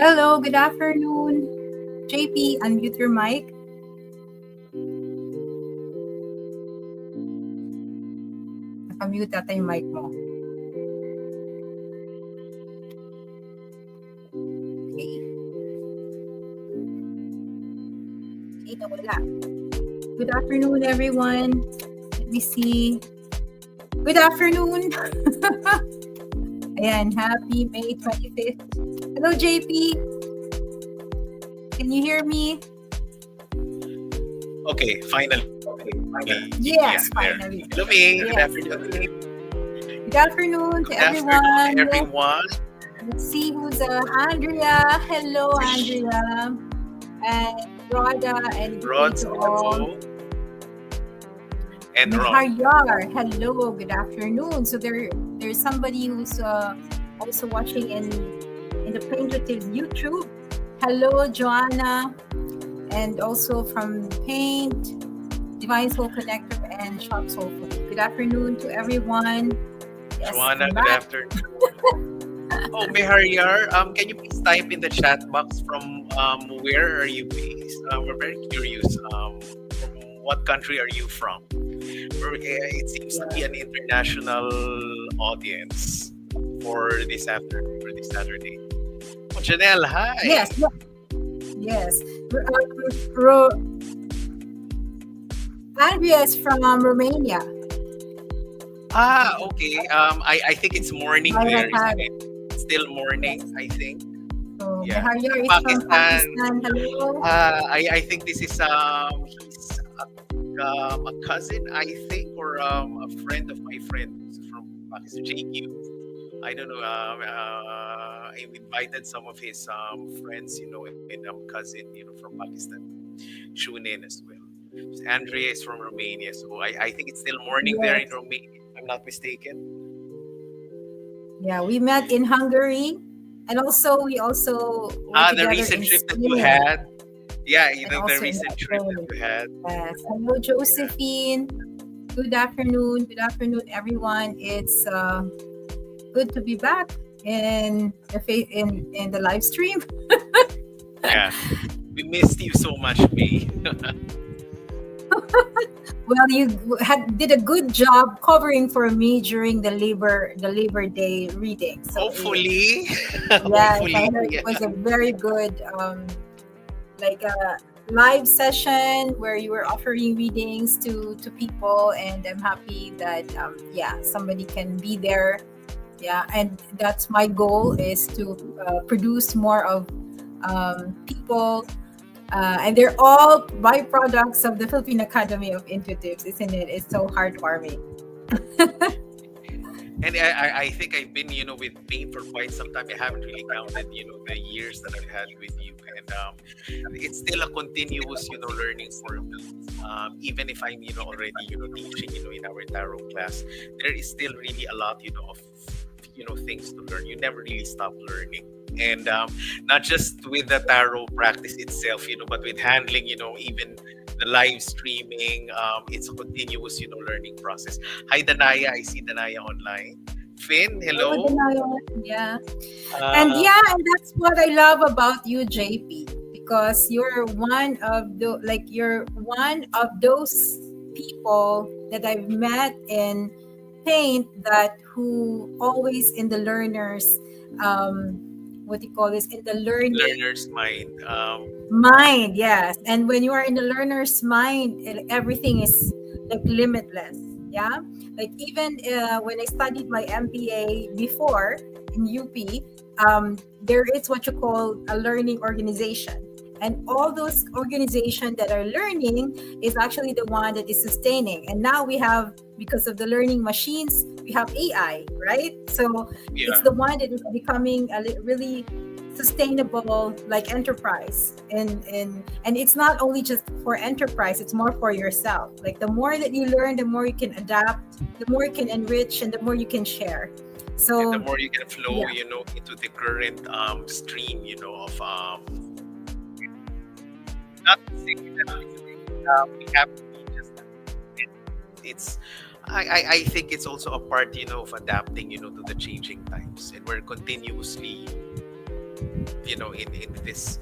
Hello, good afternoon. JP, unmute your mic. Nakamute ata yung mic mo. Okay. Okay, nawala. Good afternoon, everyone. Let me see. Good afternoon. Ayan, happy May 25th. Hello, JP. Can you hear me? Okay, finally. Yes, Yeah, there. finally. Hello, May. Good Yes. afternoon. Good afternoon to Good everyone. afternoon, everyone. Let's see who's Andrea. Hello, Andrea. And Rhoda and Rod, to all. hello. And Ron. Mayari, hello, good afternoon. So there's somebody who's also watching in the Painteratives YouTube. Hello, Joanna, and also from Paint, Divine Soul Connector, and Shop Soul Food. Good afternoon to everyone. Yes, Joanna, I'm good back. afternoon. Oh, Mayari, can you please type in the chat box from where are you based? We're very curious. From what country are you from? It seems to be an international audience for this afternoon, for this Saturday. Oh, Janelle, hi. Yes. Andrea is from Romania. Okay. I think it's morning there, isn't it? It's still morning, yes. I think. So yeah. Mayari is from Pakistan. Hello. I think this is he's a cousin, I think, or a friend of my friend who's from Pakistan, JQ. I don't know. I invited some of his friends, and cousin, from Pakistan, tune in as well. So Andrea is from Romania, so I think it's still morning there in Romania, if I'm not mistaken. Yeah, we met in Hungary, and we also were the recent trip that you had. Yeah, the recent trip that you had. Yes. Hello, Josephine. Yeah. Good afternoon. Good afternoon, everyone. It's good to be back in the live stream. Yeah, we missed you so much, May. Well, you did a good job covering for me during the Labor Day reading. So hopefully, it was a very good like a live session where you were offering readings to people, and I'm happy that somebody can be there. Yeah, and that's my goal, is to produce more of people. And they're all byproducts of the Philippine Academy of Intuitives, isn't it? It's so heartwarming. And I think I've been, with Paint for quite some time. I haven't really counted, the years that I've had with you. And it's still a continuous, learning for me. Even if I'm, already, teaching, in our tarot class, there is still really a lot, of, things to learn. You never really stop learning. And not just with the tarot practice itself, but with handling, even the live streaming, it's a continuous, learning process. Hi, Danaya. I see Danaya online. Finn, hello. Yeah. And that's what I love about you, JP, because you're one of those people that I've met in Paint who always in the learners what do you call this, in the learner's mind. Mind, yes. And when you are in the learner's mind, everything is like limitless. Yeah, like even when I studied my MBA before in UP, there is what you call a learning organization, and all those organizations that are learning is actually the one that is sustaining. And now we have, because of the learning machines, we have AI, right? So it's the one that is becoming a really sustainable, like enterprise, and it's not only just for enterprise, it's more for yourself. Like the more that you learn, the more you can adapt, the more you can enrich, and the more you can share. So and the more you can flow, into the current stream, of not saying that we have to be just. It's. I think it's also a part, of adapting, to the changing times, and we're continuously in this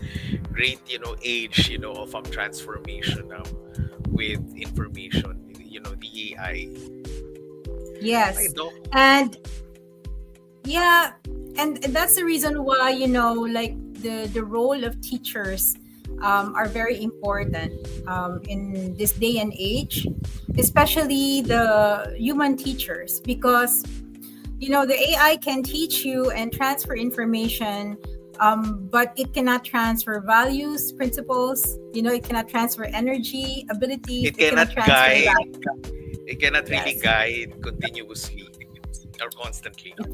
great age of transformation with information, the AI. I Yes. don't. And yeah, and that's the reason why, like the role of teachers are very important in this day and age, especially the human teachers, because the AI can teach you and transfer information, but it cannot transfer values, principles. It cannot transfer energy, abilities. It It cannot cannot transfer guide. that. It cannot really Yes. guide continuously or constantly. No.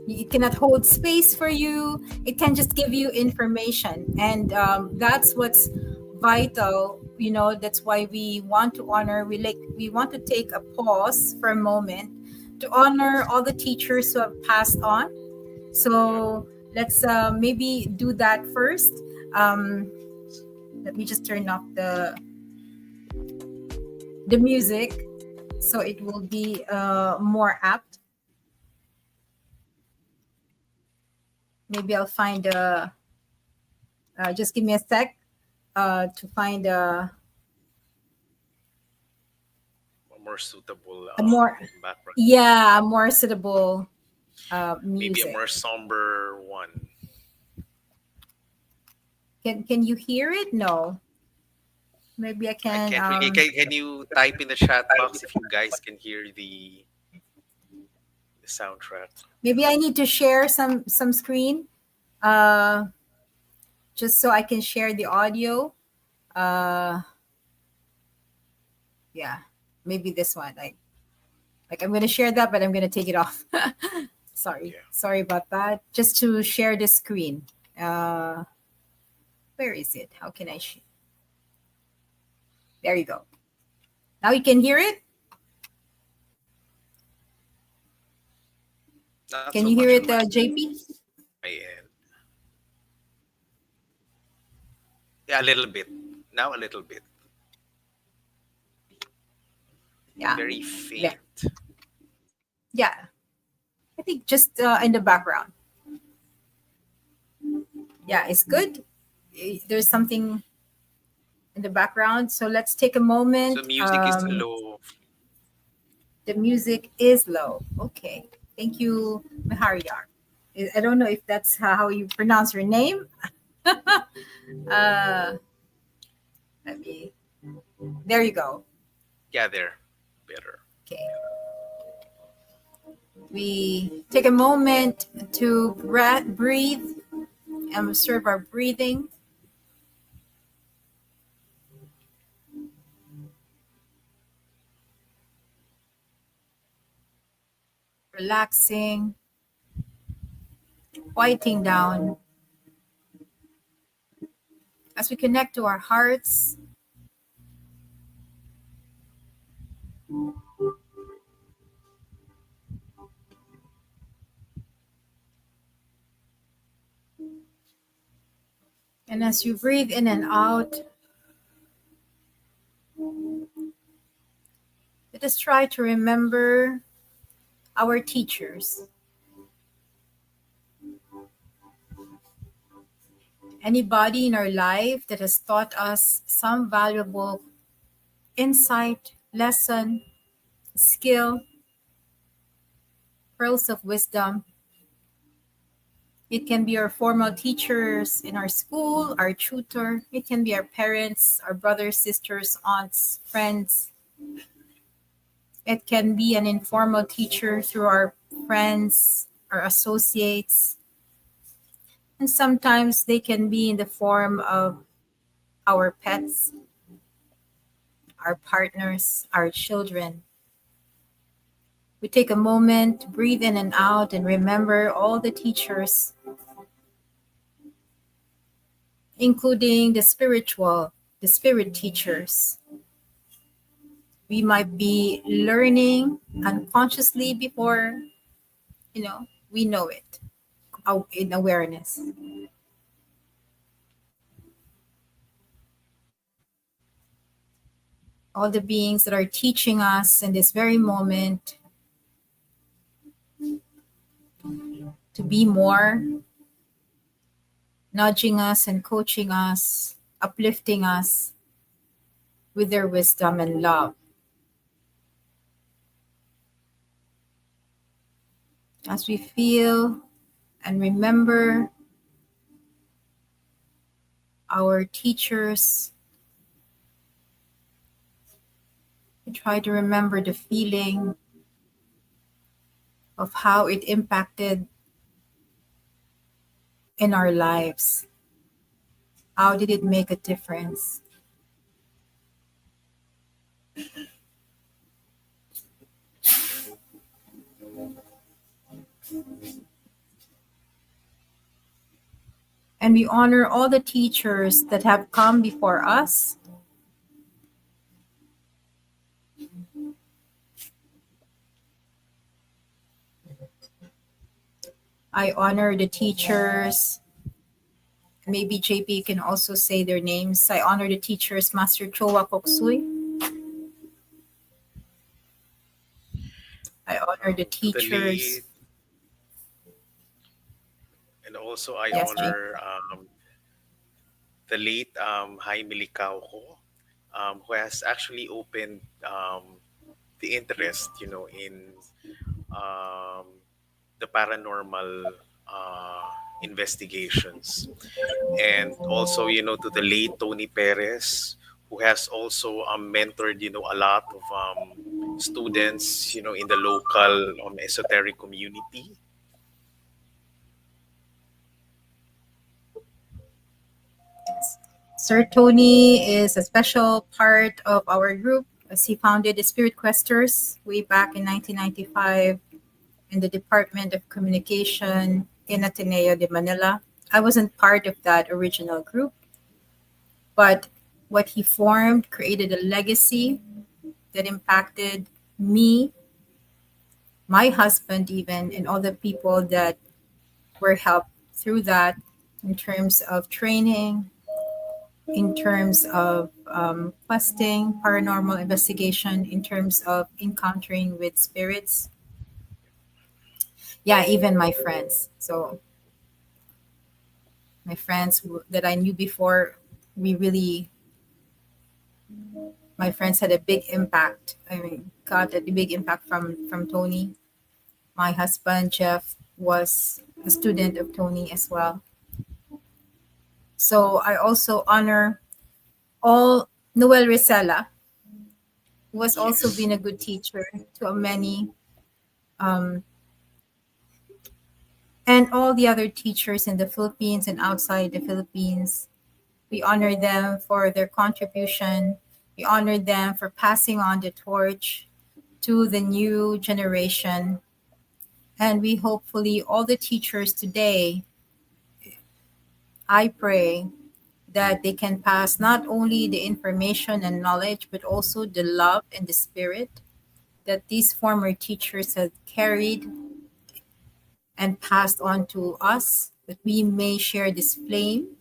It cannot hold space for you. It can just give you information, and that's what's vital. That's why we want to honor. We want to take a pause for a moment to honor all the teachers who have passed on. Yeah. So let's maybe do that first. Um, Let me just turn off the music so it will be more apt. Maybe I'll find just give me a sec to find A more suitable a more, background. yeah, a more suitable Maybe a music. more somber one. Can you hear it? No. Maybe I I can. can't really. Can you type in the chat box if you guys can hear the soundtrack? Maybe I need to share some screen, uh, just so I can share the audio. Uh, yeah, maybe this one. Like I'm gonna share that, but I'm gonna take it off. Yeah. Sorry about that. Just to share the screen. Uh, where is it? How can I? There you go. Now you can hear it. Not so Can you much hear on it, JP? my end. Yeah, a little bit. Now a little bit. Yeah. Very Yeah. faint. Yeah. I think just in the background. Yeah, it's good. There's something in the background. So let's take a So moment. music is low. The music is low. Okay. Thank you, Maharyar. I don't know if that's how you pronounce your name. uh, Let me. There you go. Yeah, there. Better. Okay. We take a moment to breathe and observe our breathing, relaxing, quieting down as we connect to our hearts. And as you breathe in and out, let us try to remember our teachers, anybody in our life that has taught us some valuable insight, lesson, skill, pearls of wisdom. It can be our formal teachers in our school, our tutor. It can be our parents, our brothers, sisters, aunts, friends. It can be an informal teacher through our friends, our associates. And sometimes they can be in the form of our pets, our partners, our children. We take a moment to breathe in and out and remember all the teachers, including the spirit teachers. We might be learning unconsciously before, we know it in awareness. All the beings that are teaching us in this very moment to be more, nudging us and coaching us, uplifting us with their wisdom and love. As we feel and remember our teachers, we try to remember the feeling of how it impacted in our lives. How did it make a difference? And we honor all the teachers that have come before us. I honor the teachers. Maybe JP can also say their names. I honor the teachers, Master Chowa Koksui. I honor the To the teachers. late, and also I Yes, JP. honor the late Jaime Licauco, who has actually opened the interest, in um, the paranormal investigations. And also, to the late Tony Perez, who has also mentored, a lot of students, in the local esoteric community. Sir Tony is a special part of our group as he founded the Spirit Questers way back in 1995 in the Department of Communication in Ateneo de Manila. I wasn't part of that original group, but what he formed created a legacy that impacted me, my husband, even, and all the people that were helped through that in terms of training, in terms of questing, paranormal investigation, in terms of encountering with spirits. Yeah, even my friends. So my friends that I knew before, we really, my friends had a big impact. I mean, got a big impact from Tony. My husband Jeff was a student of Tony as well. So I also honor all Noel Risela, who has also Yes. been a good teacher to many, um, and all the other teachers in the Philippines and outside the Philippines. We honor them for their contribution. We honor them for passing on the torch to the new generation. And we hopefully, all the teachers today, I pray that they can pass not only the information and knowledge, but also the love and the spirit that these former teachers have carried and passed on to us, that we may share this flame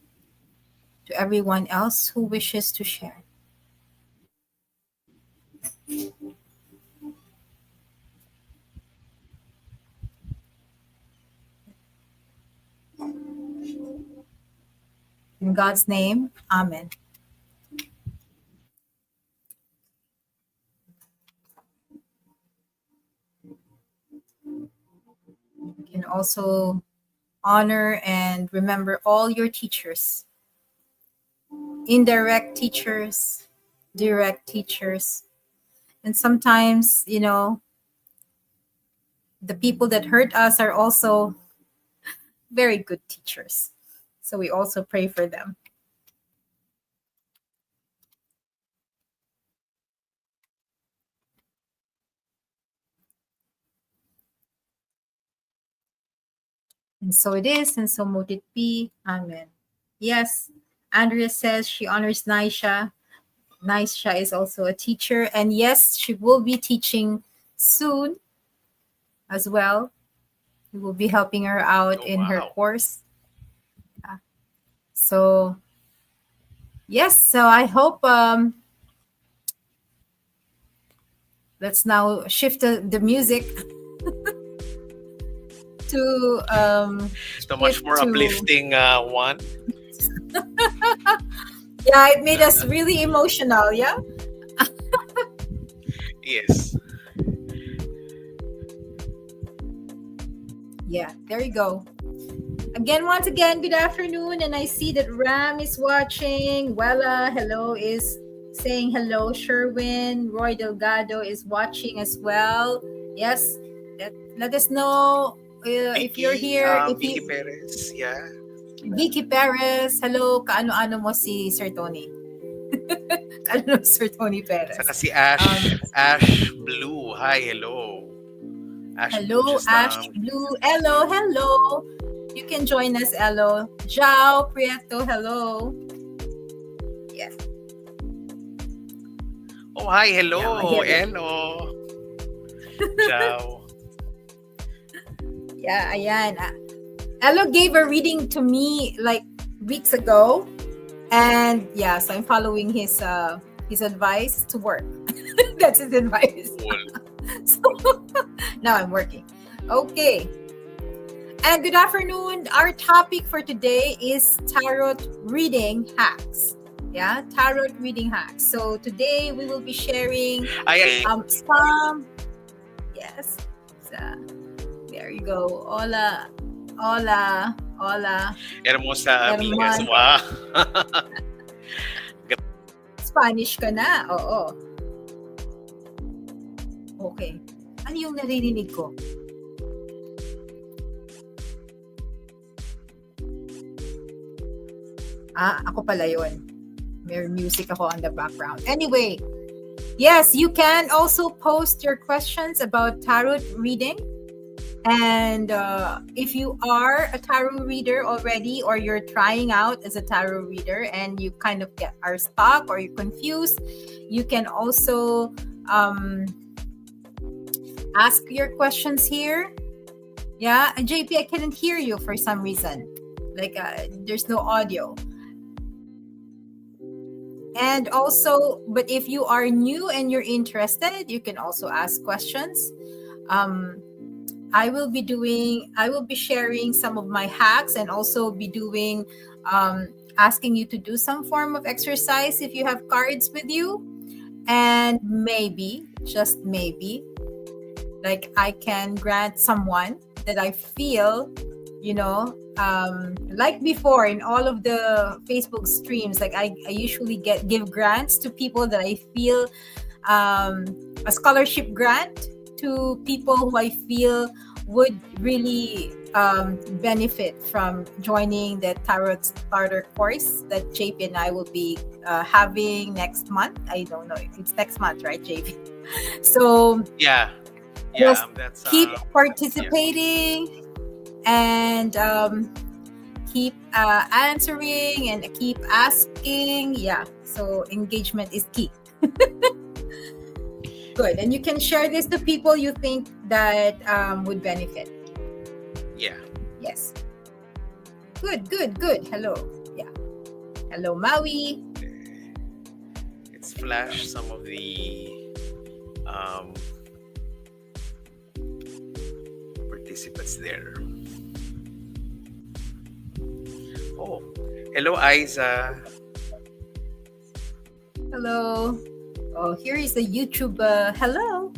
to everyone else who wishes to share. In God's name, Amen. You can also honor and remember all your teachers, indirect teachers, direct teachers. And sometimes, the people that hurt us are also very good teachers. So we also pray for them. And so it is, and so mote it be. Amen. Yes, Andrea says she honors Naisha. Naisha is also a teacher. And yes, she will be teaching soon as well. We will be helping her out Oh, in her wow. course. Yeah. So, yes, so I hope let's now shift the music The much shift more to, uplifting one. yeah, it made us really emotional. Yeah. Yes. Yeah, there you go. Again, once again, good afternoon. And I see that Ram is watching. Wella, hello, is saying hello. Sherwin, Roy Delgado is watching as well. Yes, let us know if you're here. If Vicky you, Perez, yeah. Vicky Perez, hello. Kaano-ano mo si Sir Tony? Kaano Sir Tony Saka Perez? si Um, Ash Blue. Hi, hello. Ash Blue Hello, just Ash Blue. Hello, hello. You can join us, hello. Jao Prieto, hello. Yes. oh hi, Yeah, I hello. hear it. Hello. Ciao. Yeah, ayan. Elo gave a reading to me like weeks ago. And yeah, so I'm following his advice to work. That's his advice. Cool. So now I'm working. Okay. And good afternoon. Our topic for today is tarot reading hacks. Yeah, tarot reading hacks. So today we will be sharing some, yes. So, there you go. Hola, hola, hola. Hermosa amigas. Herman. Wow. Spanish ka na? Oo. Okay. Ano yung naririnig ko? Ako pala yun. May music ako on the background. Anyway, yes, you can also post your questions about tarot reading. And if you are a tarot reader already, or you're trying out as a tarot reader and you kind of are stuck or you're confused, you can also ask your questions here. Yeah, and JP, I couldn't hear you for some reason. Like there's no audio. And also, but if you are new and you're interested, you can also ask questions. I will be sharing some of my hacks, and also be doing asking you to do some form of exercise if you have cards with you. And maybe, just maybe, like I can grant someone that I feel, like before in all of the Facebook streams, like I usually give grants to people that I feel, a scholarship grant to people who I feel would really benefit from joining the tarot starter course that JP and I will be having next month. I don't know if it's next month, right, JP? So yeah. just That's keep participating and keep answering and keep asking. Yeah, so engagement is key. Good. And you can share this to people you think that would benefit. Yeah. Yes. Good. Hello. Yeah. Hello, Maui. Let's flash some of the participants there. Oh, hello, Isa. Hello. Oh, here is the YouTube. Hello.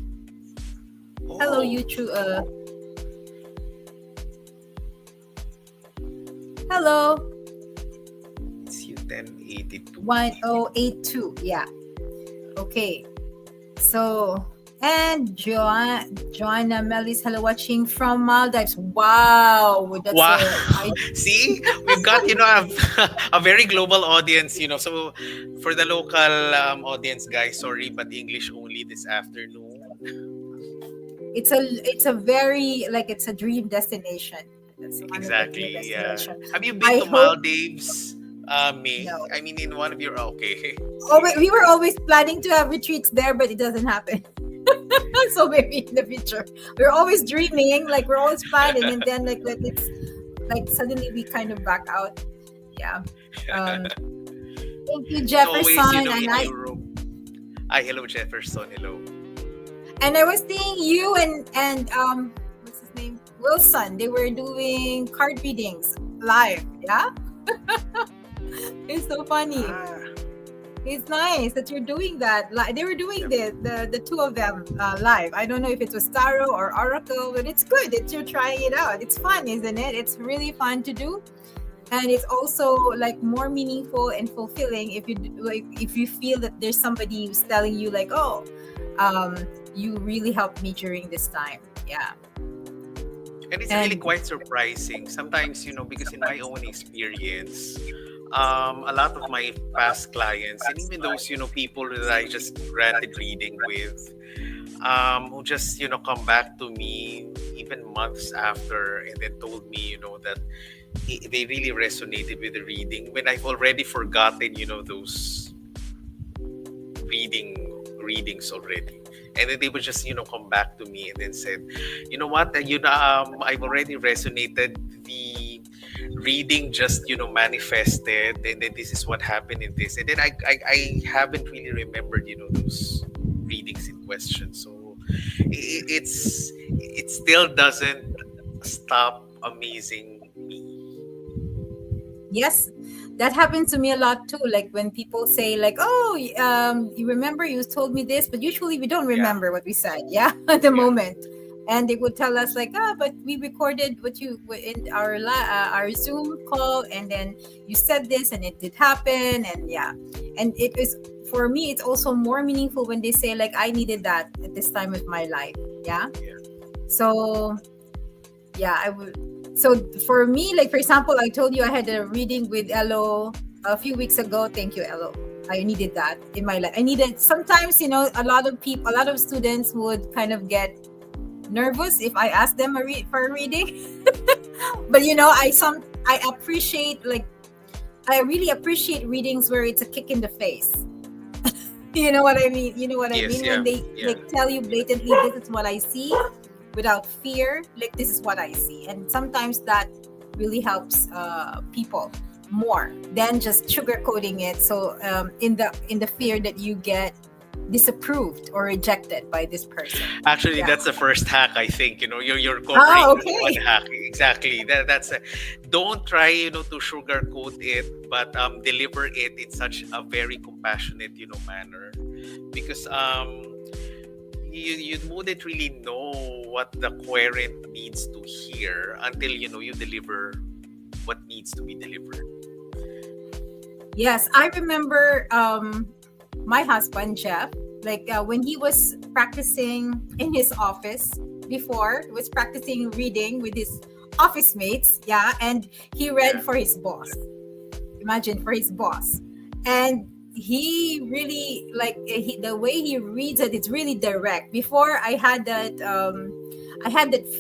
Oh. Hello, YouTube. Hello. It's you 1082. 1082. Yeah. Okay. So, and Joanna Melis, hello, watching from Maldives. Wow. See, we've got a very global audience. So for the local audience, guys, sorry, but English only this afternoon. It's a very, like, it's a dream destination. That's Exactly. Yeah. Destination. Have you been to Maldives, May? No. I mean, in one of your okay. Oh, we were always planning to have retreats there, but it doesn't happen. So maybe in the future, we're always dreaming, like we're always planning, and then like it's like suddenly we kind of back out. Yeah. Thank you, Jefferson. Always, in Europe. Hello, Jefferson. Hello. And I was seeing you and what's his name? Wilson. They were doing card readings live. Yeah, it's so funny. Ah, It's nice that you're doing that. Like they were doing yep, the two of them live. I don't know if it was Tarot or Oracle, but it's good that you're trying it out. It's fun, isn't it? It's really fun to do, and it's also like more meaningful and fulfilling if like if you feel that there's somebody who's telling you like, oh, um, you really helped me during this time. Yeah, and it's really and quite surprising sometimes, because in my own experience, a lot of my past clients, and even those, people that I just granted reading with, who just, come back to me even months after and then told me, that they really resonated with the reading when I've already forgotten, those reading readings already. And then they would just, come back to me and then said, you know what, I've already resonated. The reading just, manifested, and then this is what happened in this. And then I haven't really remembered, those readings in question. So it still doesn't stop amazing me. yes, that happens to me a lot too. Like when people say like, "Oh, you remember you told me this," but usually we don't Yeah, remember what we said. Yeah, at the yeah. moment, and they would tell us like, "Ah, but we recorded what you in our Zoom call, and then you said this, and it did happen." And yeah, and it is for me. It's also more meaningful when they say like, "I needed that at this time of my life." Yeah, Yeah. so yeah, I would. So for me, like for example, I told you I had a reading with Elo a few weeks ago. Thank you, Elo. I needed that in my life. I needed sometimes, a lot of people, a lot of students would kind of get nervous if I asked them for a reading. But I appreciate like I really appreciate readings where it's a kick in the face. You know what I mean? You know what I Yes, mean? When yeah, they yeah. like tell you blatantly, this is what I see, without fear. Like this is what I see, and sometimes that really helps people more than just sugarcoating it. So in the fear that you get disapproved or rejected by this person. Actually, Yeah. that's the first hack. I think you're covering Oh, one okay. hack exactly. That's a, don't try to sugarcoat it, but deliver it in such a very compassionate manner, because you wouldn't really know what the querent needs to hear until you deliver what needs to be delivered. Yes, I remember my husband Jeff, like when he was practicing in his office before, was practicing reading with his office mates, yeah, and he read Yeah, for his boss. Imagine, for his boss. And he really like the way he reads it, it's really direct. Before I had that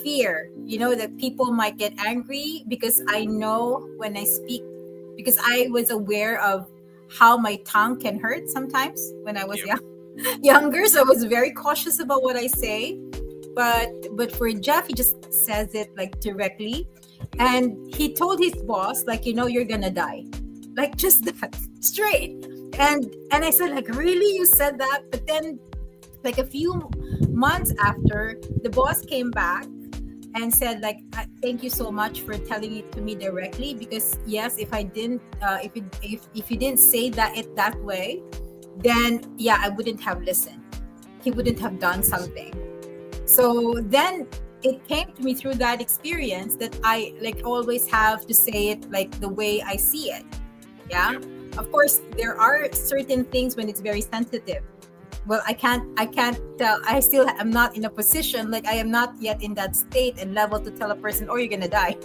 fear, that people might get angry because I know when I speak, because I was aware of how my tongue can hurt sometimes when I was yeah. younger. So I was very cautious about what I say. But for Jeff, he just says it like directly. And he told his boss, like, you're gonna die. Like just that, straight. And I said, like, really? You said that? But then like a few months after, the boss came back and said like, thank you so much for telling it to me directly, because yes, if I didn't if you didn't say that way, then yeah, I wouldn't have listened. He wouldn't have done Yes. something. So then it came to me through that experience that I like always have to say it like the way I see it. Yeah. Yep. Of course, there are certain things when it's very sensitive. Well, I can't tell. I still am not in a position, like I am not yet in that state and level to tell a person, oh, you're gonna die.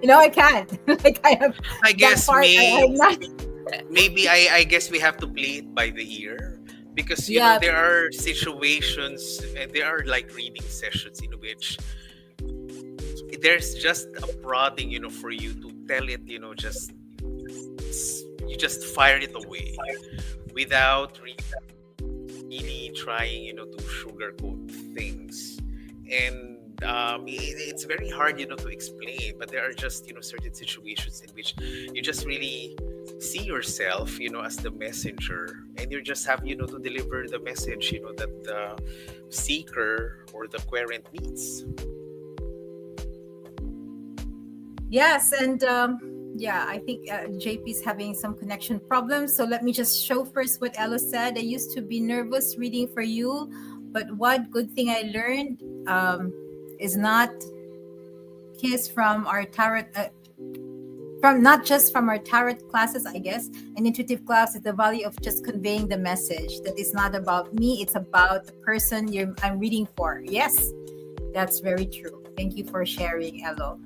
I can't. Like I have I that guess part. I'm not. maybe I guess we have to play it by the ear, because Yeah. there are situations and there are like reading sessions in which there's just a prodding for you to tell it, just you just fire it away without really trying to sugarcoat things. And it's very hard to explain, but there are just certain situations in which you just really see yourself as the messenger, and you just have to deliver the message that the seeker or the querent needs. Yes, and yeah, I think JP is having some connection problems. So let me just show first what Ella said. I used to be nervous reading for you, but what good thing I learned is not kiss from our tarot. From not just from our tarot classes, I guess, an intuitive class is the value of just conveying the message that is not about me, it's about the person I'm reading for. Yes, that's very true. Thank you for sharing, Elo.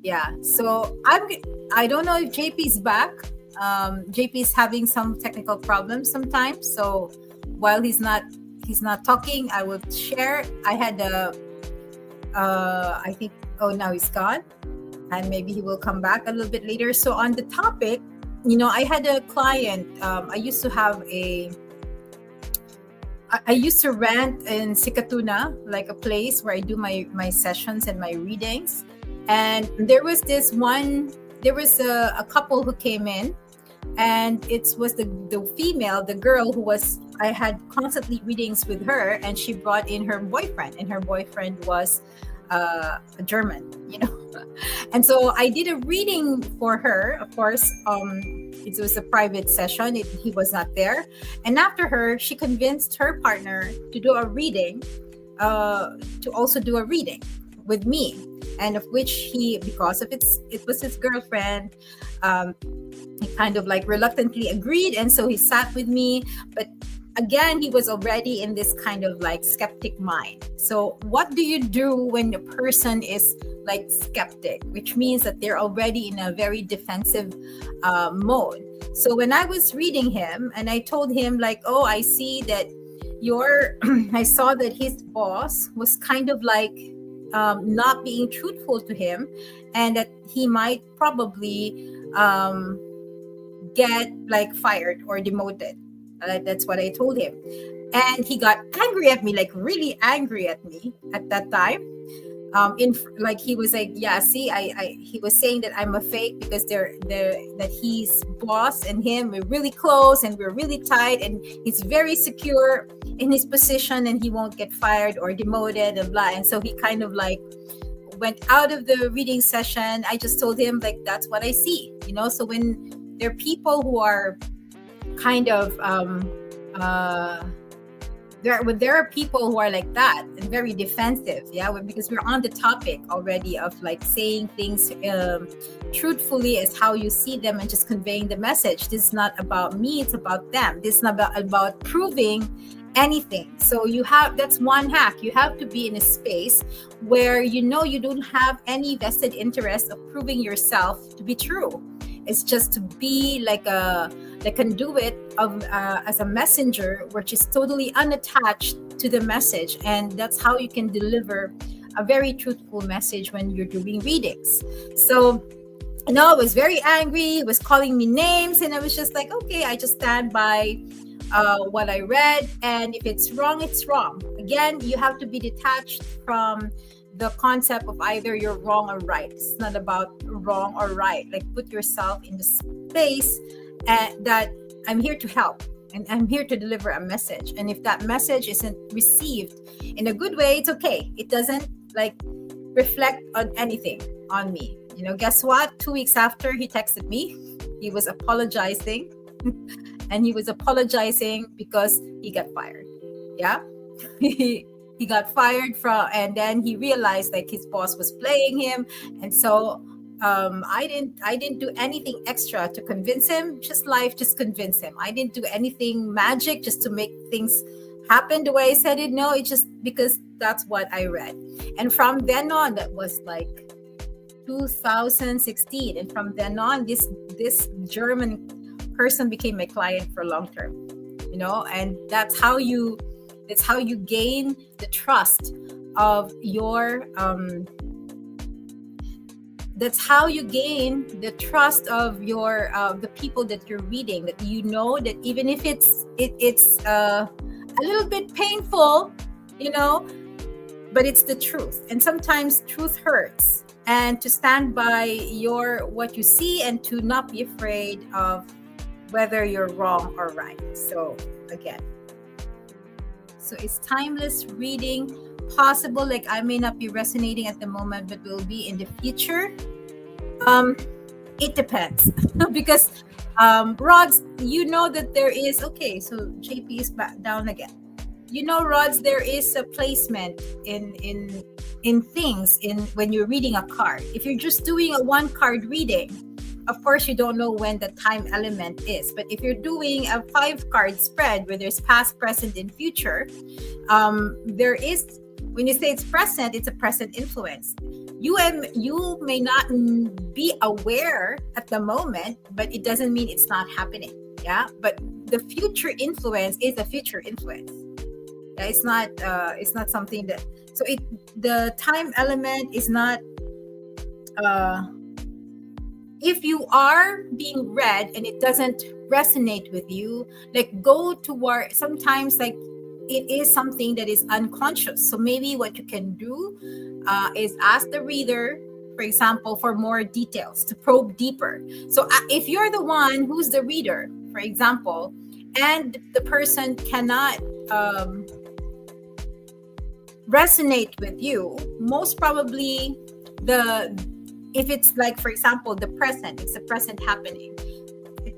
Yeah, so I don't know if JP's back. JP is having some technical problems sometimes, so while he's not talking, I will share. I had a I think, oh, now he's gone, and maybe he will come back a little bit later. So on the topic, I had a client. I used to have I used to rent in Sikatuna, like a place where I do my sessions and my readings. And there was a couple who came in, and it was the female, the girl who was, I had constantly readings with her, and she brought in her boyfriend, and her boyfriend was a German, and so I did a reading for her. Of course, it was a private session. He was not there, and after her, she convinced her partner to do a reading, to also do a reading with me, and of which because of it was his girlfriend, he kind of like reluctantly agreed, and so he sat with me. But again, he was already in this kind of like skeptic mind. So what do you do when a person is like skeptic, which means that they're already in a very defensive mode? So when I was reading him, and I told him like, oh, I see that I saw that his boss was kind of like not being truthful to him, and that he might probably get like fired or demoted. That's what I told him. And he got angry at me, like really angry at me at that time. Like he was like, yeah, see, he was saying that I'm a fake because that his boss and him were really close and we're really tight, and he's very secure in his position and he won't get fired or demoted and blah. And so he kind of like went out of the reading session. I just told him like, that's what I see, so when there are people who are kind of there are people who are like that and very defensive, because we're on the topic already of like saying things truthfully as how you see them and just conveying the message. This is not about me, it's about them. This is not about proving anything. So that's one hack. You have to be in a space where you don't have any vested interest of proving yourself to be true. It's just to be like a conduit of as a messenger, which is totally unattached to the message, and that's how you can deliver a very truthful message when you're doing readings. So I was very angry. He was calling me names, and I was just like, okay, I just stand by what I read, and if it's wrong, it's wrong. Again, you have to be detached from the concept of either you're wrong or right. It's not about wrong or right. Like, put yourself in the space that I'm here to help and I'm here to deliver a message. And if that message isn't received in a good way, it's okay. It doesn't like reflect on anything on me. Guess what? 2 weeks after, he texted me. He was apologizing. And he was apologizing because he got fired. Yeah. He got fired and then he realized like his boss was playing him. And so I didn't do anything extra to convince him. Life just convinced him. I didn't do anything magic just to make things happen the way I said it. No, it's just because that's what I read. And from then on, that was like 2016. And from then on, this German person became my client for long term. And that's how you gain the trust of your the people that you're reading, that that even if it's a little bit painful, but it's the truth. And sometimes truth hurts, and to stand by what you see and to not be afraid of whether you're wrong or right. So again, is timeless reading possible? Like, I may not be resonating at the moment, but will be in the future. Um, it depends because rods, you know that there is okay. So JP is back down again. You know, rods, there is a placement in things in when you're reading a card. If you're just doing a one card reading, of course you don't know when the time element is. But if you're doing a 5 card spread where there's past, present, and future, there is, when you say it's present, it's a present influence. You may not be aware at the moment, but it doesn't mean it's not happening. Yeah, but the future influence is a future influence. Yeah, it's not something that, so it, the time element is not, uh if you are being read and it doesn't resonate with you, like go toward, sometimes like it is something that is unconscious. So maybe what you can do is ask the reader, for example, for more details to probe deeper. So if you're the one who's the reader, for example, and the person cannot resonate with you, most probably the, if it's like, for example, the present, it's the present happening,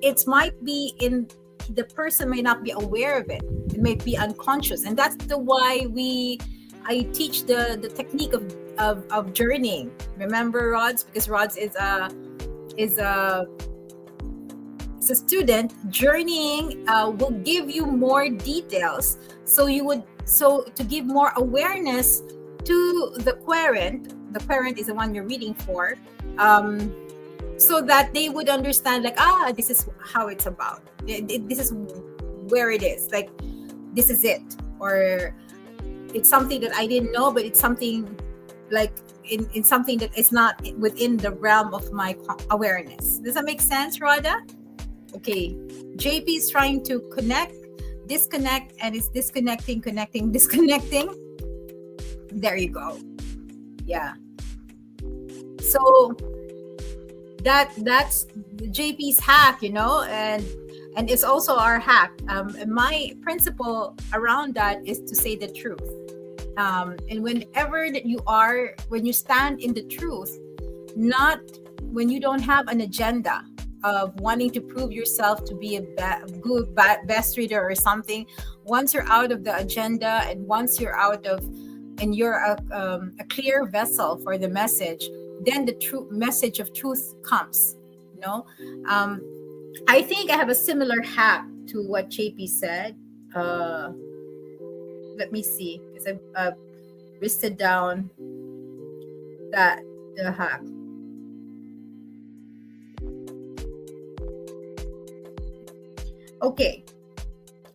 it might be in, the person may not be aware of it, it may be unconscious. And that's the why I teach the technique of journeying. Remember Rods? Because Rods is a student. Journeying will give you more details, so you would, so to give more awareness to the querent. The querent is the one you're reading for, so that they would understand, like, this is how it's about. This is where it is. Like, this is it. Or it's something that I didn't know, but it's something like in something that is not within the realm of my awareness. Does that make sense, Rhoda? Okay. JP is trying to disconnect, and it's disconnecting, connecting, disconnecting. There you go. Yeah. So that's JP's hack, and it's also our hack. And my principle around that is to say the truth. And whenever that you are, when you stand in the truth, not when you don't have an agenda of wanting to prove yourself to be a good best reader or something. Once you're out of the agenda, and once you're out of, and you're a clear vessel for the message, then the true message of truth comes. I think I have a similar hack to what JP said. Let me see, because I've listed down that the hack. Okay,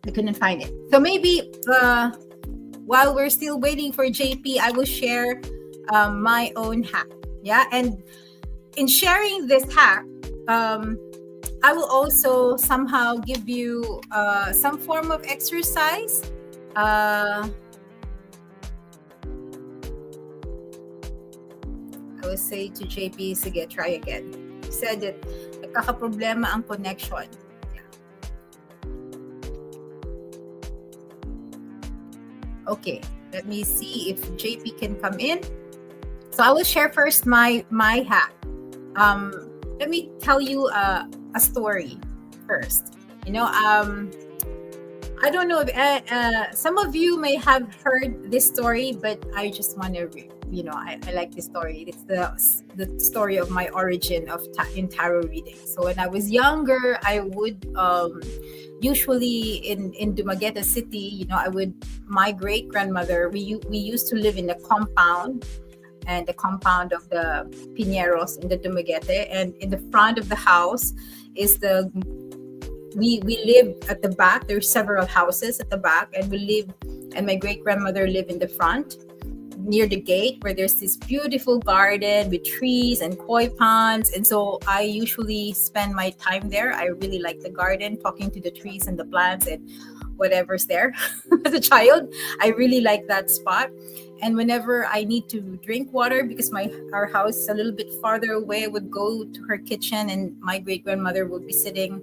I couldn't find it. So maybe while we're still waiting for JP, I will share my own hack. Yeah, and in sharing this hack, I will also somehow give you some form of exercise. I will say to JP, sige, try again. He said that nagkakaproblema ang connection. Okay, let me see if JP can come in. So I will share first my hack. Let me tell you a story first. I don't know if some of you may have heard this story, but I just want to, I like this story. It's the story of my origin in tarot reading. So when I was younger, I would usually in Dumaguete City, my great grandmother, we used to live in the compound, and the compound of the Piñeros in the Dumaguete, and in the front of the house is we live at the back. There's several houses at the back, and my great grandmother lived in the front near the gate, where there's this beautiful garden with trees and koi ponds. And so I usually spend my time there. I really like the garden, talking to the trees and the plants and whatever's there. As a child, I really like that spot. And whenever I need to drink water, because our house is a little bit farther away, I would go to her kitchen, and my great grandmother would be sitting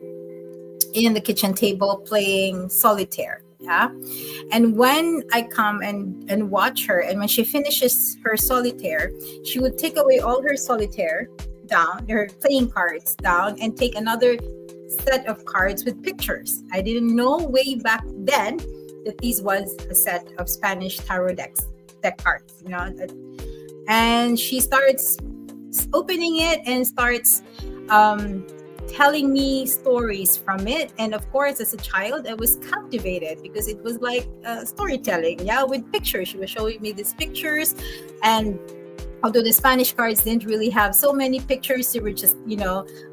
in the kitchen table playing solitaire. Yeah. And when I come and watch her, and when she finishes her solitaire, she would take away all her solitaire, down, or playing cards down, and take another set of cards with pictures. I didn't know way back then that this was a set of Spanish tarot deck cards, and she starts opening it and starts um, telling me stories from it. And of course, as a child, I was captivated because it was like storytelling, yeah, with pictures. She was showing me these pictures, and although the Spanish cards didn't really have so many pictures, they were just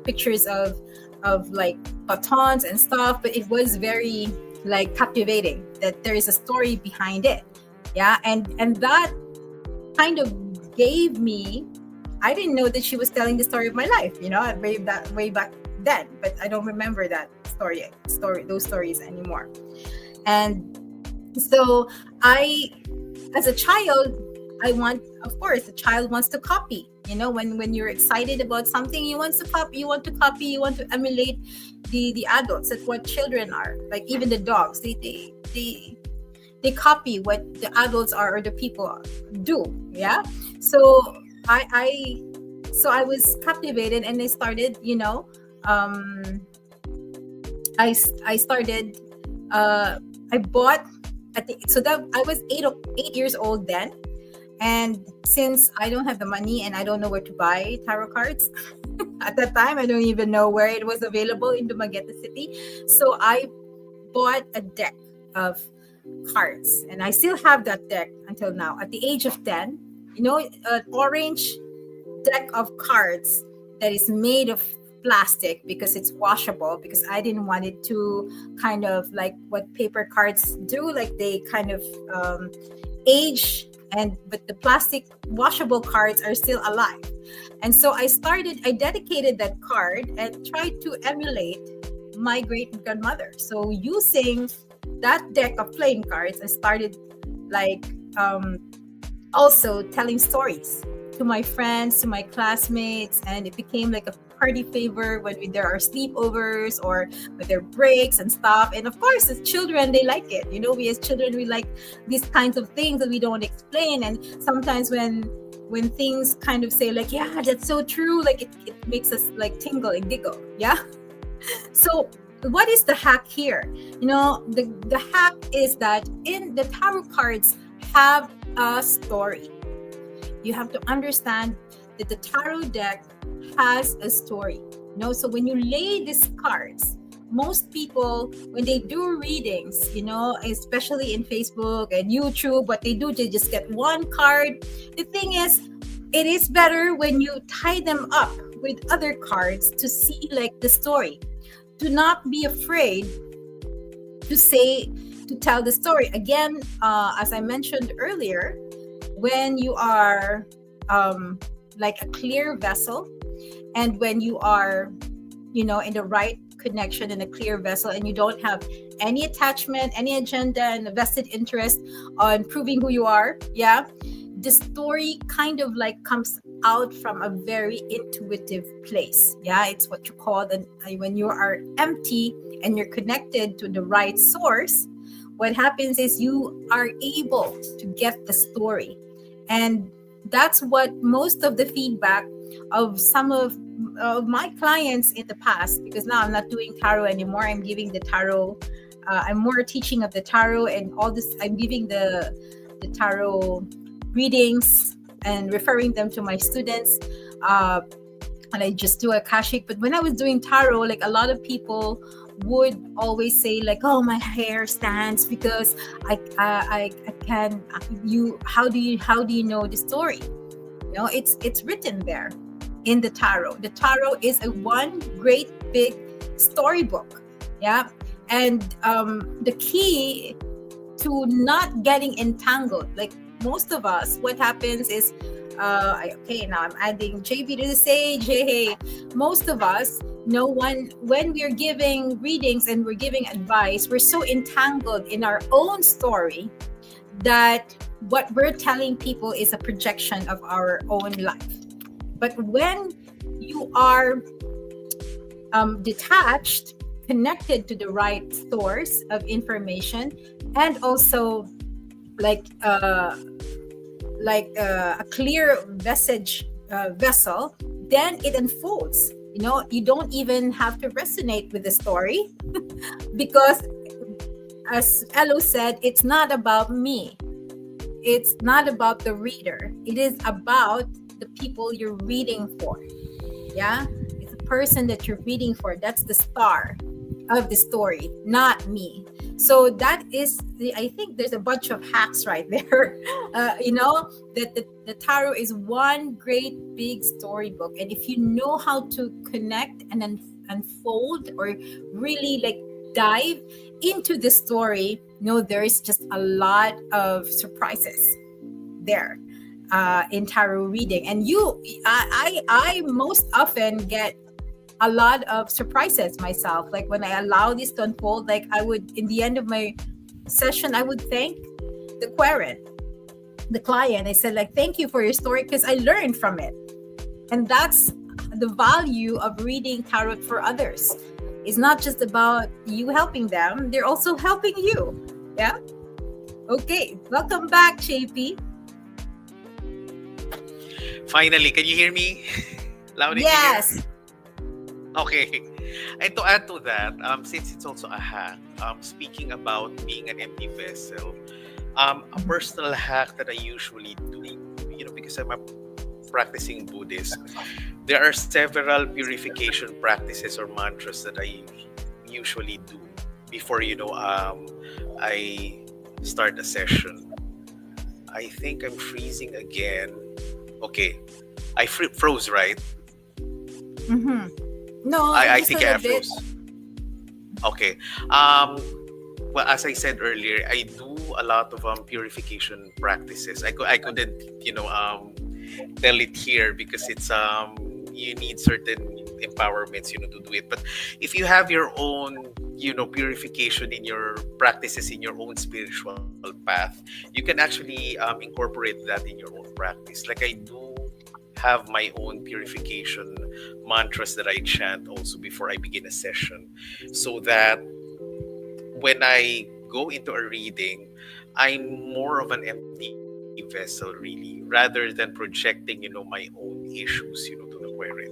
pictures of like batons and stuff, but it was very like captivating that there is a story behind it, yeah. And that kind of gave me, I didn't know that she was telling the story of my life, way back then, but I don't remember that those stories anymore. And so as a child, of course, a child wants to copy. When you're excited about something, you want to copy, you want to emulate the adults. That's what children are. Like even the dogs, they copy what the adults are or the people do. Yeah. So I was captivated, and I started, I started, I bought so that I was 8 years old then. And since I don't have the money and I don't know where to buy tarot cards at that time, I don't even know where it was available in Dumaguete City. So I bought a deck of cards, and I still have that deck until now. At the age of 10, an orange deck of cards that is made of plastic because it's washable, because I didn't want it to kind of like what paper cards do, like they kind of age, but the plastic washable cards are still alive. And so I dedicated that card and tried to emulate my great grandmother. So using that deck of playing cards, I started like also telling stories to my friends, to my classmates, and it became like a party favor when there are sleepovers or when there are breaks and stuff. And of course, as children, they like it. We as children, we like these kinds of things that we don't explain. And sometimes when things kind of say like, yeah, that's so true, like it makes us like tingle and giggle. Yeah. So what is the hack here? The hack is that in the tarot cards have a story. You have to understand that the tarot deck has a story. So when you lay these cards, most people, when they do readings, especially in Facebook and YouTube, what they do, they just get one card. The thing is, it is better when you tie them up with other cards to see like the story. Do not be afraid to tell the story. Again, as I mentioned earlier, when you are like a clear vessel, and when you are, in the right connection in a clear vessel, and you don't have any attachment, any agenda, and a vested interest on proving who you are, yeah, the story kind of like comes out from a very intuitive place. Yeah, it's what you call when you are empty and you're connected to the right source. What happens is you are able to get the story, and that's what most of the feedback of some of my clients in the past, because now I'm not doing tarot anymore. I'm giving the tarot. I'm more teaching of the tarot and all this. I'm giving the tarot readings and referring them to my students. And I just do Akashic. But when I was doing tarot, like a lot of people would always say like, oh, my hair stands because I can, how do you know the story? It's written there in the tarot. The tarot is a one great big storybook. Yeah. And the key to not getting entangled, like most of us, what happens is, now I'm adding JB to the stage. Hey, most of us, when we're giving readings and we're giving advice, we're so entangled in our own story that what we're telling people is a projection of our own life. But when you are detached, connected to the right source of information, and also like a clear vessel, then it unfolds. You don't even have to resonate with the story because, as Elo said, it's not about me. It's not about the reader. It is about the people you're reading for. Yeah, it's the person that you're reading for. That's the star of the story, not me. So that is I think there's a bunch of hacks right there. That the tarot is one great big storybook, and if you know how to connect and unfold, or really like dive into the story, there is just a lot of surprises there in tarot reading. And I most often get a lot of surprises myself. Like when I allow this to unfold, like I would, in the end of my session, I would thank the querent, the client. I said, like, thank you for your story because I learned from it. And that's the value of reading tarot for others. It's not just about you helping them, they're also helping you. Yeah. Okay, welcome back, JP. Finally, can you hear me? Loud and Yes. clear? Okay. And to add to that, since it's also a hack, speaking about being an empty vessel, a personal hack that I usually do, because I'm a practicing Buddhist, there are several purification practices or mantras that I usually do before, I start a session. I think I'm freezing again. Okay. I froze, right? Mm-hmm. No, I just think a I little bit. froze. Okay. Well, as I said earlier, I do a lot of purification practices. I couldn't, tell it here because it's you need certain empowerments, to do it. But if you have your own, purification in your practices in your own spiritual path, you can actually incorporate that in your own practice. Like I do have my own purification mantras that I chant also before I begin a session, so that when I go into a reading, I'm more of an empty vessel, really, rather than projecting, my own issues, to the query.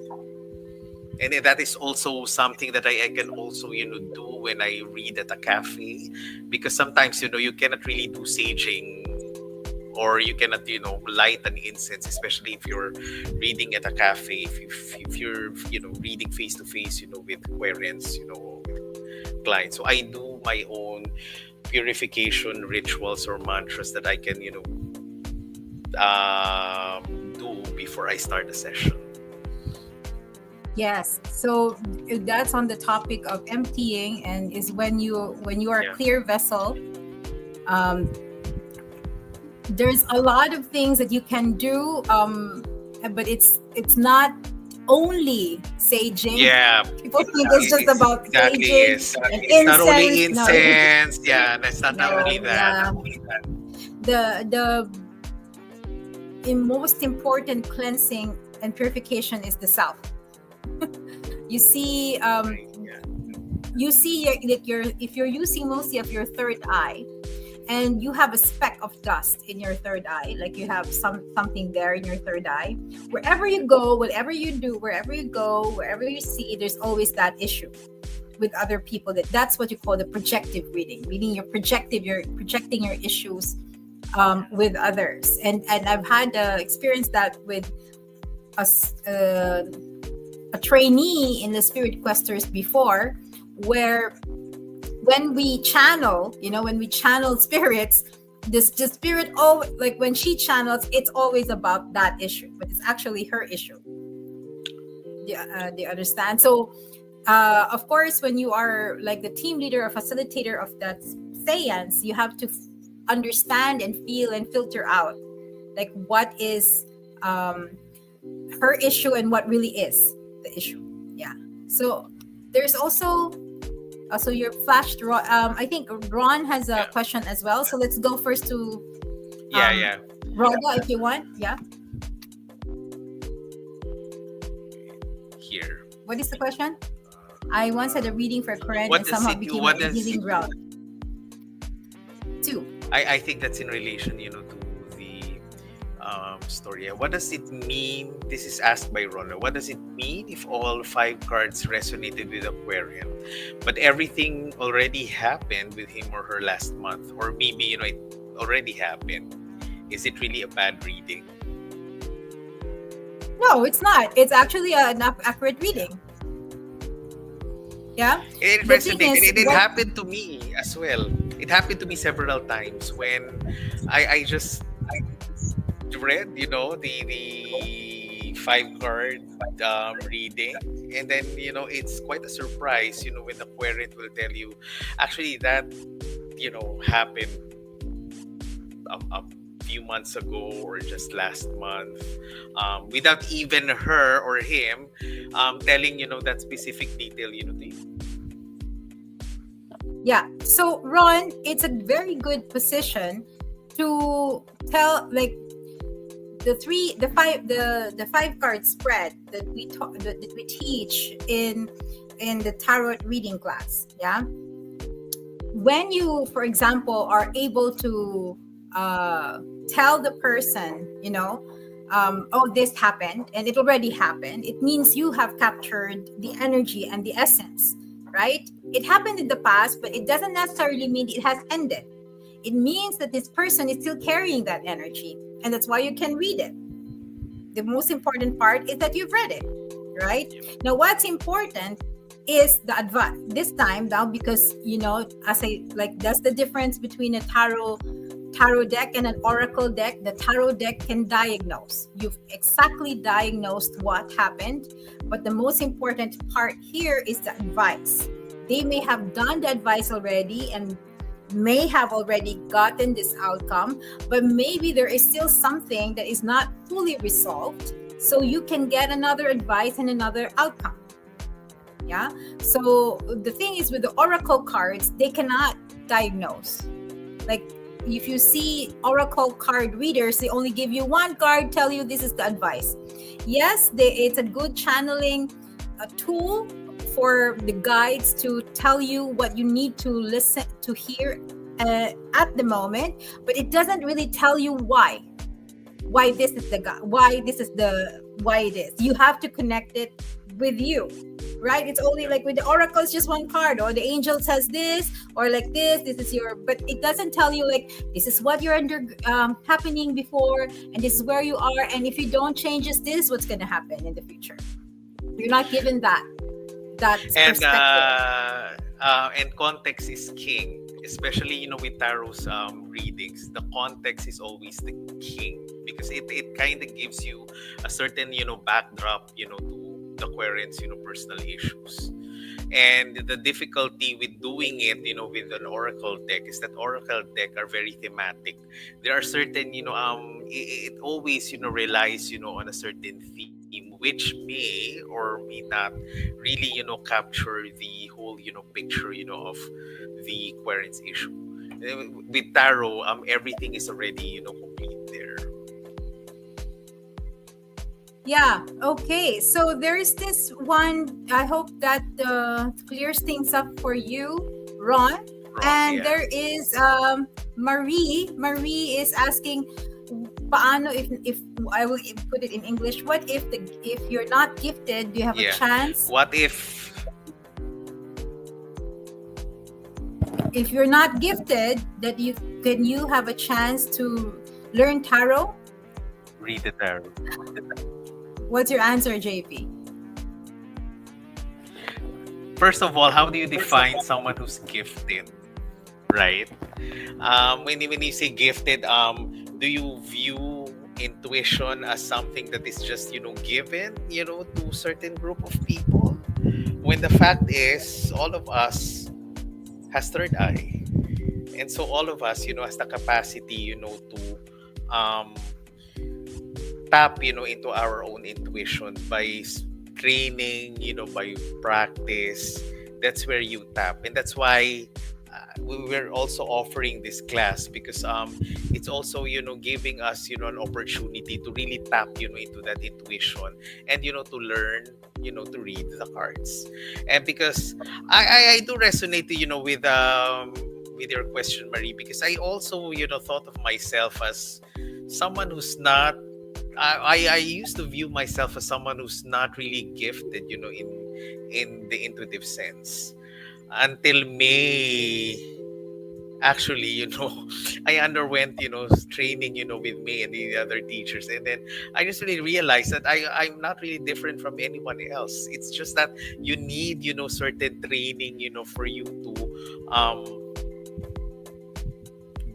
And that is also something that I can also, do when I read at a cafe, because sometimes, you cannot really do saging, or you cannot, light an incense, especially if you're reading at a cafe, if you're, reading face to face, with queries, with clients. So I do my own purification rituals or mantras that I can, do before I start a session. Yes. So that's on the topic of emptying, and is when you are a clear vessel. There's a lot of things that you can do, but it's not only saging. Yeah. People think it's just about Exactly, saging and it's not only incense. No. incense. Yeah, that's not No, only that. The most important cleansing and purification is the self. You see, if you're using mostly of your third eye, and you have a speck of dust in your third eye, like you have something there in your third eye, wherever you go, whatever you do, wherever you go, wherever you see, there's always that issue with other people. That's what you call the projective reading, meaning you're projecting your issues with others. And I've had experienced that with a trainee in the Spirit Questers before, where when we channel spirits, the spirit, like when she channels, it's always about that issue, but it's actually her issue. Do you understand? So of course, when you are like the team leader or facilitator of that seance, you have to understand and feel and filter out like what is her issue and what really is the issue. Yeah. So there's also your flashed. I think Ron has a question as well. So let's go first to Rhoda, if you want. Yeah. Here. What is the question? I once had a reading for Korean and somehow became a healing ground. 2. I think that's in relation, to the story. What does it mean? This is asked by Rona. What does it mean if all five cards resonated with Aquarian, but everything already happened with him or her last month, or maybe it already happened? Is it really a bad reading? No, it's not. It's actually an accurate reading. Yeah. It The thing resonated. is, It what? happened to me as well. It happened to me several times when I just read, the five card reading, and then it's quite a surprise, when the querent will tell you, actually that happened a few months ago or just last month, without even her or him telling that specific detail to you. Yeah. So Ron, it's a very good position to tell, like, the five card spread that that we teach in the tarot reading class. Yeah. When you, for example, are able to tell the person, oh, this happened and it already happened, it means you have captured the energy and the essence, right? It happened in the past, but it doesn't necessarily mean it has ended. It means that this person is still carrying that energy, and that's why you can read it. The most important part is that you've read it, right? Now, what's important is the advice this time now, because as I like, that's the difference between a tarot deck and an oracle deck. The tarot deck can diagnose. You've exactly diagnosed what happened, but the most important part here is the advice. They may have done the advice already and may have already gotten this outcome, but maybe there is still something that is not fully resolved, so you can get another advice and another outcome. Yeah. So the thing is, with the oracle cards, they cannot diagnose. Like, if you see oracle card readers, they only give you one card, tell you this is the advice. Yes, it's a good channeling tool for the guides to tell you what you need to listen to hear at the moment, but it doesn't really tell you why this is the guy, why it is. You have to connect it with you, right? It's only like with the oracle, it's just one card, or the angel says this, or like this is your, but it doesn't tell you like, this is what you're under happening before, and this is where you are, and if you don't change this is what's going to happen in the future. You're not given that And perspective. and context is king, especially with tarot's readings. The context is always the king, because it kind of gives you a certain backdrop to the querent's personal issues. And the difficulty with doing it with an oracle deck is that oracle deck are very thematic. There are certain it always relies on a certain theme, which may or may not really capture the whole picture of the querent's issue. With tarot, everything is already complete there. Yeah. Okay. So there is this one. I hope that clears things up for you, Ron. Ron, And yeah. there is Marie. Marie is asking, paano if I will put it in English. What if you're not gifted? Do you have a Yeah. chance? What if If you're not gifted, that you have a chance to learn tarot? read the tarot? What's your answer, JP? First of all, how do you define someone who's gifted? Right? When you say gifted, do you view intuition as something that is just given to certain group of people? When the fact is, all of us has third eye, and so all of us has the capacity to um tap into our own intuition by training, by practice. That's where you tap, and that's why we're also offering this class, because it's also giving us an opportunity to really tap into that intuition, and to learn to read the cards. And because I do resonate with your question, Marie, because I also thought of myself as someone who's not I used to view myself as someone who's not really gifted, in the intuitive sense, until May. Actually, I underwent, training, with me and the other teachers, and then I just really realized that I'm not really different from anyone else. It's just that you need, certain training, for you to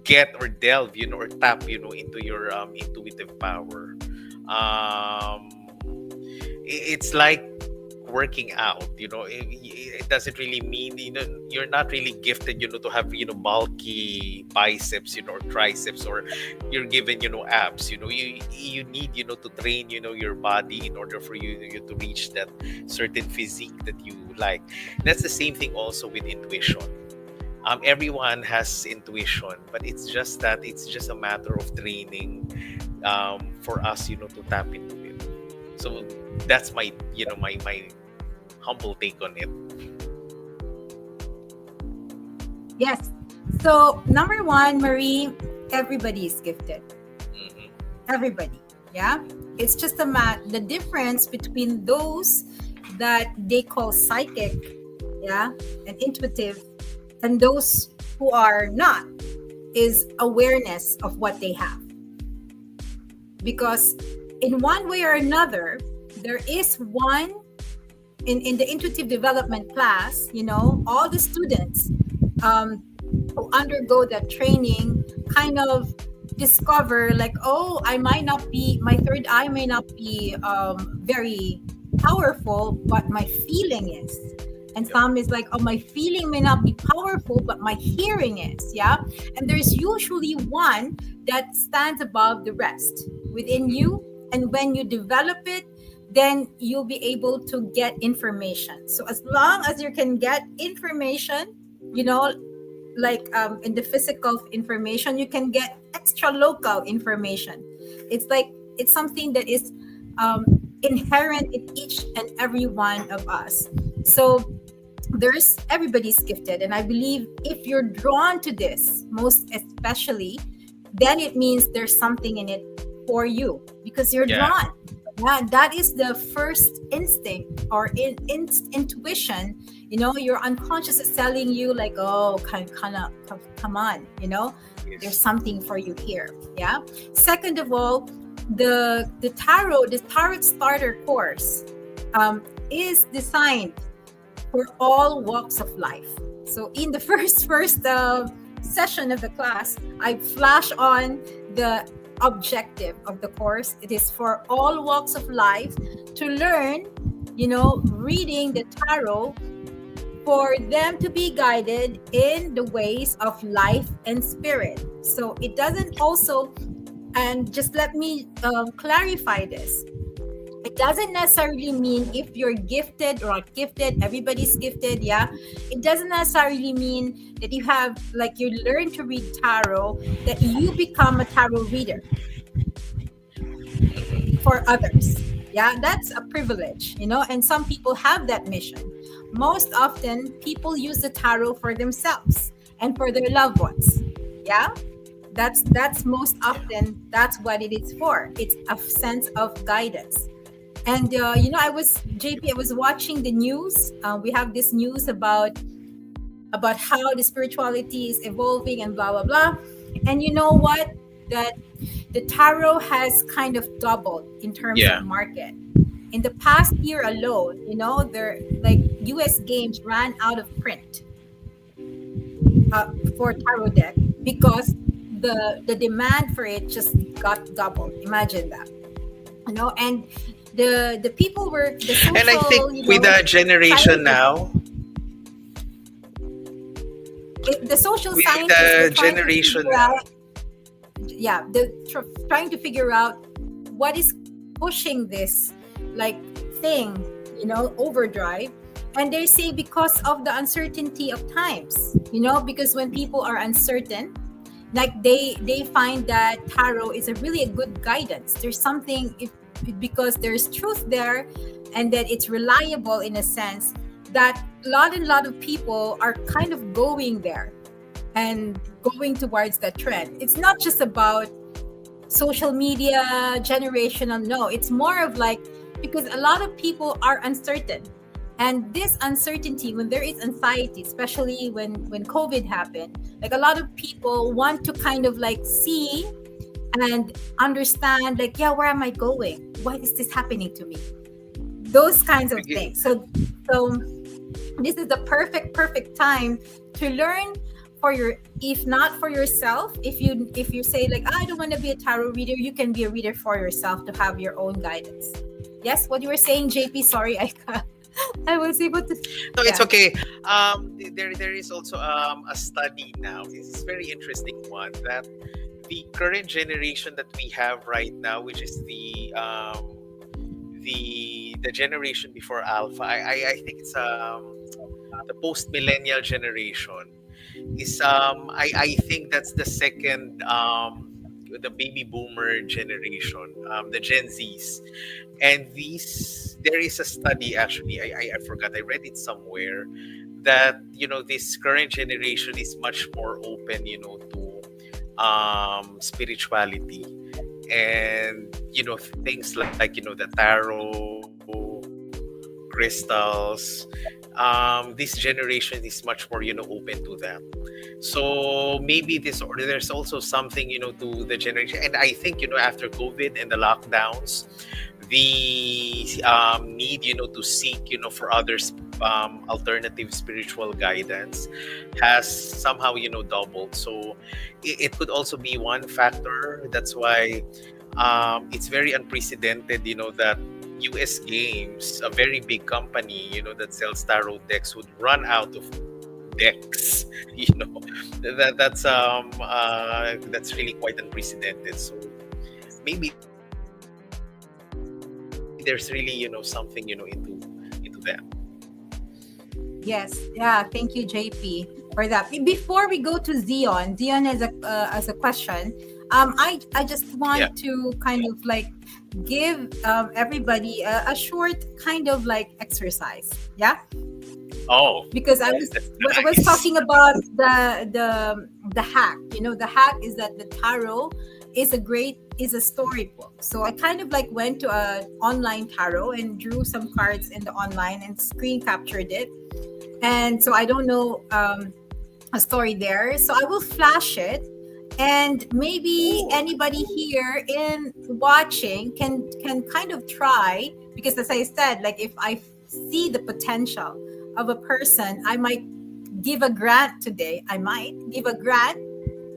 get or delve, or tap, into your intuitive power. It's like working out. It doesn't really mean, you're not really gifted, to have, bulky biceps, or triceps, or you're given, abs. You need, to train, your body in order for you to reach that certain physique that you like. That's the same thing also with intuition. Everyone has intuition, but it's just a matter of training, for us, to tap into it. So that's my, my humble take on it. Yes. So number one, Marie, everybody is gifted. Hmm. Everybody. Yeah. It's just the difference between those that they call psychic, yeah, and intuitive, and those who are not, is awareness of what they have. Because in one way or another, there is one in the intuitive development class, all the students who undergo that training kind of discover, like, oh, my third eye may not be very powerful, but my feeling is. And Yep. some is like, oh, my feeling may not be powerful, but my hearing is. Yeah. And there's usually one that stands above the rest within Hmm. you. And when you develop it, then you'll be able to get information. So as long as you can get information, you know, like in the physical information, you can get extra local information. It's like it's something that is um, inherent in each and every one of us. So there's everybody's gifted, and I believe if you're drawn to this, most especially, then it means there's something in it for you because you're Yeah. drawn. Yeah, that is the first instinct or intuition. Your unconscious is telling you like, oh, come on, there's Yes. something for you here. Yeah. Second of all, the tarot starter course is designed for all walks of life. So in the first session of the class, I flash on the objective of the course. It is for all walks of life to learn, reading the tarot, for them to be guided in the ways of life and spirit. So it doesn't also, and just let me clarify this. It doesn't necessarily mean if you're gifted or not gifted, everybody's gifted, yeah. It doesn't necessarily mean that you have, like, you learn to read tarot, that you become a tarot reader for others. Yeah, that's a privilege, and some people have that mission. Most often, people use the tarot for themselves and for their loved ones. Yeah, that's most Yeah. often that's what it is for. It's a sense of guidance. And I was JP. I was watching the news. We have this news about how the spirituality is evolving and blah blah blah. And you know what? That the tarot has kind of doubled in terms of Yeah. market. In the past year alone, there, like, US games ran out of print for tarot deck because the demand for it just got doubled. Imagine that. And the people were the And I think social, with the generation scientists, now, the social with scientists, they're the trying to generation figure now, out, yeah, they're trying to figure out what is pushing this, like, thing, overdrive. And they say because of the uncertainty of times, because when people are uncertain, like, they find that tarot is really a good guidance. There's something, because there's truth there, and that it's reliable in a sense that a lot of people are kind of going there and going towards that trend. It's not just about social media generational. No, it's more of like, because a lot of people are uncertain, and this uncertainty, when there is anxiety, especially when COVID happened, like a lot of people want to kind of like see and understand, like, yeah, where am I going, why is this happening to me, those kinds of things. So this is the perfect time to learn for your, if not for yourself, if you say like, I don't want to be a tarot reader, you can be a reader for yourself to have your own guidance. Yes, what you were saying, JP, sorry, I was able to. No, it's Yeah. okay. There is also a study now. It's a very interesting one that the current generation that we have right now, which is the generation before Alpha, I think it's the post millennial generation is I think that's the second the baby boomer generation, the Gen Zs. And these, there is a study actually, I forgot, I read it somewhere, that this current generation is much more open, to spirituality, and things like the tarot, crystals. This generation is much more open to that. So maybe this, or there's also something to the generation. And I think after COVID and the lockdowns, the need to seek for others, alternative spiritual guidance has somehow doubled. So it could also be one factor. That's why it's very unprecedented that US Games, a very big company that sells tarot decks, would run out of decks. That's really quite unprecedented. So maybe there's really something into that. Yes, yeah, thank you, JP, for that. Before we go to Zion has a question. I just Yeah. want to kind of like give everybody a short kind of like exercise. Yeah, Oh, because that's I was nice. talking about the hack. You know, the hack is that the tarot is a storybook. So I kind of like went to a online tarot and drew some cards in the online and screen captured it. And so I don't know a story there. So I will flash it, and maybe Ooh. anybody here in watching can kind of try, because as I said, like if I see the potential of a person, I might give a grant today. I might give a grant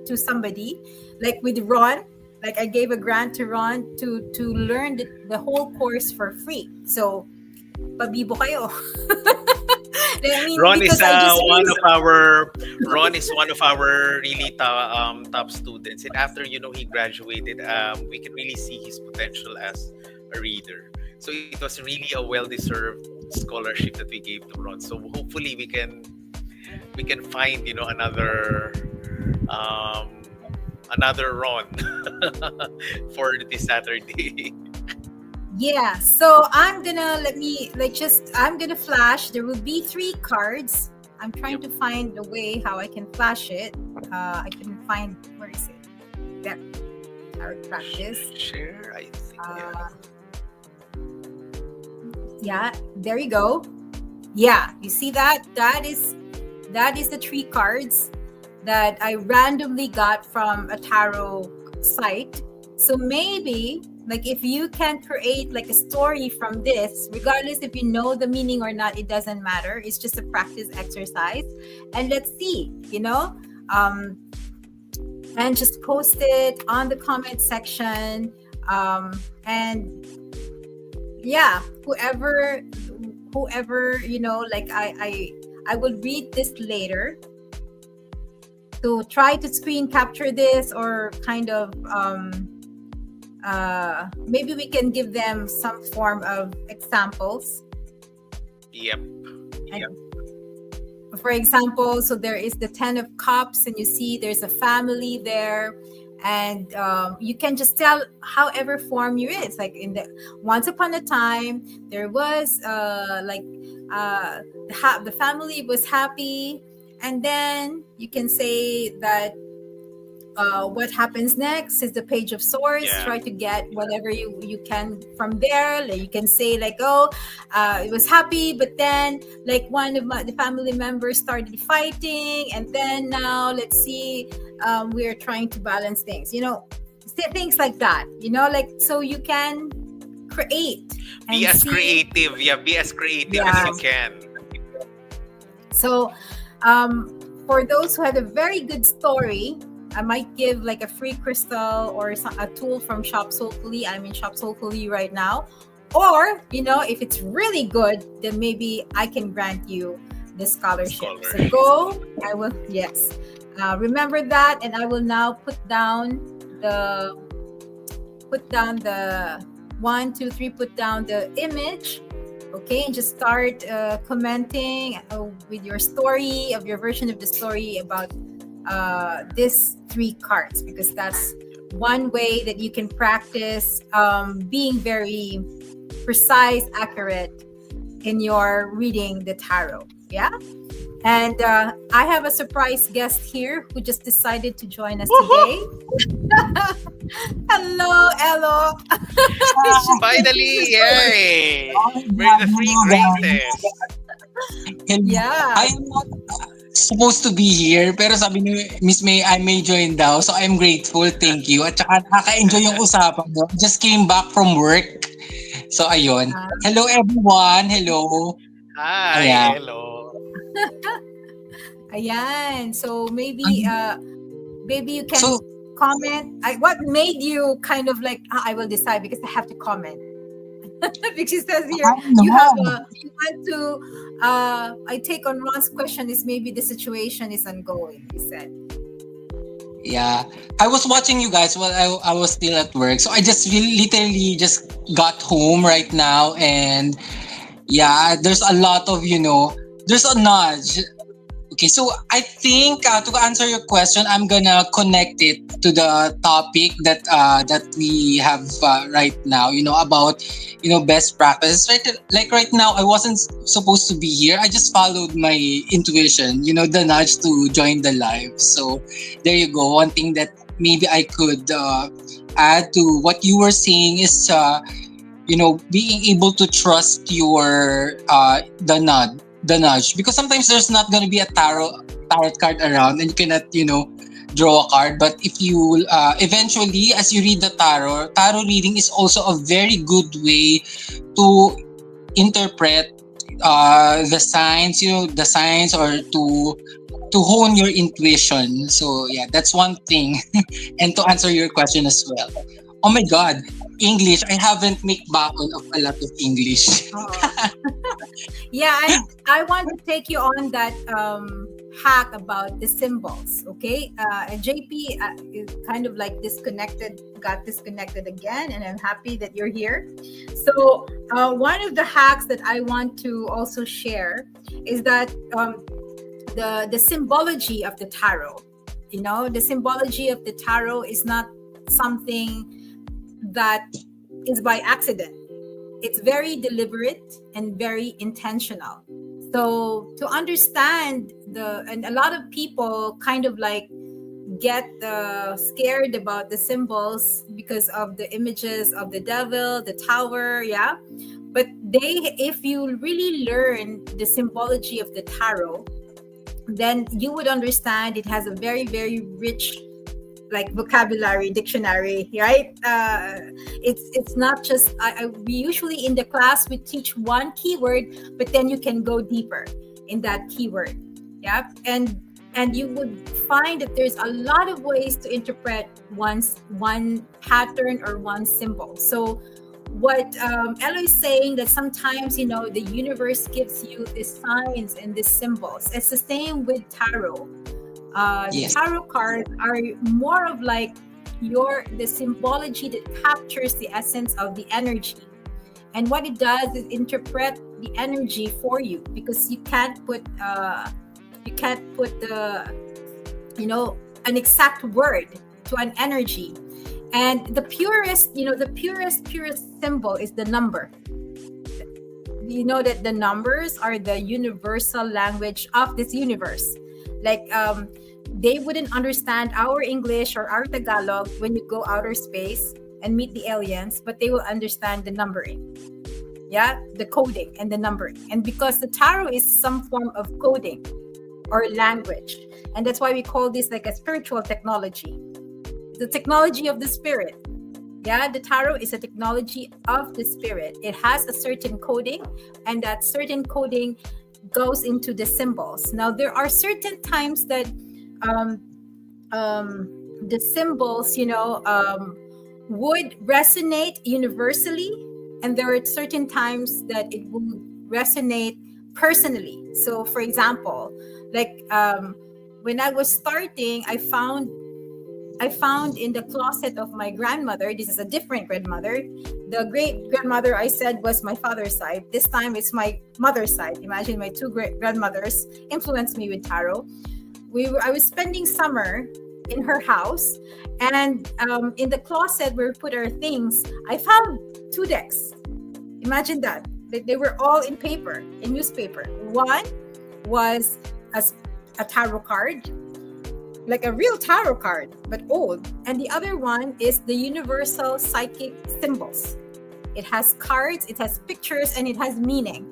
to somebody, like with Ron. Like I gave a grant to Ron to learn the whole course for free. So pabibo kayo. I mean, Ron is because I just one of use. our Ron is one of our really top students, and after he graduated, we can really see his potential as a reader. So it was really a well-deserved scholarship that we gave to Ron. So hopefully we can find um, another Ron for this Saturday. Yeah, so I'm gonna let me like just I'm gonna flash. There will be 3 cards. I'm trying Yep. to find a way how I can flash it. I can find, where is it? There. Tarot practice. Share, I think. Yeah. Uh, yeah, there you go. Yeah, you see that? That is the 3 cards that I randomly got from a tarot site. So maybe, like, if you can create like a story from this, regardless if you know the meaning or not, it doesn't matter. It's just a practice exercise. And let's see, um, and just post it on the comment section. And yeah, whoever, like I will read this later to try to screen capture this, or kind of maybe we can give them some form of examples. Yep. And Yep. for example, so there is the 10 of cups, and you see there's a family there, and you can just tell however form you is, like in the once upon a time there was the family was happy, and then you can say that what happens next is the page of swords. Yeah. Try to get whatever you can from there. Like you can say like, oh, it was happy, but then like one of the family members started fighting, and then now let's see, we're trying to balance things, things like that, like so you can create Be and as see. creative. Yeah, be as creative as Yeah. you can. So, for those who had a very good story, I might give like a free crystal or a tool from Shop Soulfully. I'm in Shop Soulfully right now. Or, if it's really good, then maybe I can grant you the scholarship. So Scholarship. go, I will, yes. Remember that, and I will now the, put down the 1, 2, 3, put down the image. Okay, and just start commenting with your story, of your version of the story about these 3 cards, because that's one way that you can practice being very precise, accurate in your reading the tarot. Yeah. And I have a surprise guest here who just decided to join us today. Hello. Finally, yay! Oh my We're God, the three hello guys. greatest. Hello. Yeah. I am not supposed to be here, pero sabi ni Miss May, I may join daw. So I'm grateful, thank you. At saka nakaka-enjoy yung usapan mo. Just came back from work. So ayun. Uh, Hello everyone. Hello. Hi, Ayan. hello. Ayan. So maybe you can So, comment. What made you kind of like, I will decide because I have to comment. Because it says here, I know. you want to, I take on Ron's question is maybe the situation is ongoing, he said. Yeah. I was watching you guys while I was still at work. So I just literally just got home right now, and yeah, there's a lot of, there's a nudge. Okay, so I think to answer your question, I'm gonna connect it to the topic that we have right now. About best practices. Right, like right now, I wasn't supposed to be here. I just followed my intuition. The nudge to join the live. So there you go. One thing that maybe I could add to what you were saying is being able to trust your the nudge, because sometimes there's not going to be a tarot card around, and you cannot draw a card. But if you eventually, as you read the tarot reading is also a very good way to interpret the signs, or to hone your intuition. So yeah, that's one thing. And to answer your question as well, oh my God, English, I haven't make baon of a lot of English. Oh. Yeah, and I want to take you on that hack about the symbols. Okay, and JP is kind of like got disconnected again, and I'm happy that you're here. So one of the hacks that I want to also share is that the symbology of the tarot. The symbology of the tarot is not something that is by accident. It's very deliberate and very intentional. So to understand and a lot of people kind of like get scared about the symbols because of the images of the devil, the tower, yeah. But if you really learn the symbology of the tarot, then you would understand it has a very, very rich like vocabulary dictionary, right? It's not just we usually in the class we teach one keyword, but then you can go deeper in that keyword. Yeah. And you would find that there's a lot of ways to interpret one pattern or one symbol. So what Elo is saying, that sometimes the universe gives you these signs and these symbols. It's the same with tarot. Yes. Tarot cards are more of like the symbology that captures the essence of the energy, and what it does is interpret the energy for you, because you can't put the an exact word to an energy. And the purest symbol is the number. That the numbers are the universal language of this universe. Like They wouldn't understand our English or our Tagalog when you go outer space and meet the aliens, but they will understand the numbering. Yeah, the coding and the numbering. And because the tarot is some form of coding or language, and that's why we call this like a spiritual technology, the technology of the spirit. Yeah, the tarot is a technology of the spirit. It has a certain coding, and that certain coding goes into the symbols. Now, there are certain times that um, the symbols, would resonate universally, and there are certain times that it will resonate personally. So, for example, like when I was starting, I found in the closet of my grandmother. This is a different grandmother. The great grandmother I said was my father's side. This time it's my mother's side. Imagine my two great grandmothers influenced me with tarot. I was spending summer in her house, and in the closet where we put our things, I found two decks. Imagine that. They were all in paper, in newspaper. One was a tarot card, like a real tarot card, but old. And the other one is the universal psychic symbols. It has cards, it has pictures, and it has meaning.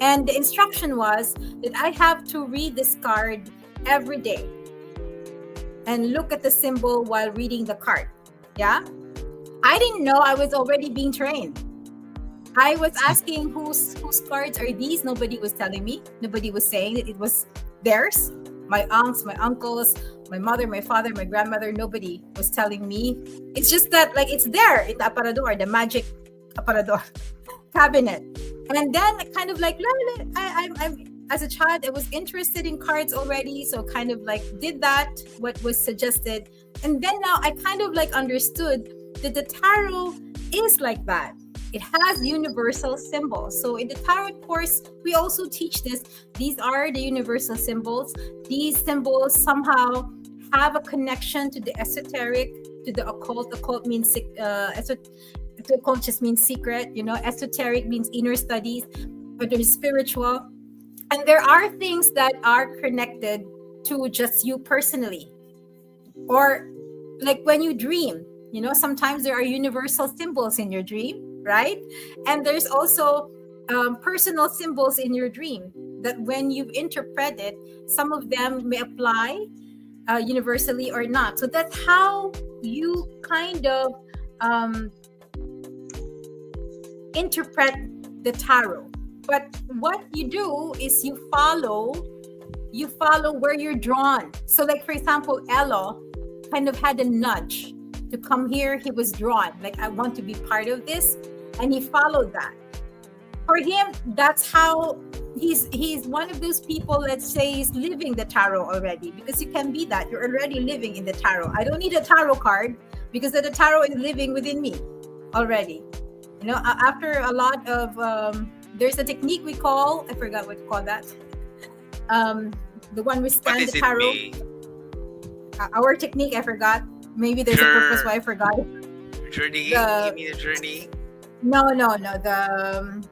And the instruction was that I have to read this card every day and look at the symbol while reading the card. Yeah? I didn't know I was already being trained. I was asking whose cards are these? Nobody was telling me. Nobody was saying that it was theirs. My aunts, my uncles, my mother, my father, my grandmother, nobody was telling me. It's just that like it's there in the aparador, the magic aparador cabinet. And then kind of like, I'm as a child, I was interested in cards already. So kind of like did that, what was suggested. And then now I kind of like understood that the tarot is like that. It has universal symbols. So in the tarot course, we also teach this. These are the universal symbols. These symbols somehow have a connection to the esoteric, to the occult. Occult means occult just means secret. Esoteric means inner studies, but there's spiritual. And there are things that are connected to just you personally. Or like when you dream, sometimes there are universal symbols in your dream, right? And there's also personal symbols in your dream that when you interpret it, some of them may apply universally or not. So that's how you kind of interpret the tarot. But what you do is you follow where you're drawn. So like, for example, Elo kind of had a nudge to come here. He was drawn, like, I want to be part of this. And he followed that. For him, that's how he's one of those people, let's say, he's living the tarot already, because you can be that. You're already living in the tarot. I don't need a tarot card because the tarot is living within me already. After a lot of, there's a technique we call, I forgot what to call that. The one we scan the tarot. Our technique, I forgot. Maybe there's a purpose why I forgot it. Journey. Give me a journey. No. The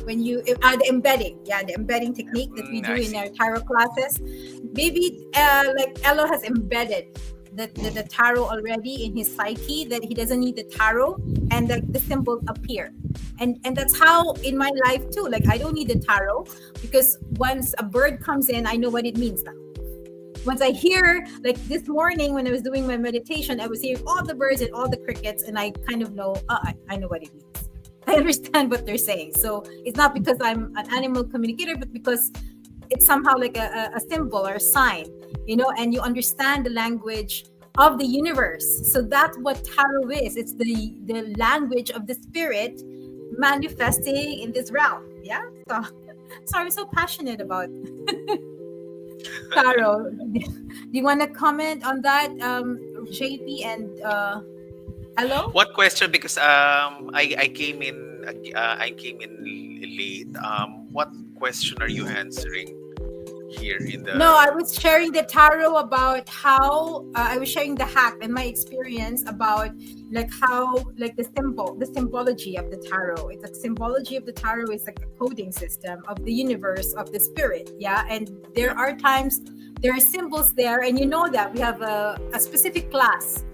when you the embedding, the embedding technique that we do in our tarot classes. Maybe like Elo has embedded the tarot already in his psyche, that he doesn't need the tarot, and the symbols appear. And that's how in my life too. Like, I don't need the tarot, because once a bird comes in, I know what it means now. Once I hear, like this morning when I was doing my meditation, I was hearing all the birds and all the crickets, and I kind of know, I know what it means. I understand what they're saying. So it's not because I'm an animal communicator, but because it's somehow like a symbol or a sign, and you understand the language of the universe. So that's what tarot is. It's the language of the spirit manifesting in this realm. Yeah. So I'm so passionate about tarot. Do you want to comment on that, JP and Hello? What question? Because I came in late. What question are you answering? here in No, I the. was sharing the tarot about how I was sharing the hack and my experience about like how like the symbology of the tarot. It's a symbology of the tarot is like a coding system of the universe of the spirit. Yeah, and there Yep. are times there are symbols there, and you know that we have a specific class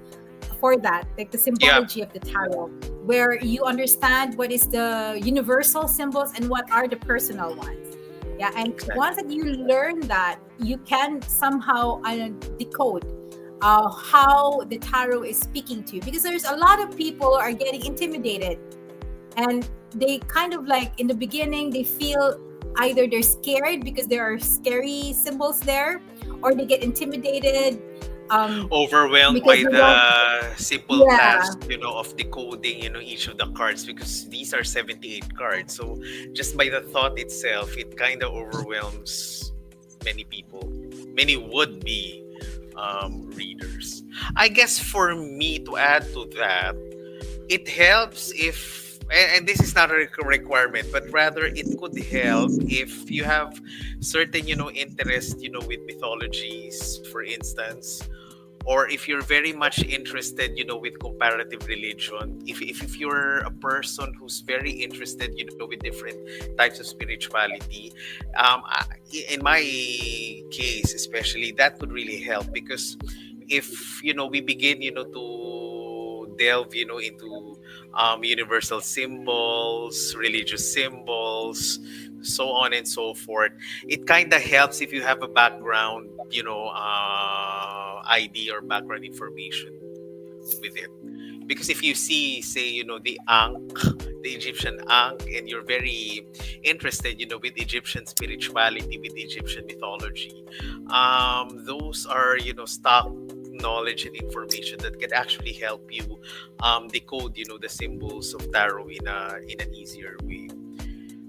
for that, like the Yeah. symbology of the tarot, where you understand what is the universal symbols and what are the personal ones. Yeah, and once Exactly. that you learn that, you can somehow decode how the tarot is speaking to you, because there's a lot of people are getting intimidated, and they kind of like in the beginning they feel either they're scared because there are scary symbols there, or they get intimidated um, Overwhelmed because by they don't. the simple Yeah, task, of decoding, each of the cards, because these are 78 cards. So just by the thought itself, it kind of overwhelms many people, many would be readers. I guess for me to add to that, it helps if, and this is not a requirement, but rather it could help if you have certain interest with mythologies, for instance, or if you're very much interested with comparative religion, if you're a person who's very interested with different types of spirituality, in my case especially, that could really help, because if we begin to delve into universal symbols, religious symbols, so on and so forth, it kind of helps if you have a background ID or background information with it. Because if you see, say, the Ankh, the Egyptian Ankh, and you're very interested with Egyptian spirituality, with Egyptian mythology, those are stock knowledge and information that can actually help you decode the symbols of tarot in an easier way.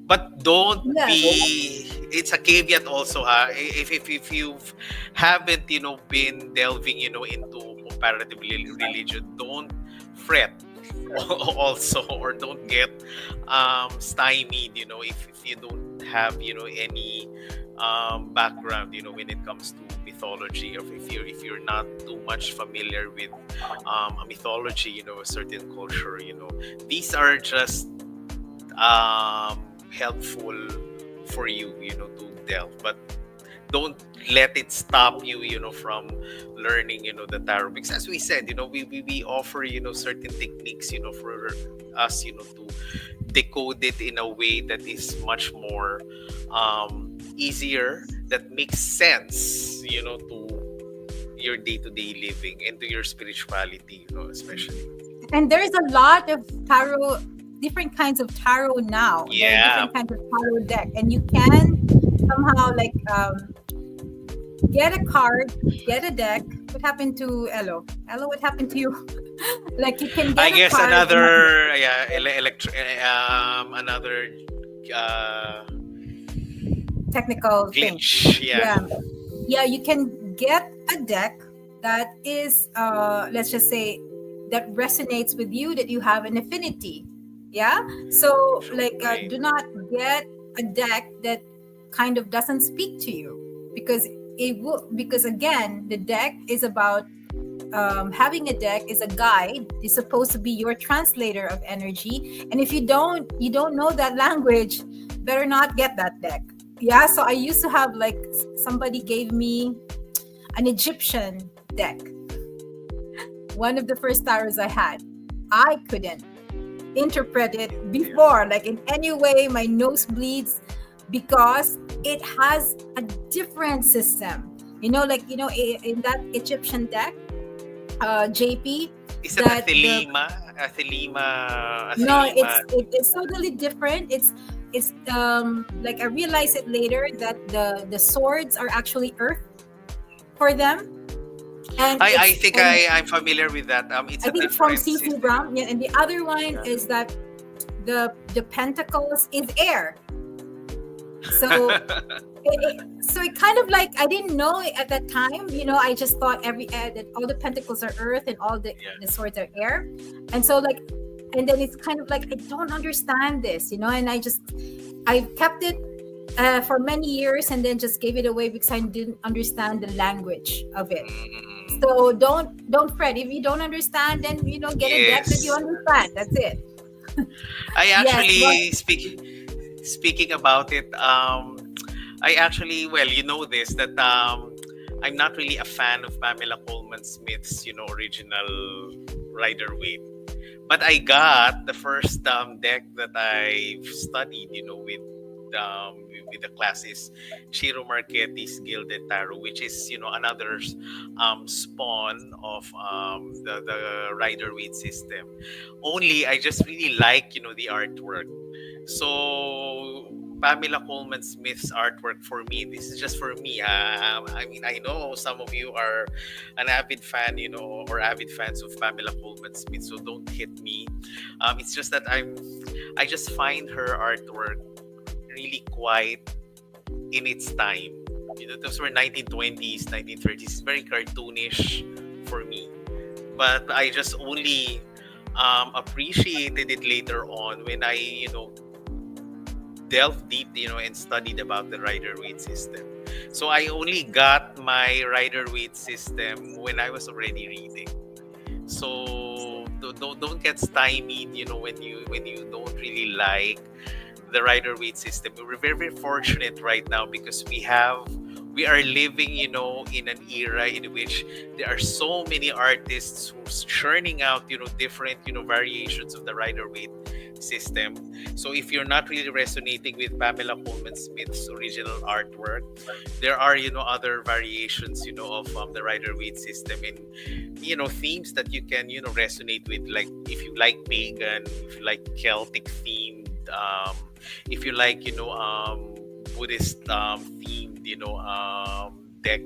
But don't yes. be, it's a caveat also, if you haven't been delving into comparative religion, don't fret also, or don't get stymied if you don't have any background when it comes to mythology, or if you're not too much familiar with a mythology, a certain culture. These are just helpful for you, to delve. But don't let it stop you, from learning, the tarot. Because as we said, we offer, certain techniques, for us, to decode it in a way that is much more easier, that makes sense, to your day-to-day living and to your spirituality, especially. And there's a lot of tarot, different kinds of tarot now. There are Yeah. different kinds of tarot deck, and you can somehow like get a card, get a deck. What happened to Elo? Elo, what happened to you? Like you can I get a guess card and a deck. another, yeah, another uh Technical thing. glitch. Yeah. Yeah, yeah. You can get a deck that is, let's just say, that resonates with you, that you have an affinity. Yeah. So like, Right. do not get a deck that kind of doesn't speak to you, because it will, because again the deck is about having a deck is a guide, is supposed to be your translator of energy, and if you don't know that language, better not get that deck. Yeah, so I used to have like somebody gave me an Egyptian deck, one of the first tarots I had. I couldn't interpret it Yeah. before, like in any way. My nose bleeds because it has a different system. Like in that Egyptian deck, JP, Is that that the Athelima? Athelima. no, Athelima. it's totally different. It's like I realized it later that the swords are actually earth for them, and I it's think and I'm familiar with that. It's I a think it's from different CC system. Brown. Yeah, and the other one Yeah. is that the pentacles is air. So so it kind of like I didn't know it at that time. I just thought that all the pentacles are earth and all Yeah. the swords are air, and so like, and then it's kind of like I don't understand this, and I kept it for many years and then just gave it away because I didn't understand the language of it. Mm, So don't fret if you don't understand. Then get a deck that you yes. understand. That's it. I Yes, but actually speaking about it. I actually, well, you know this, that I'm not really a fan of Pamela Coleman Smith's, original Rider Waite. But I got the first deck that I've studied, with the class is Chiro Marchetti's Gilded Tarot, which is another spawn of the Rider Waite system. Only I just really like the artwork. So Pamela Coleman Smith's artwork for me, this is just for me. I mean, I know some of you are an avid fan, or avid fans of Pamela Coleman Smith, so don't hit me. It's just that I just find her artwork really quite in its time. Those were 1920s, 1930s. It's very cartoonish for me. But I just only appreciated it later on when I, delved deep, and studied about the Rider Waite system. So I only got my Rider Waite system when I was already reading. So don't get stymied, when you don't really like the Rider Waite system. We're very, very fortunate right now because we are living, in an era in which there are so many artists who's churning out, different, variations of the Rider Waite system. So if you're not really resonating with Pamela Coleman Smith's original artwork, there are, other variations, of the Rider Waite system, and themes that you can, resonate with, like if you like pagan, if you like Celtic themed, if you like, Buddhist themed, deck.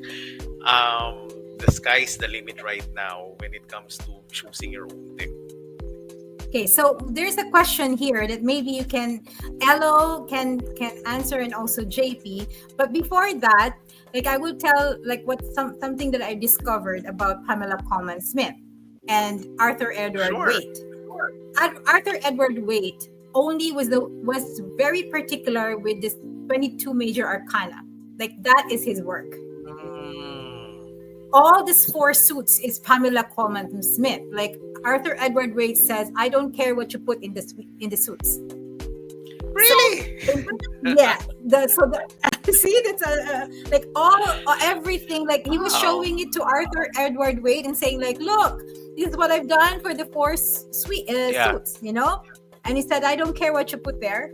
The sky's the limit right now when it comes to choosing your own deck. okay, so there's a question here that maybe you can, Elo can answer, and also JP. But before that, like I will tell like what something that I discovered about Pamela Coleman Smith and Arthur Edward Sure. Waite. Arthur Edward Waite only was very particular with this 22 major arcana. Like that is his work. Mm, All these four suits is Pamela Coleman Smith. Like Arthur Edward Waite says, I don't care what you put in the suits. So really? yeah, see that's like everything. Like he was Wow. showing it to Arthur Edward Waite and saying like, look, this is what I've done for the four Yeah. suits, And he said, I don't care what you put there.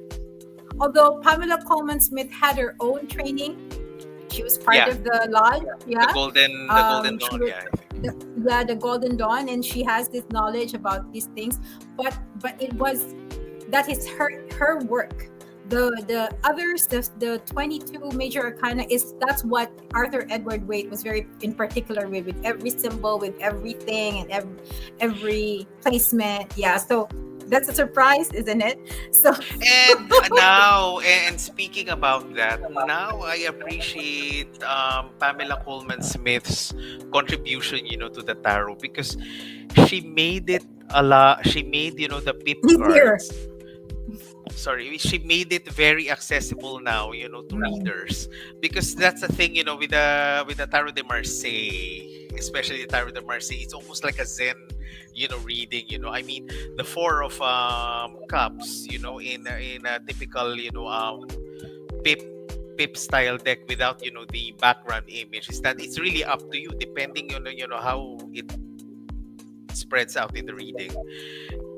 Although Pamela Coleman Smith had her own training, she was part Yeah. of the lodge. The Yeah, golden she dawn. was, Yeah, I think. the Golden Dawn, and she has this knowledge about these things. But that is her work. The others, the 22 major arcana, that's what Arthur Edward Waite was very in particular with every symbol, with everything, and every placement. Yeah, so that's a surprise, isn't it? So And now, and speaking about that, now I appreciate Pamela Coleman Smith's contribution, to the tarot, because she made it a lot. She made, the pip easier. cards. Sorry, she made it very accessible now, to readers, because that's the thing, with the Tarot de Marseille, especially the Tarot de Marseille. It's almost like a Zen, reading. I mean, the Four of Cups, in a typical, pip pip style deck without, the background image, is that it's really up to you depending on, how it spreads out in the reading.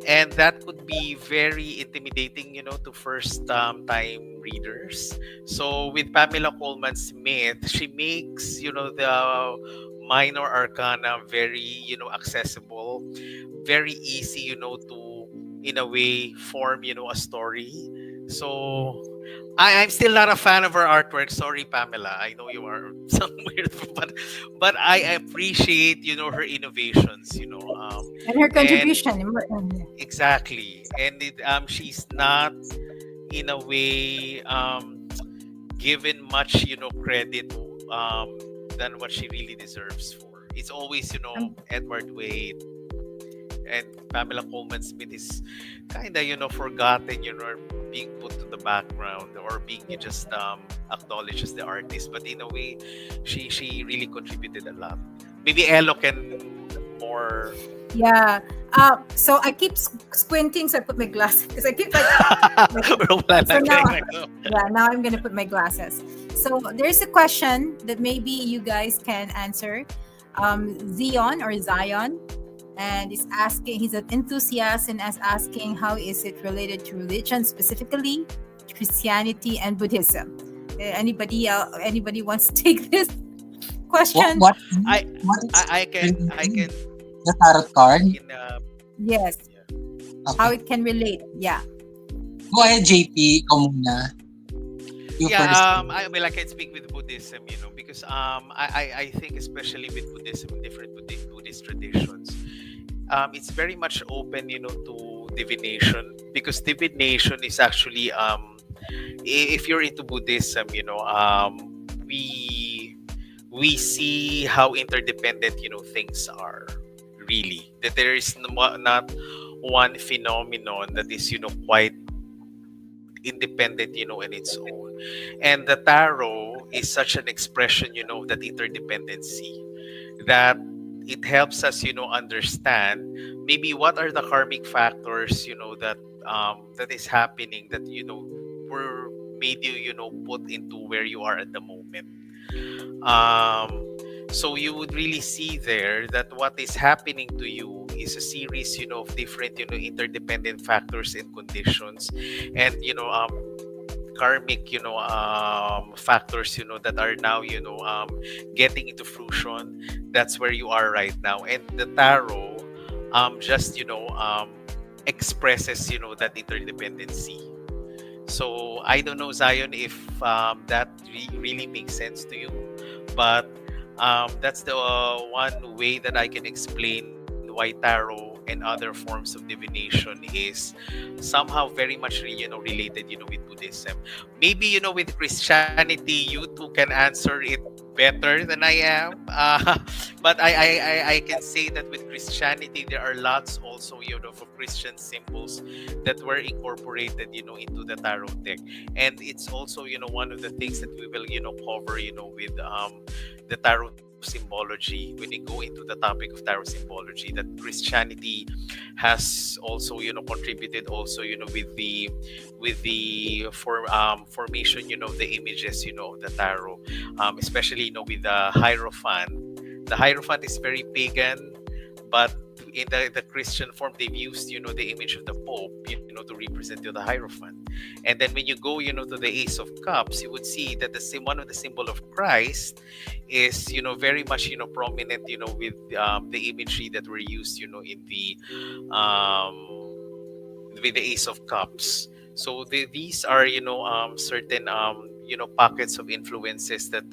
And that could be very intimidating, to first time readers. So with Pamela Coleman Smith, she makes, the minor arcana very, accessible, very easy, to, in a way, form, a story. So I'm still not a fan of her artwork. Sorry, Pamela. I know you are somewhere, but I appreciate, her innovations, And her and contribution. exactly. And she's not, in a way, given much, credit, than what she really deserves for. It's always, Edward Waite, and Pamela Coleman Smith is kind of, forgotten, being put to the background or being just acknowledged as the artist. But in a way, she really contributed a lot. Maybe Elo can more. Yeah. So I keep squinting, so I put my glasses because I keep like Wala so na now, kayo, ano. yeah, now I'm gonna put my glasses. So there's a question that maybe you guys can answer. Zion or Zion, and is asking. He's an enthusiast and is asking how is it related to religion, specifically Christianity and Buddhism. Anybody wants to take this What question? what I what is I can the tarot card? in Yes, yeah. how Okay. it can relate. Yeah. Go ahead, JP. Ikaw muna. You Yeah, first. I can speak with Buddhism, because I think especially with Buddhism, different Buddhist traditions, it's very much open, to divination, because divination is actually if you're into Buddhism, we see how interdependent, things are really. That there is not one phenomenon that is, quite independent, in its own. And the tarot is such an expression, of that interdependency, that it helps us, understand maybe what are the karmic factors, that is happening, that were made you, put into where you are at the moment. So you would really see there that what is happening to you is a series, of different, interdependent factors and conditions, and karmic, factors, that are now, getting into fruition. That's where you are right now, and the tarot just expresses, that interdependency. So I don't know, Zion, if that really makes sense to you, but that's the one way that I can explain why tarot and other forms of divination is somehow very much related, with Buddhism. Maybe with Christianity, you two can answer it better than I am. But I can say that with Christianity, there are lots also, of Christian symbols that were incorporated, into the tarot deck. And it's also, one of the things that we will, cover, with the tarot symbology, when we go into the topic of tarot symbology, that Christianity has also, contributed also, with the formation, of the images, of the tarot, especially, with the Hierophant. The Hierophant is very pagan, but in the Christian form, they've used, the image of the Pope, to represent, the Hierophant. And then when you go, to the Ace of Cups, you would see that one of the symbol of Christ is, very much, prominent, with the imagery that were used, in the with the Ace of Cups. So these are, certain, pockets of influences that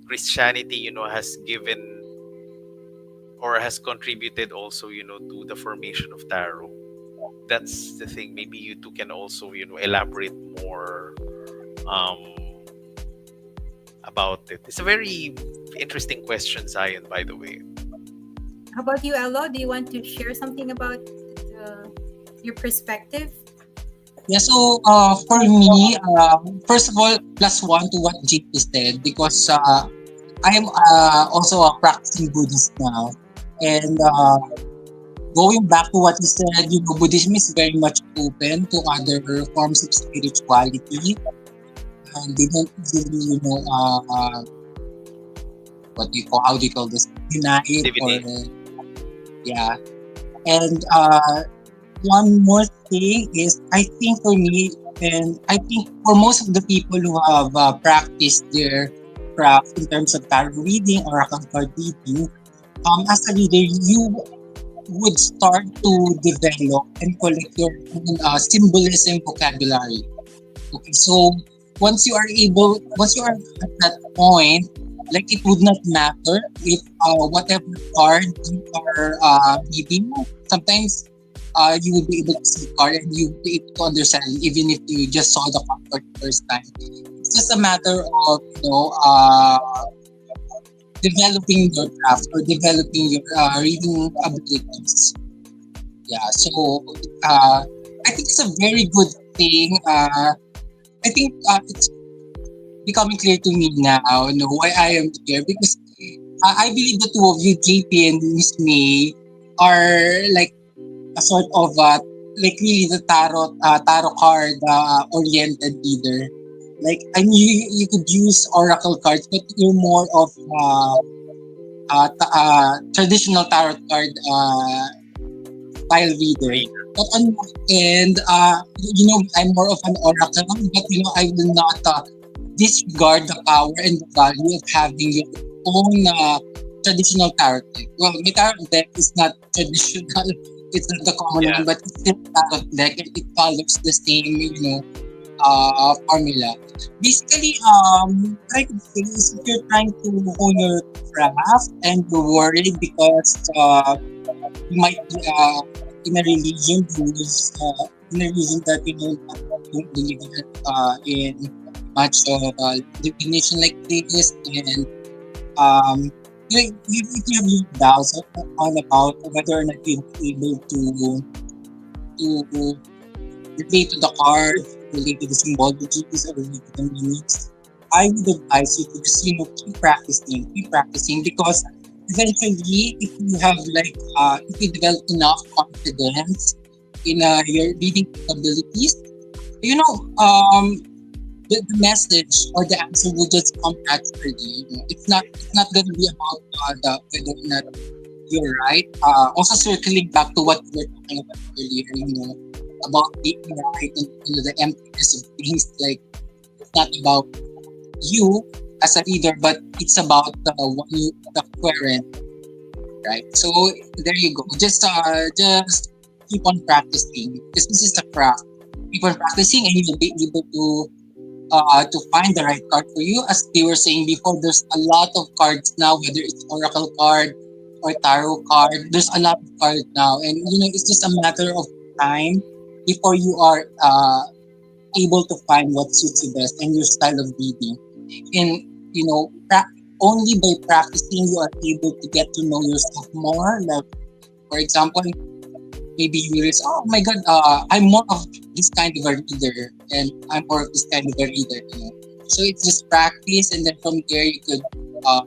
Christianity, has given or has contributed also, to the formation of tarot. That's the thing. Maybe you two can also, elaborate more um, about it. It's a very interesting question, Zion, by the way. How about you, Ella? Do you want to share something about your perspective? Yeah, so for me, first of all, plus one to what JP said, because I am also a practicing Buddhist now. And going back to what you said, Buddhism is very much open to other forms of spirituality. And they don't really, how do you call this? Deny it or, Divinate. yeah. And one more thing is, I think for me, and I think for most of the people who have practiced their craft in terms of tarot reading or oracle card reading, as a reader, you would start to develop and collect your own symbolism vocabulary. Okay, so once you are at that point, like it would not matter if whatever card you are reading, sometimes you would be able to see the card and you would be able to understand it, even if you just saw the card for the first time. It's just a matter of, developing your craft or developing your reading abilities. Yeah, so I think it's a very good thing. I think it's becoming clear to me now, why I am here, because I believe the two of you, JP and Miss May, are like a sort of like really the tarot card oriented leader. Like, I mean, you could use oracle cards, but you're more of traditional tarot card style reader. Reader. But on my end, I'm more of an oracle, but I will not disregard the power and the value of having your own traditional tarot deck. Well, my tarot deck is not traditional; it's not the common Yeah. one, but it's still a tarot deck, and it follows the same, formula. Basically, what I could say is, if you're trying to hone your craft and you're worried because you might be in a religion who's in a religion that don't believe in much of divination like this, and if you have your doubts on about whether or not you'll be able to relate to the cards, relate to the symbologies, or relate to the meanings, I would advise you to just keep practicing, because eventually, if you have if you develop enough confidence in your reading capabilities, you know, the message or the answer will just come naturally. It's not going to be about whether or not you're right. Also, circling back to what we were talking about earlier, about being right and the emptiness of things. Like, it's not about you as a reader, but it's about the querent, right? So there you go. Just keep on practicing, because this is the craft. Keep on practicing, and you'll be able to find the right card for you. As they were saying before, there's a lot of cards now, whether it's oracle card or tarot card. There's a lot of cards now, and it's just a matter of time before you are able to find what suits you best and your style of reading. And only by practicing you are able to get to know yourself more. Like, for example, maybe you realize, oh my god, I'm more of this kind of a reader, and I'm more of this kind of a reader. So it's just practice, and then from there uh,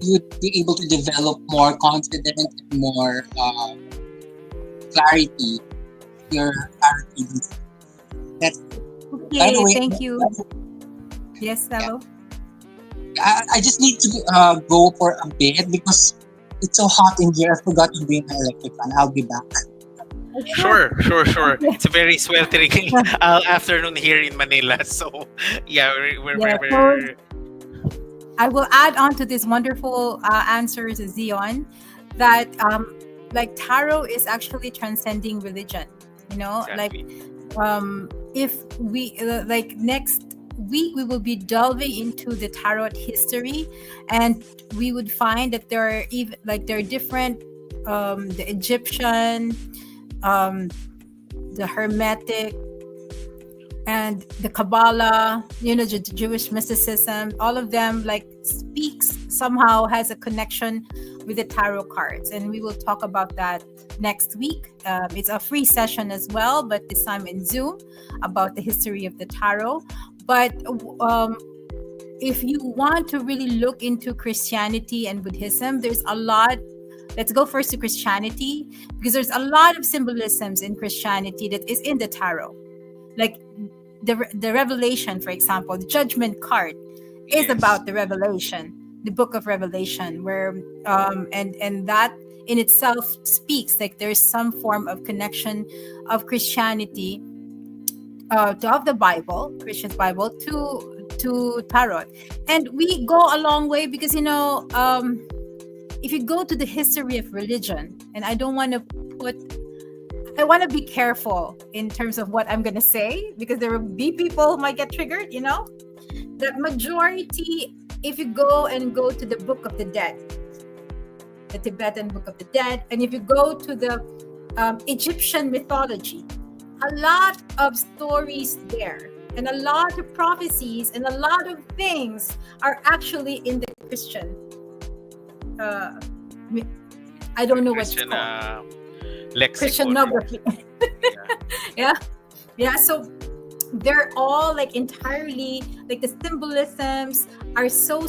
you would be able to develop more confidence and more clarity in your clarity. That's By the Okay, way, thank you. Yes, yeah, Salo. I just need to go for a bit because it's so hot in here. I forgot to bring my electric fan. I'll be back. Sure. Sure, sure, sure. Yeah. It's a very sweltering Yeah. afternoon here in Manila. So, yeah, Yeah. So I will add on to this wonderful answers, Zion, that like tarot is actually transcending religion. Like exactly. if we like next week we will be delving into the tarot history, and we would find that there are different the Egyptian, um, the Hermetic, and the Kabbalah, the Jewish mysticism, all of them like speaks somehow has a connection with the tarot cards, and we will talk about that next week. It's a free session as well, but this time in Zoom, about the history of the tarot. But if you want to really look into Christianity and Buddhism, there's a lot. Let's go first to Christianity, because there's a lot of symbolisms in Christianity that is in the tarot. Like the Revelation, for example, the Judgment card is Yes. about the Revelation, the book of Revelation, where and that in itself speaks like there's some form of connection of Christianity, of the Bible, Christian's Bible, to tarot. And we go a long way because if you go to the history of religion, and I want to be careful in terms of what I'm going to say, because there will be people who might get triggered, the majority, if you go to the Book of the Dead, the Tibetan Book of the Dead, and if you go to the Egyptian mythology, a lot of stories there, and a lot of prophecies, and a lot of things are actually in the Christian. Uh, I don't know what it's Christian called. lexicon. Christianography. Yeah. Yeah. Yeah, so they're all like entirely like the symbolisms are so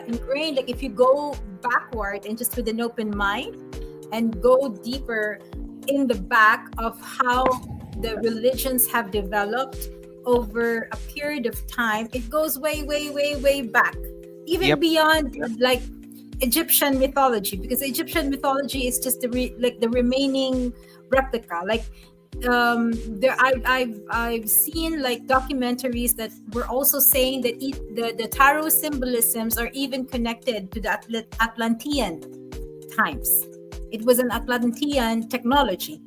ingrained. Like if you go backward and just with an open mind and go deeper in the back of how the religions have developed over a period of time, it goes way back, even Yep. beyond like Egyptian mythology, because Egyptian mythology is just like the remaining replica. Like there I've seen like documentaries that were also saying that the tarot symbolisms are even connected to the Atlantean times. It was an Atlantean technology.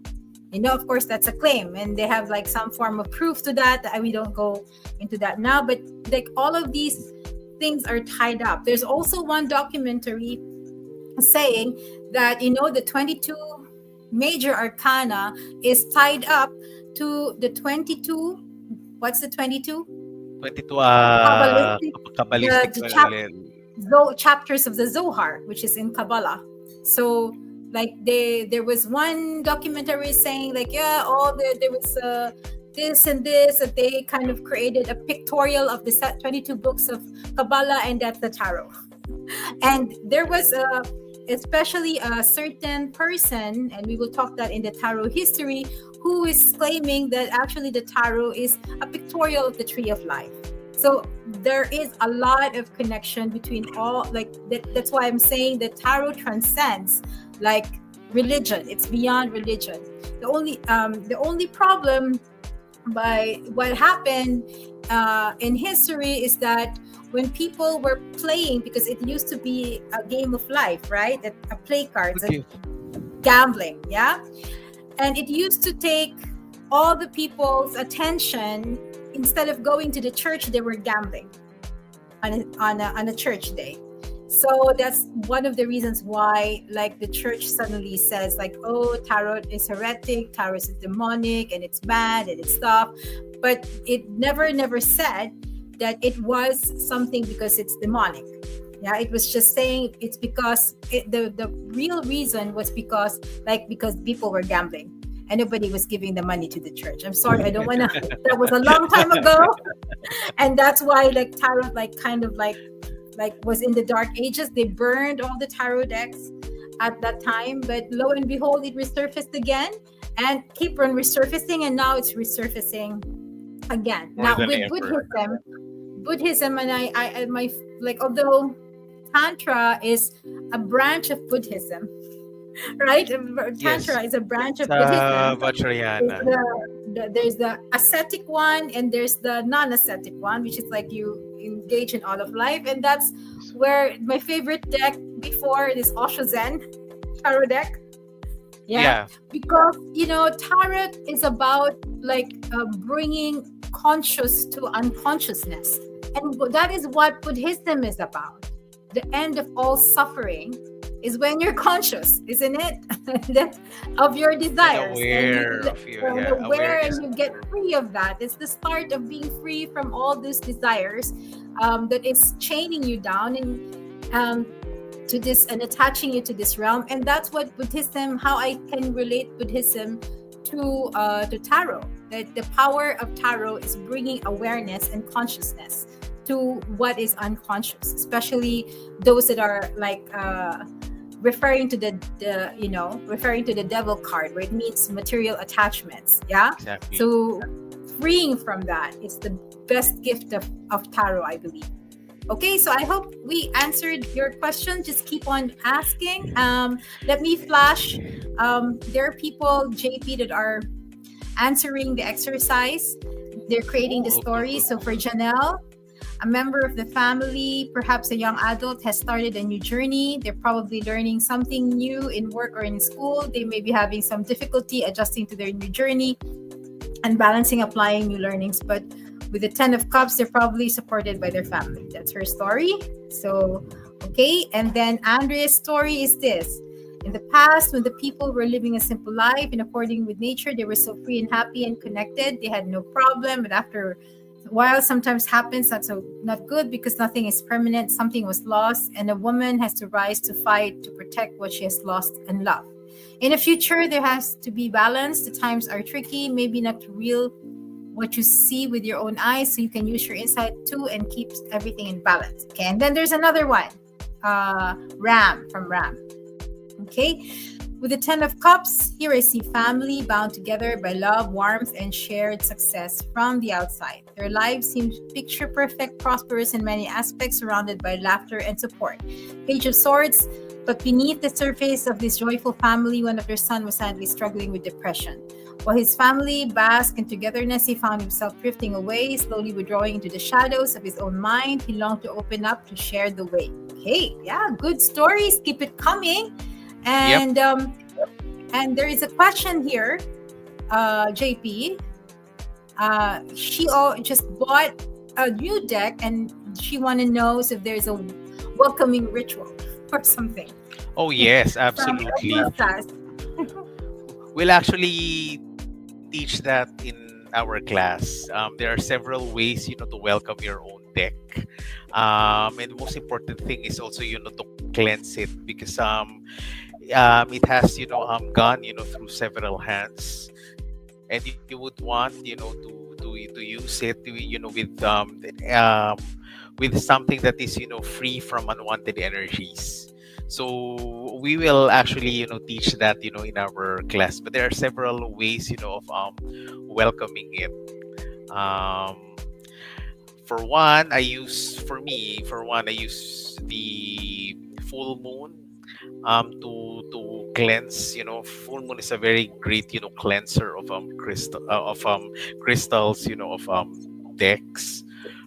Of course, that's a claim, and they have like some form of proof to that. We don't go into that now, but like all of these things are tied up. There's also one documentary saying that the 22 major arcana is tied up to the 22. What's the 22? 22 Kabbalistic, Kabbalistic chapters of the Zohar, which is in Kabbalah. So like there was one documentary saying like, yeah, there was this and this, that they kind of created a pictorial of the 22 books of Kabbalah, and that's the tarot. And there was especially a certain person, and we will talk that in the tarot history, who is claiming that actually the tarot is a pictorial of the tree of life. So there is a lot of connection between all, like that's why I'm saying that tarot transcends like religion. It's beyond religion. The only problem by what happened in history is that when people were playing, because it used to be a game of life, right? A play cards, gambling, yeah? And it used to take all the people's attention. Instead of going to the church, they were gambling on a church day. So that's one of the reasons why like the church suddenly says like, oh, tarot is heretic, tarot is demonic, and it's bad and it's stuff. But it never said that it was something because it's demonic. Yeah, it was just saying it's because the real reason was because people were gambling and nobody was giving the money to the church. I'm sorry, I don't want to. That was a long time ago, and that's why like tarot like was in the dark ages. They burned all the tarot decks at that time, but lo and behold, it resurfaced again and keep on resurfacing, and now it's resurfacing again. Now with Buddhism, and I my like, although Tantra is a branch of Buddhism, right? Tantra is a branch of Buddhism. There's the ascetic one, and there's the non-ascetic one, which is like you engage in all of life, and that's where my favorite deck before is Osho Zen tarot deck. Yeah. Because tarot is about like bringing conscious to unconsciousness, and that is what Buddhism is about. The end of all suffering is when you're conscious, isn't it? Of your desires, aware, and you get free of that. It's the start of being free from all these desires that is chaining you down and to this, and attaching you to this realm. And that's what Buddhism, how I can relate Buddhism to tarot. That the power of tarot is bringing awareness and consciousness to what is unconscious, especially those that are like referring to the devil card, where it means material attachments. Yeah. Exactly. So freeing from that is the best gift of tarot, I believe. Okay, so I hope we answered your question. Just keep on asking. Let me flash. There are people, JP, that are answering the exercise. They're creating the story. So for Janelle, a member of the family, perhaps a young adult, has started a new journey. They're probably learning something new in work or in school. They may be having some difficulty adjusting to their new journey and balancing applying new learnings. But with the 10 of Cups, they're probably supported by their family. That's her story. So, okay. And then Andrea's story is this. In the past, when the people were living a simple life in according with nature, they were so free and happy and connected. They had no problem. But after a while, sometimes happens not good, because nothing is permanent. Something was lost, and a woman has to rise to fight to protect what she has lost and love. In the future, there has to be balance. The times are tricky, maybe not real what you see with your own eyes, so you can use your insight too and keep everything in balance. Okay, and then there's another one, Ram from Ram. Okay, with the Ten of Cups, here I see family bound together by love, warmth, and shared success from the outside. Their lives seem picture perfect, prosperous in many aspects, surrounded by laughter and support. Page of Swords, but beneath the surface of this joyful family, one of their sons was sadly struggling with depression. While his family basked in togetherness, he found himself drifting away, slowly withdrawing into the shadows of his own mind. He longed to open up to share the way. Okay, yeah, good stories. Keep it coming. Yep. And there is a question here, JP. She just bought a new deck, and she want to know if there's a welcoming ritual or something Oh yes, from absolutely. Elsa's. We'll actually teach that in our class. There are several ways, to welcome your own deck. And the most important thing is also, to cleanse it, because it has, gone, through several hands, and you would want, to use it, with something that is, free from unwanted energies. So we will actually, teach that, in our class. But there are several ways, of welcoming it. Um, for one, I use the full moon, to cleanse. Full moon is a very great, cleanser of crystals, of decks,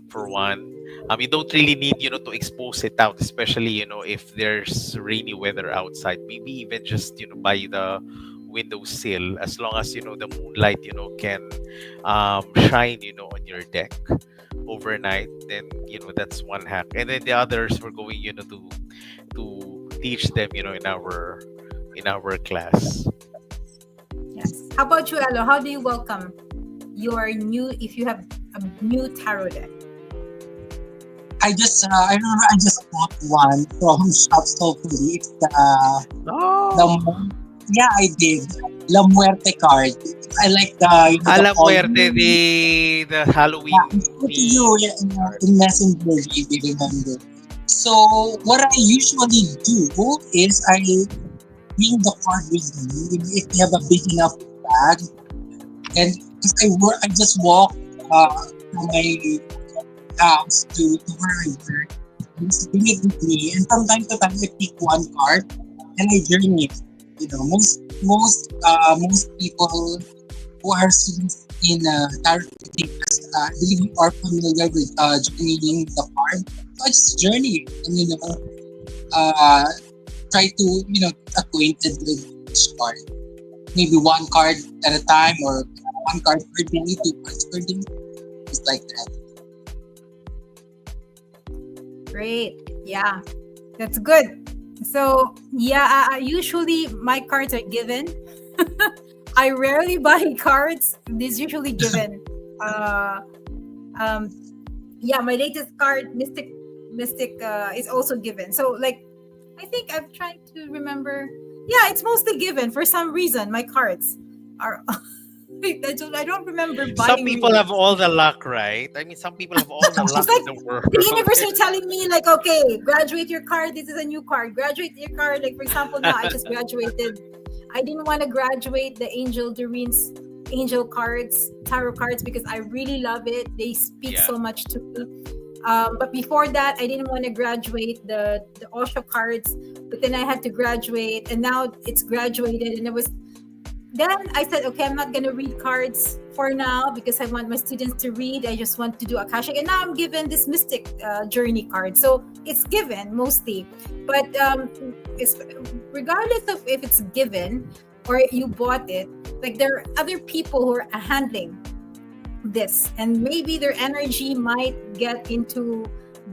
for one. You don't really need, to expose it out, especially, if there's rainy weather outside. Maybe even just, by the windowsill, as long as, the moonlight, can shine, on your deck overnight. Then, that's one hack. And then the others, we're going, to teach them, in our class. Yes. How about you, Elo? How do you welcome your new, if you have a new tarot deck? I remember I just bought one from Shops Hopefully. It's the Oh, yeah, I did. La Muerte card. I like the, a the la all. muerte, the Yeah, Halloween I sent to theme you in Messenger if you remember. So what I usually do is I bring the card with me if you have a big enough bag, and because I just walk from my house to where I work. I just bring it with me, and from time to time I pick one card and I journey it. Most people who are students in tarot reading, I believe you are familiar with journeying the card. So I just journey it and uh, try to get acquainted with each card. Maybe one card at a time, or one card per day, two cards per day, just like that. Great. Yeah, that's good. So, yeah, usually my cards are given. I rarely buy cards. This usually given. Uh, um, yeah, my latest card, Mystic, is also given. So, like, I think I've tried to remember. Yeah, it's mostly given for some reason. My cards are. I don't remember Some buying people have readings. all the luck, right? I mean, some people have all the It's luck in like the the world. universe are telling me, like, okay, graduate your card. This is a new card. Graduate your card. Like, for example, now I just graduated. I didn't want to graduate the Angel Doreen's angel cards, tarot cards, because I really love it. They speak Yeah. so much to me. But before that, I didn't want to graduate the Osho cards. But then I had to graduate, and now it's graduated, and it was. Then I said, okay, I'm not gonna read cards for now because I want my students to read. I just want to do Akashic, and now I'm given this Mystic Journey card. So it's given mostly, but it's regardless of if it's given or you bought it. Like, there are other people who are handling this, and maybe their energy might get into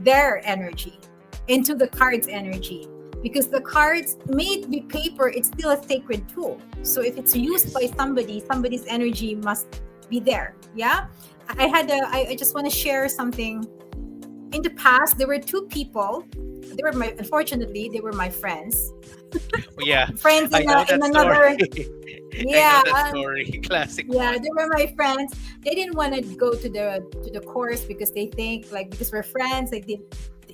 their energy, into the card's energy, because the cards may be paper, it's still a sacred tool. So if it's used by Yes. somebody's energy must be there. Yeah, I just want to share something. In the past, there were two people they were my, unfortunately, they were my friends. Oh, yeah, Friends I know in that story. another, I know yeah, that story. Classic yeah, one. they were my friends. They didn't want to go to the course because they think like because we're friends, like they,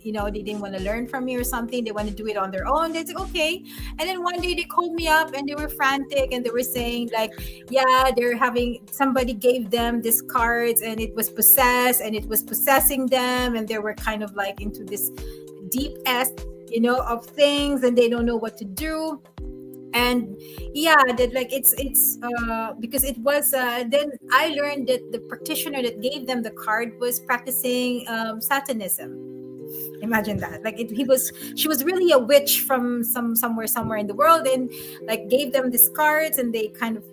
you know, they didn't want to learn from me or something. They want to do it on their own. They said okay. And then one day they called me up and they were frantic and they were saying like, yeah, they're having somebody gave them these cards and it was possessed and it was possessing them and they were kind of like into this deep s, you know, of things and they don't know what to do. And yeah, that like it's because it was then I learned that the practitioner that gave them the card was practicing satanism. Imagine that, like he was, she was really a witch from somewhere in the world, and like gave them these cards and they kind of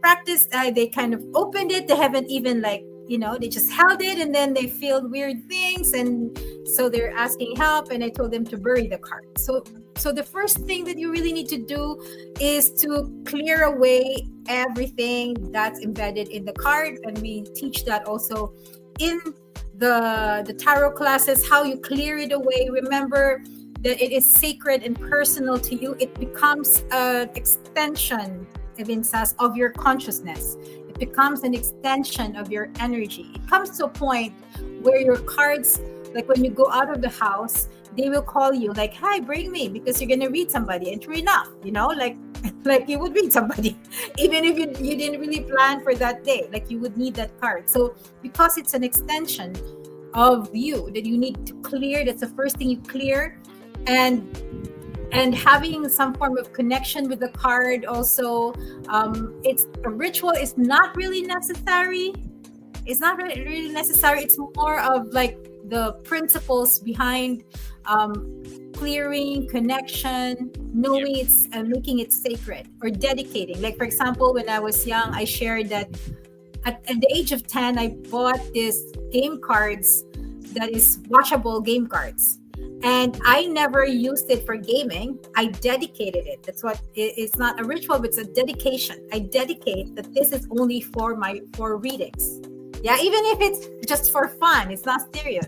practiced, they kind of opened it, they haven't even like, you know, they just held it and then they feel weird things, and so they're asking help and I told them to bury the card. So the first thing that you really need to do is to clear away everything that's embedded in the card, and we teach that also in the tarot classes, how you clear it away. Remember that it is sacred and personal to you. It becomes an extension, Evin says, of your consciousness. It becomes an extension of your energy. It comes to a point where your cards, like when you go out of the house, they will call you like, hi, bring me, because you're gonna read somebody. And true enough, you know, like like you would read somebody even if you didn't really plan for that day, like you would need that card. So because it's an extension of you that you need to clear, that's the first thing you clear. And having some form of connection with the card also, it's a ritual is not really necessary. It's not really necessary. It's more of like the principles behind clearing, connection, Yep. knowing it's and making it sacred or dedicating. Like for example, when I was young, I shared that at the age of 10, I bought this game cards that is washable game cards. And I never used it for gaming. I dedicated it. That's what it's not a ritual, but it's a dedication. I dedicate that this is only for my for readings. Yeah, even if it's just for fun, it's not serious.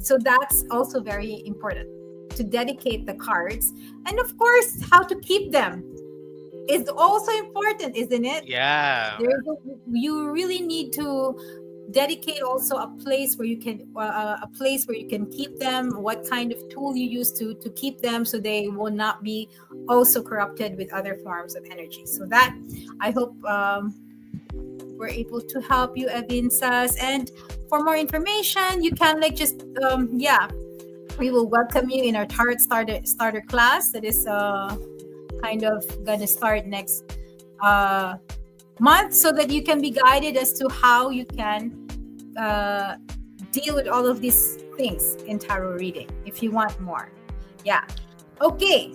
So that's also very important to dedicate the cards. And of course, how to keep them is also important, isn't it? Yeah. You really need to dedicate also a place where you can a place where you can keep them, what kind of tool you use to keep them so they will not be also corrupted with other forms of energy. So that I hope we're able to help you, Evinsas. And for more information, you can like just yeah, we will welcome you in our tarot starter class that is kind of gonna start next uh month, so that you can be guided as to how you can deal with all of these things in tarot reading if you want more. Yeah. Okay.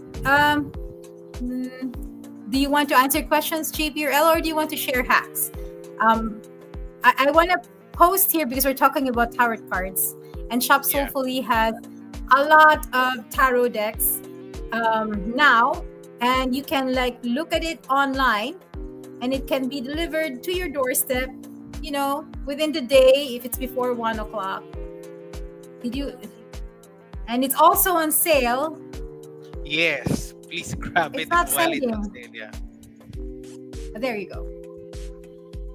Do you want to answer questions, JP or L, or do you want to share hacks? I want to post here because we're talking about tarot cards, and Shop Yeah. Soulfully has a lot of tarot decks now, and you can like look at it online and it can be delivered to your doorstep, you know, within the day if it's before 1 o'clock. Did you? And it's also on sale. Yes. Please grab It's it not while it's sending. on sale. Yeah. There you go.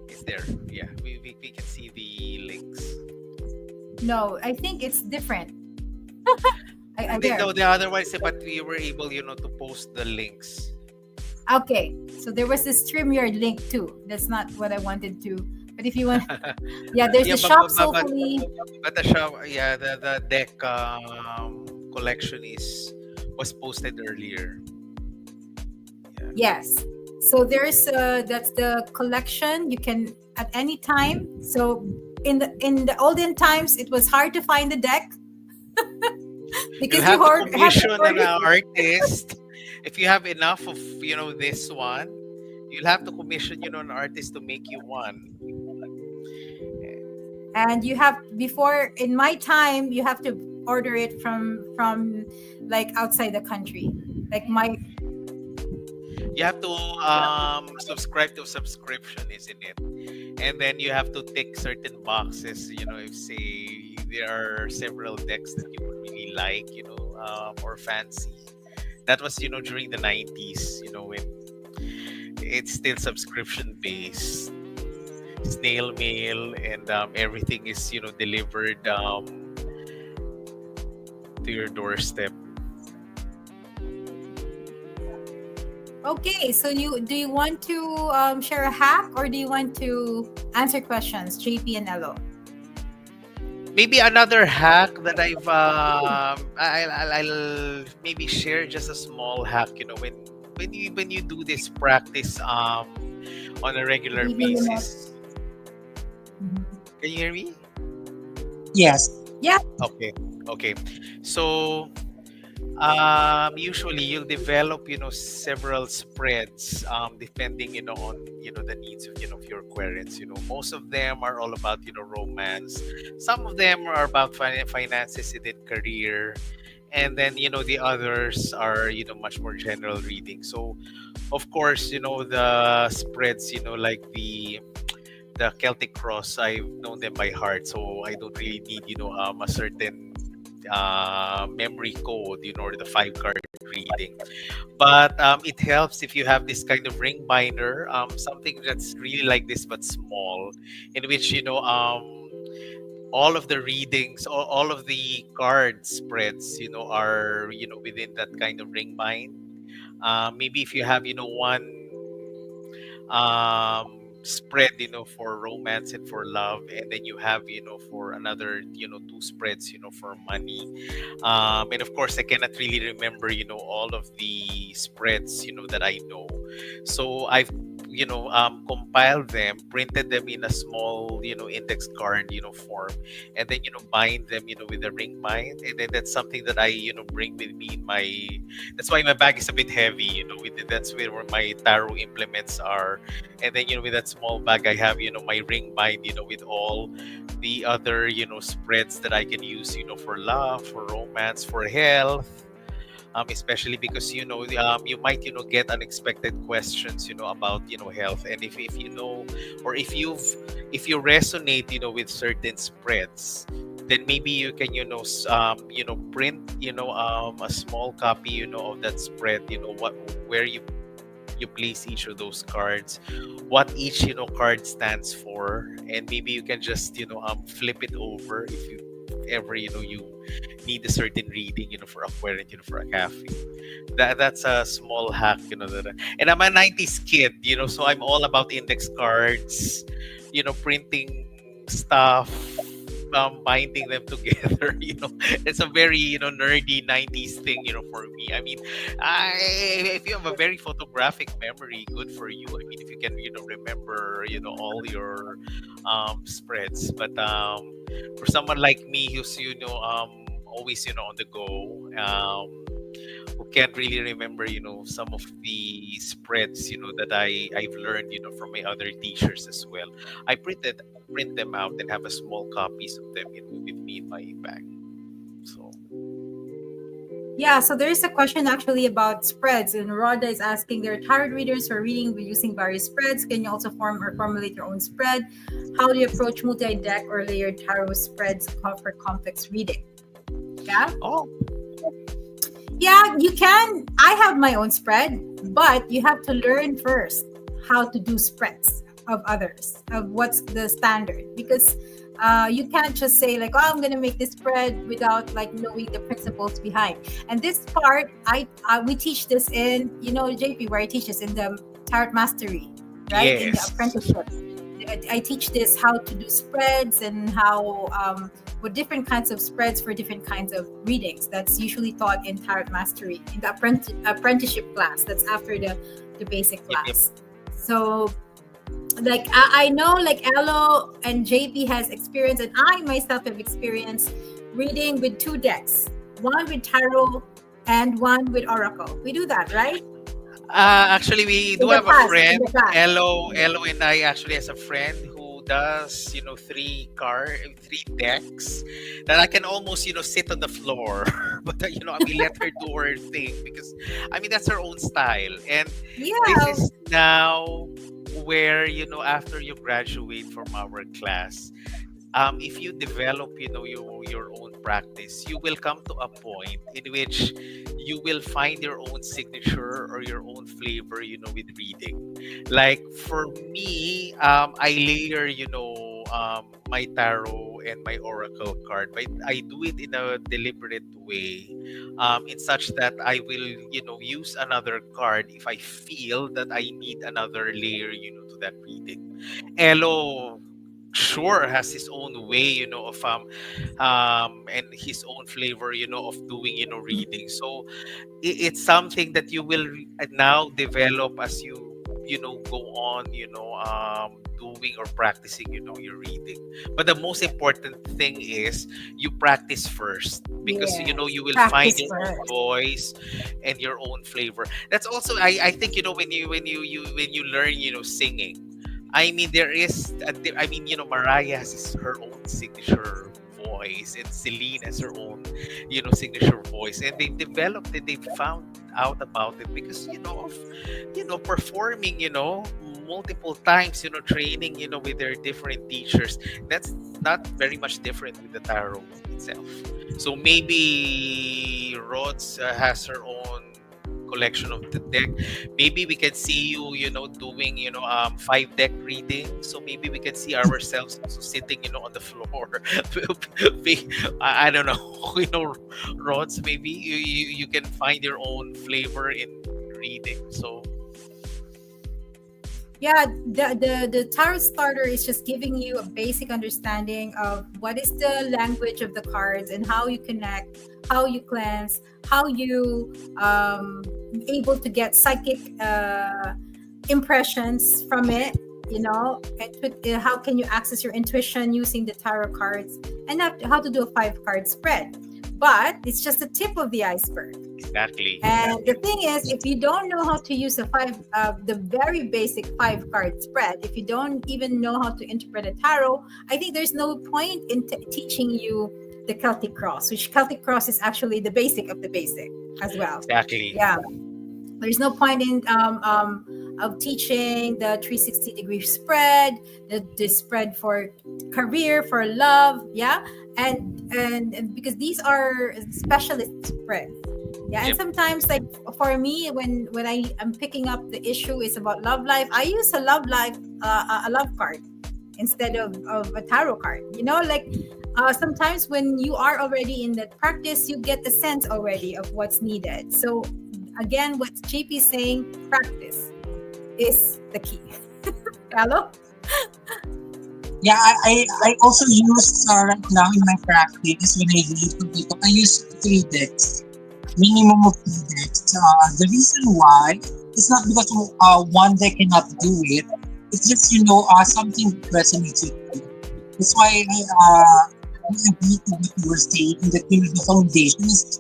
It's there. Yeah. We can see the links. No, I think it's different. There. The other one is, but we were able, to post the links. Okay, so there was this StreamYard link too. That's not what I wanted to. But if you want, yeah, there's Yeah, the Shop Soulfully. but the shop, yeah, the deck collection was posted earlier. Yeah. Yes. So there's that's the collection. You can at any time. So in the olden times, it was hard to find the deck You'll because you have to have to commission an order. artist. If you have enough of this one, you'll have to commission an artist to make you one. And you have before in my time you have to order it from like outside the country. Like my You have to subscribe to subscription, isn't it? And then you have to tick certain boxes. If say there are several decks that you would really like, or fancy. That was, during the 90s, when it's still subscription based, snail mail, and everything is, delivered to your doorstep. Okay, so you want to share a hack, or do you want to answer questions, JP and Elo? Maybe another hack that I'll maybe share just a small hack. When you do this practice on a regular Maybe remote. basis. Can you hear me? Yes. Yeah. Okay. Okay. So usually you'll develop, several spreads, depending, on, the needs of, of your queries. Most of them are all about, romance. Some of them are about finances and then career. And then, the others are, much more general reading. So, of course, the spreads, like the Celtic Cross, I've known them by heart, so I don't really need, a certain memory code, or the 5 card reading. But it helps if you have this kind of ring binder, something that's really like this but small, in which, all of the readings, all of the card spreads, are, within that kind of ring bind. Maybe if you have, one spread, for romance and for love, and then you have, for another, 2 spreads, for money. And of course I cannot really remember, all of the spreads, that I know. So I've, compiled them, printed them in a small, index card, form, and then, bind them, with a ring bind. And then that's something that I, bring with me in my, that's why my bag is a bit heavy, that's where my tarot implements are. And then, with that small bag I have, my ring bind, with all the other, spreads that I can use, for love, for romance, for health. Especially because, you might, get unexpected questions, about, health. And if you know, or if you resonate, with certain spreads, then maybe you can, print, a small copy, of that spread, where you place each of those cards, what each, card stands for. And maybe you can just, flip it over if you ever, you need a certain reading, for a query, for a cafe. That's a small hack, and I'm a 90s kid, so I'm all about index cards, printing stuff, binding them together. It's a very, nerdy 90s thing, for me. I mean, if you have a very photographic memory, good for you. I mean, if you can, remember, all your spreads. But for someone like me who's, always, on the go, who can't really remember, some of the spreads, that I've learned, from my other teachers as well. I print them out and have a small copies of them, with me in my bag. So Yeah, so there is a question actually about spreads, and Rhoda is asking, there are tarot readers who are reading using various spreads. Can you also form or formulate your own spread? How do you approach multi-deck or layered tarot spreads for complex reading? Yeah, oh yeah, you can. I have my own spread, but you have to learn first how to do spreads of others, of what's the standard, because you can't just say like, oh, I'm gonna make this spread without like knowing the principles behind. And this part, we teach this in, JP, where I teach this in the Tarot Mastery, right? In the yes. apprenticeship, I teach this how to do spreads and how with different kinds of spreads for different kinds of readings. That's usually taught in Tarot Mastery in the apprenticeship class. That's after the basic Yep, yep. class. So like I know like Elo and JP has experience, and I myself have experienced reading with 2 decks, one with tarot and one with oracle. We do that, right? Actually, we In do the have a past, in friend, the past. Elo and I actually has a friend who does, 3 decks that I can almost, sit on the floor. But, we let her do her thing because, I mean, that's her own style. And this Yeah. is now where, after you graduate from our class, if you develop, your own practice, you will come to a point in which you will find your own signature or your own flavor, with reading. Like for me, I layer, my tarot and my oracle card, but I do it in a deliberate way, in such that I will, use another card if I feel that I need another layer, to that reading. Elo sure has his own way, of and his own flavor, of doing, reading. So it's something that you will now develop as you, go on, doing or practicing, your reading. But the most important thing is you practice first, because Yes. you will find Practice your own first. voice and your own flavor. That's also, I think, when you learn, singing, I mean, there is, I mean, Mariah has her own signature voice, and Celine has her own, signature voice, and they developed it. They found out about it because, of, performing, multiple times, training, with their different teachers. That's not very much different with the tarot itself. So maybe Rods has her own collection of the deck. Maybe we can see you, doing, five deck reading. So maybe we can see ourselves also sitting, on the floor. I don't know, Rods. Maybe you can find your own flavor in reading. So Yeah, the tarot starter is just giving you a basic understanding of what is the language of the cards and how you connect, how you cleanse, how you able to get psychic impressions from it. How can you access your intuition using the tarot cards, and how to do a 5 card spread. But it's just the tip of the iceberg. exactly, And the exactly. thing is, if you don't know how to use the very basic 5 card spread, if you don't even know how to interpret a tarot, I think there's no point in teaching you the Celtic cross, which Celtic cross is actually the basic of the basic as well. Exactly. Yeah, there's no point in of teaching the 360-degree spread, the spread for career, for love, yeah, and because these are specialist spreads. Yeah, and Yep. sometimes, like for me, when I am picking up the issue is about love life, I use a love life a love card instead of a tarot card. Like sometimes when you are already in that practice, you get the sense already of what's needed. So again, what JP is saying, practice is the key. Hello? Yeah, I also use right now in my practice when I read to people, I use 3 decks, minimum of 3 decks. The reason why it's not because one deck cannot do it. It's just something resonates with you. That's why I agree to what you were saying that the foundation is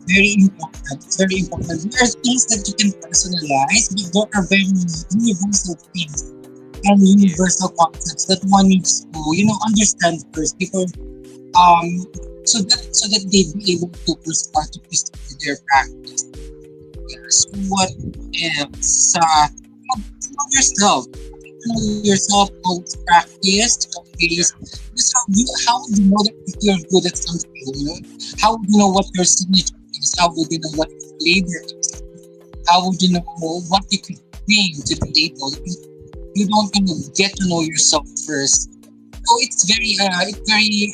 very important. It's very important. There are things that you can personalize, but there are very universal things and Yeah. universal concepts that one needs to, understand first before so that they be able to start to proceed with their practice. Yeah, so what else? Know yourself. Know yourself, how to practice, Yeah. because how would you know that if you're good at something, How would you know what your signature is? How would you know what your flavor is? How would you know what you could bring to the table? You don't get to know yourself first. So it's very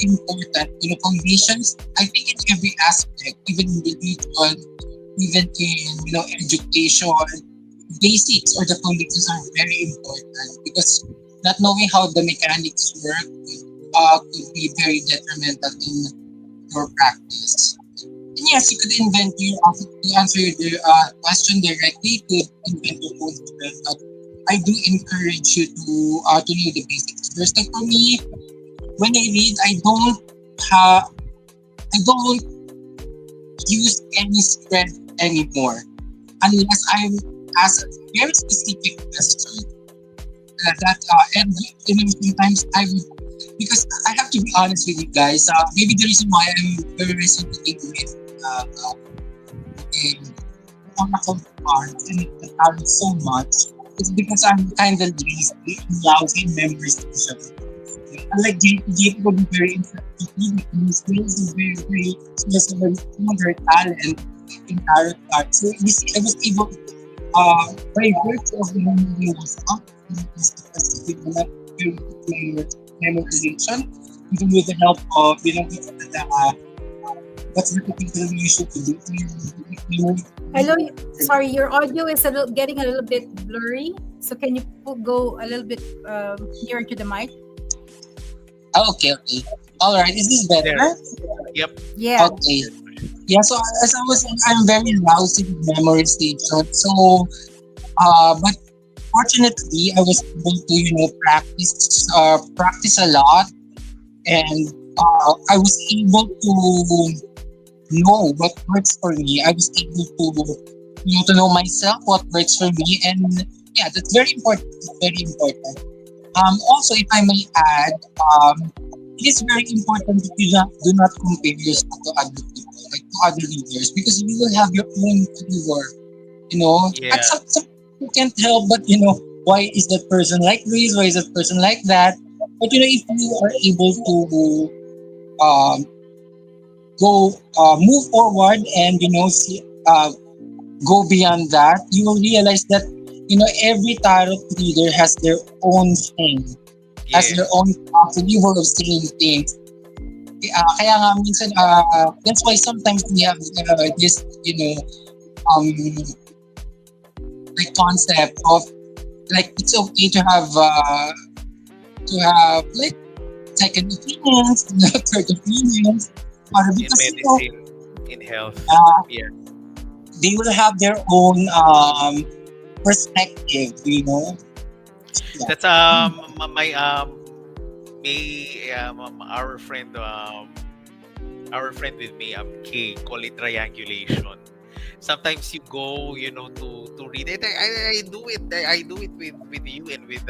important. Foundations. I think in every aspect, even in religion, even in education, basics or the foundations are very important because not knowing how the mechanics work could be very detrimental in your practice. And yes, you could invent to answer your question directly, you could invent your own spell, but I do encourage you to know the basics first. Like for me, when I read, I don't use any spread anymore unless I'm asked a very specific question. And sometimes I would, because I have to be honest with you guys. Maybe the reason why I'm very resonating with in oracle cards and the tarot so much is because I'm kind of lazy and lousy in memorization. Unlike JP would be very interesting because Grace is very, she has a very strong her talent in tarot cards. So I was able, by virtue of the memory was up, because we were not very good memorization, even with the help of, what's the thing we usually do? Memory. Hello, sorry, your audio is getting a little bit blurry. So can you go a little bit nearer to the mic? Oh, okay, okay. All right, is this There. better? Yep. Yeah. Okay. Yeah, so as I was saying, I'm very lousy with memorization. So, but fortunately, I was able to, practice a lot, and I was able to know what works for me. I was able to know myself what works for me, and yeah, that's very important. It's very important. Also, if I may add, it is very important that you do not compare yourself to other people, like to other leaders, because you will have your own viewer. And Yeah. some you can't help but why is that person like this? Why is that person like that? But if you are able to um, go move forward and see go beyond that, you will realize that every tarot reader has their own thing, has Yeah. their own flavor of saying things. Kaya nga minsan, that's why sometimes we have this, um, like concept of like it's okay to have like second opinions, third opinions, or In because medicine, in health. uh, Yeah. they will have their own perspective, Yeah. That's my me our friend with me, K, call it triangulation. Sometimes you go, to read it. I do it. I do it with you and with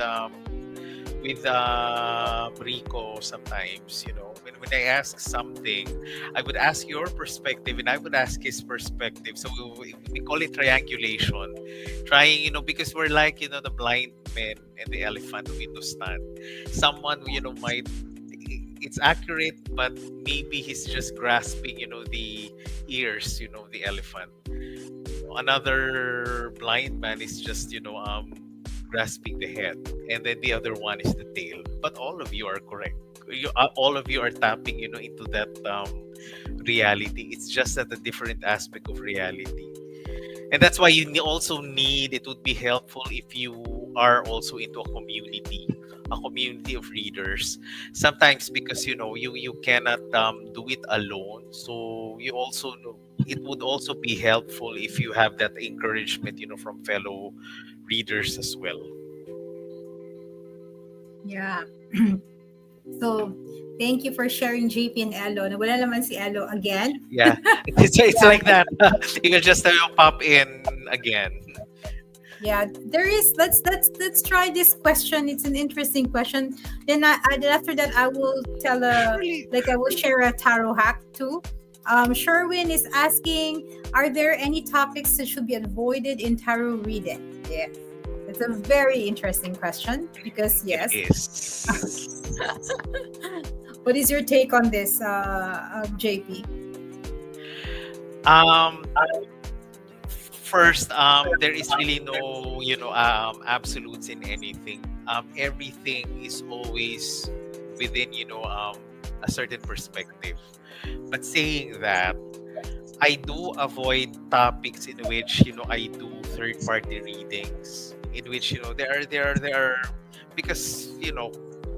Rico sometimes. When I ask something, I would ask your perspective and I would ask his perspective. So we call it triangulation. Trying, because we're like, the blind man and the elephant who understand. Someone, might it's accurate, but maybe he's just grasping, the ears, the elephant. Another blind man is just, grasping the head, and then the other one is the tail. But all of you are correct. All of you are tapping, into that reality. It's just at a different aspect of reality, and that's why you also need. It would be helpful if you are also into a community of readers. Sometimes because you cannot do it alone, so you also know it would also be helpful if you have that encouragement, from fellow readers as well. Yeah. So, thank you for sharing JP and Elo. Nawala naman si Elo again. Yeah, it's Yeah. like that. You can just pop in again. Yeah, there is. Let's try this question. It's an interesting question. Then after that I will tell a Really. like I will share a tarot hack too. Sherwin is asking, are there any topics that should be avoided in tarot reading? Yeah, it's a very interesting question because It yes. is. What is your take on this, JP? um First, there is really no, absolutes in anything. Everything is always within, a certain perspective. But saying that, I do avoid topics in which, I do third party readings, in which, there are because,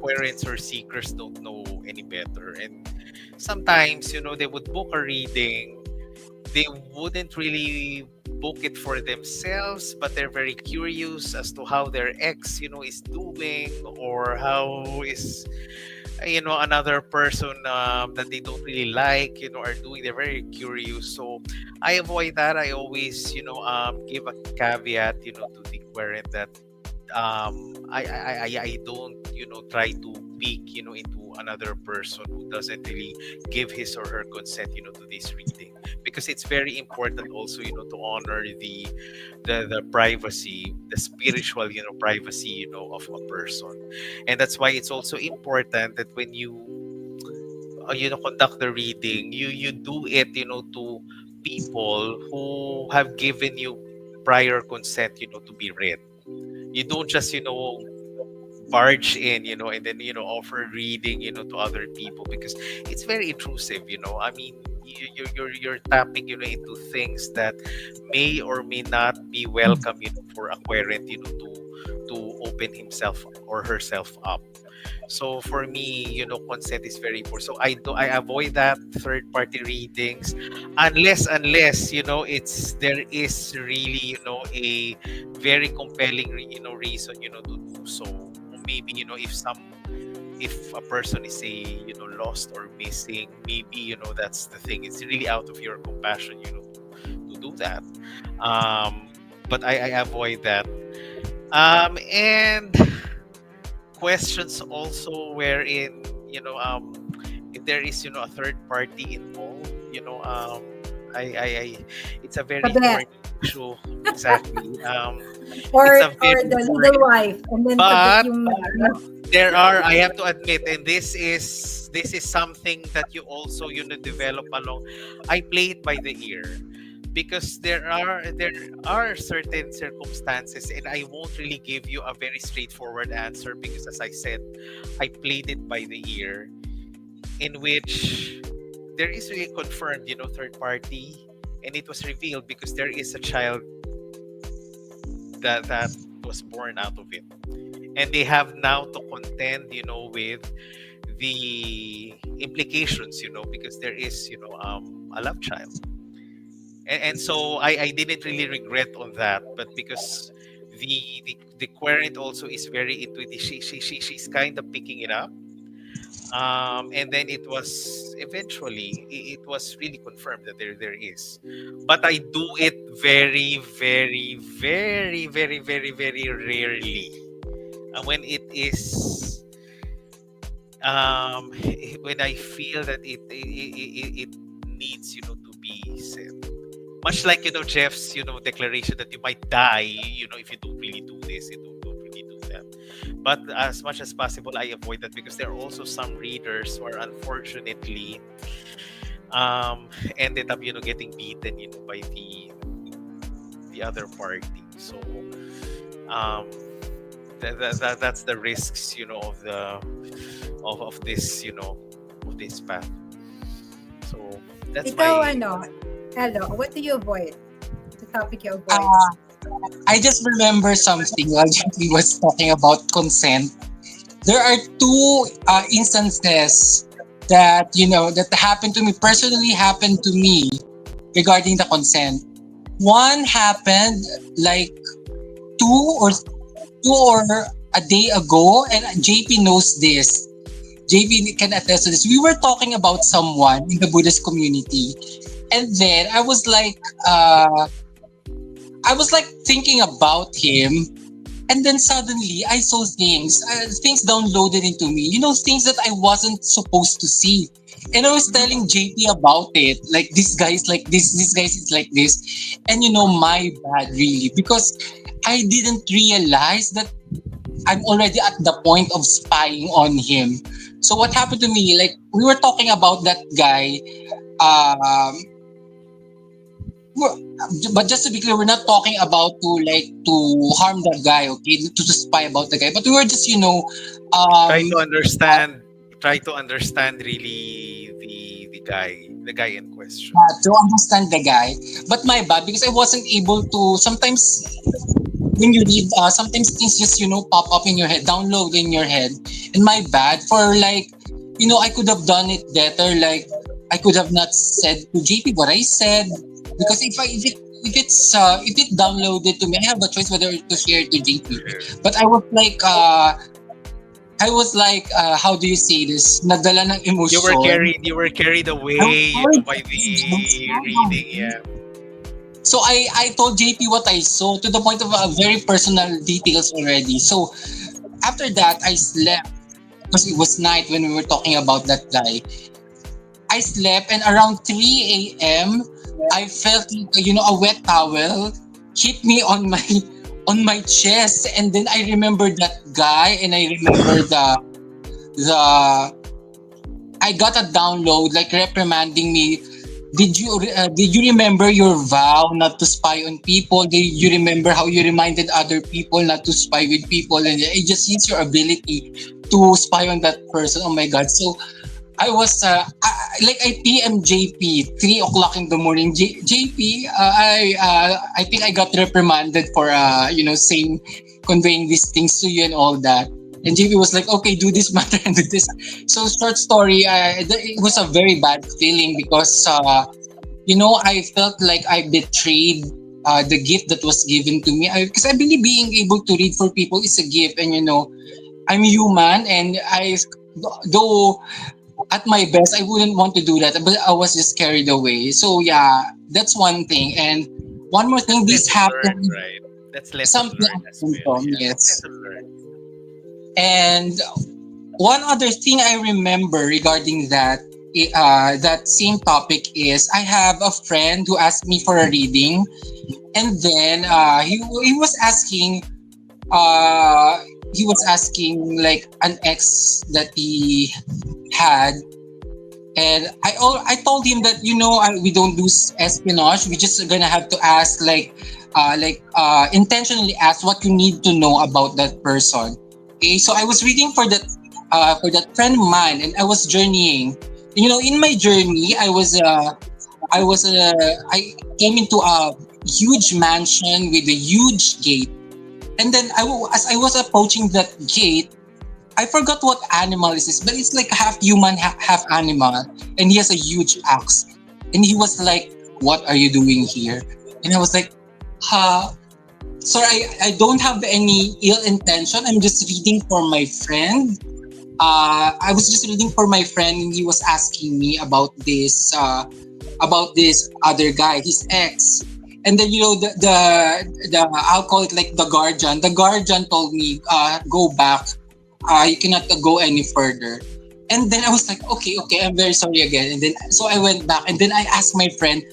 querents or seekers don't know any better. And sometimes, they would book a reading, they wouldn't really book it for themselves, but they're very curious as to how their ex, is doing, or how is, another person that they don't really like, are doing. They're very curious. So I avoid that. I always, give a caveat, to the querent that I don't, try to peek, into another person who doesn't really give his or her consent, to this reading, because it's very important also, to honor the privacy, the spiritual, privacy, of a person. And that's why it's also important that when you conduct the reading, you do it, to people who have given you prior consent, to be read. You don't just, barge in, and then, offer reading, to other people, because it's very intrusive. I mean, you're tapping, into things that may or may not be welcome, for a querent, to open himself or herself up. So for me, consent is very important. So I avoid that third party readings, unless, there is really, a very compelling reason, to do so. Maybe, if a person is, say, lost or missing, maybe, that's the thing. It's really out of your compassion, to do that. Um but I avoid that. And questions also wherein, if there is, a third party involved, I it's a The very best. thorny issue. Exactly. It's Or a very the legal thorny, wife, and then pagkat but yung there are, I have to admit, and this is something that you also, develop along. I play it by the ear, because there are certain circumstances, and I won't really give you a very straightforward answer, because, as I said, I played it by the ear, in which there is really confirmed, third party, and it was revealed because there is a child that was born out of it, and they have now to contend, with the implications, because there is, a love child. And so I didn't really regret on that, but because the querent also is very into it, she's kind of picking it up. And then it was eventually, it was really confirmed that there is, but I do it very, very, very, very, very, very rarely. And when it is, when I feel that it needs, to be said, much like, Jeff's, declaration that you might die, if you don't really do this, you don't really do that. But as much as possible, I avoid that, because there are also some readers who are, unfortunately, ended up, getting beaten, by the other party. So, um that's the risks, of the of this, of this path. So that's ikaw my. hello, what do you avoid? The topic you avoid. Uh, I just remember something while Jeffrey was talking about consent. There are two instances that that happened to me personally, happened to me regarding the consent. One happened like two or a day ago, and JP knows this. JP can attest to this. We were talking about someone in the Buddhist community, and then I was like thinking about him, and then suddenly I saw things downloaded into me. Things that I wasn't supposed to see. And I was telling JP about it. Like, this guy is like this guy is like this. And my bad, really, because I didn't realize that I'm already at the point of spying on him. So what happened to me, like, we were talking about that guy, um, well, but just to be clear, we're not talking about to harm the guy, okay? To spy about the guy, but we were just try um to understand Try to understand really the guy in question. to understand the guy. But my bad, because I wasn't able to. Sometimes when you read, sometimes things just pop up in your head, download in your head, and my bad for like, I could have done it better. Like, I could have not said to JP what I said, because if it downloaded to me, I have a choice whether to share it to JP. Sure. But I was like, how do you say this? Nadala ng You were emotion. carried you were carried I was away, sorry, by guys. the reading. Yeah. So I told JP what I saw, to the point of very personal details already. So after that, I slept. because it was night when we were talking about that guy. I slept, and around 3 a.m. I felt a wet towel hit me on my on my chest, and then I remember that guy, and I remember the I got a download like reprimanding me. Did you remember your vow not to spy on people? Did you remember how you reminded other people not to spy with people? And I just use your ability to spy on that person. Oh my god! So I was like I PM JP 3 o'clock in the morning. JP, I think I got reprimanded for saying conveying these things to you and all that. And JP was like, okay, do this matter and do this. So short story, it was a very bad feeling because I felt like I betrayed the gift that was given to me. Because I believe being able to read for people is a gift, and I'm human, and though at my best, I wouldn't want to do that, but I was just carried away. So yeah, that's one thing. And one more That's thing, this lesson learned, happened. right? That's lesson Something learned as happened, well. Tom, Yeah, that's yes. lesson learned. And one other thing I remember regarding that same topic is I have a friend who asked me for a reading, and then he was asking uh like an ex that he had. And I told him that we don't do espionage. We just gonna have to ask intentionally ask what you need to know about that person. Okay, so I was reading for that friend of mine, and I was journeying. In my journey, I came into a huge mansion with a huge gate, and then as I was approaching that gate, I forgot what animal is this, but it's like half human, half animal, and he has a huge axe. And he was like, "What are you doing here?" And I was like, "Ha, sorry, I don't have any ill intention. I'm just reading for my friend. I was just reading for my friend, and he was asking me about this other guy, his ex." And then the I'll call it like the guardian. The guardian told me, "Go back. You cannot go any further." And then I was like, okay, I'm very sorry again. And then so I went back, and then I asked my friend,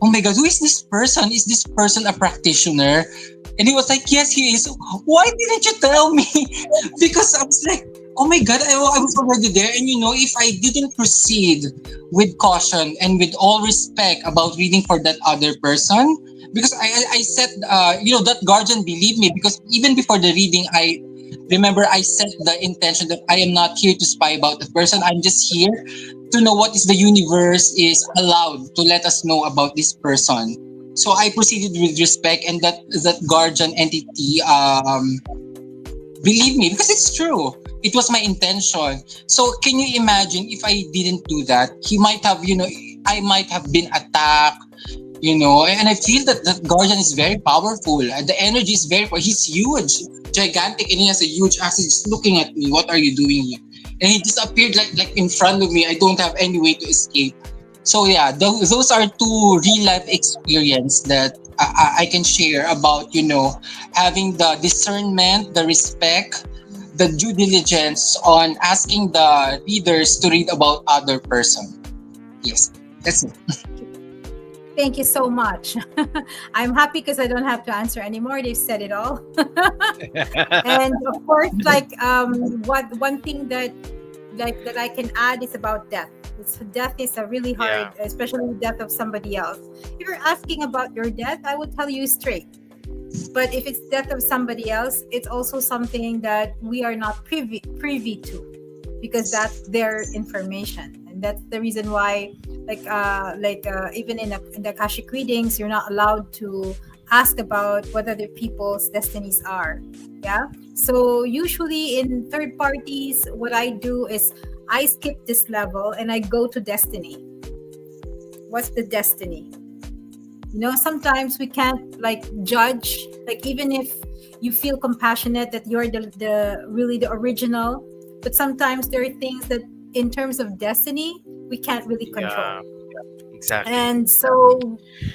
"Oh my god, who is this person? Is this person a practitioner?" And he was like, "Yes, he is." "Why didn't you tell me?" Because I was like, "Oh my god, I was already there." And if I didn't proceed with caution and with all respect about reading for that other person, because I said, that guardian believed me, because even before the reading, I remember I set the intention that I am not here to spy about that person. I'm just here to know what is the universe is allowed to let us know about this person. So I proceeded with respect, and that guardian entity believe me, because it's true. It was my intention. So can you imagine if I didn't do that? He might have, I might have been attacked, and I feel that that guardian is very powerful. The energy is very powerful. He's huge, gigantic, and he has a huge axe. He's just looking at me. What are you doing here? And he just appeared like in front of me. I don't have any way to escape. So yeah, those are two real life experience that I can share about having the discernment, the respect, the due diligence on asking the readers to read about other person. Yes, that's it. Thank you so much. I'm happy because I don't have to answer anymore. They've said it all. And of course, like what one thing that I can add is about death. Death is a really hard, Yeah, especially the death of somebody else. If you're asking about your death, I would tell you straight. But if it's death of somebody else, it's also something that we are not privy to, because that's their information, and that's the reason why, even in the Akashic readings, you're not allowed to ask about what other people's destinies are. Yeah. So usually in third parties, what I do is I skip this level and I go to destiny. What's the destiny? Sometimes we can't like judge, like even if you feel compassionate that you're the really the original, but sometimes there are things that in terms of destiny we can't really control. yeah, exactly. And so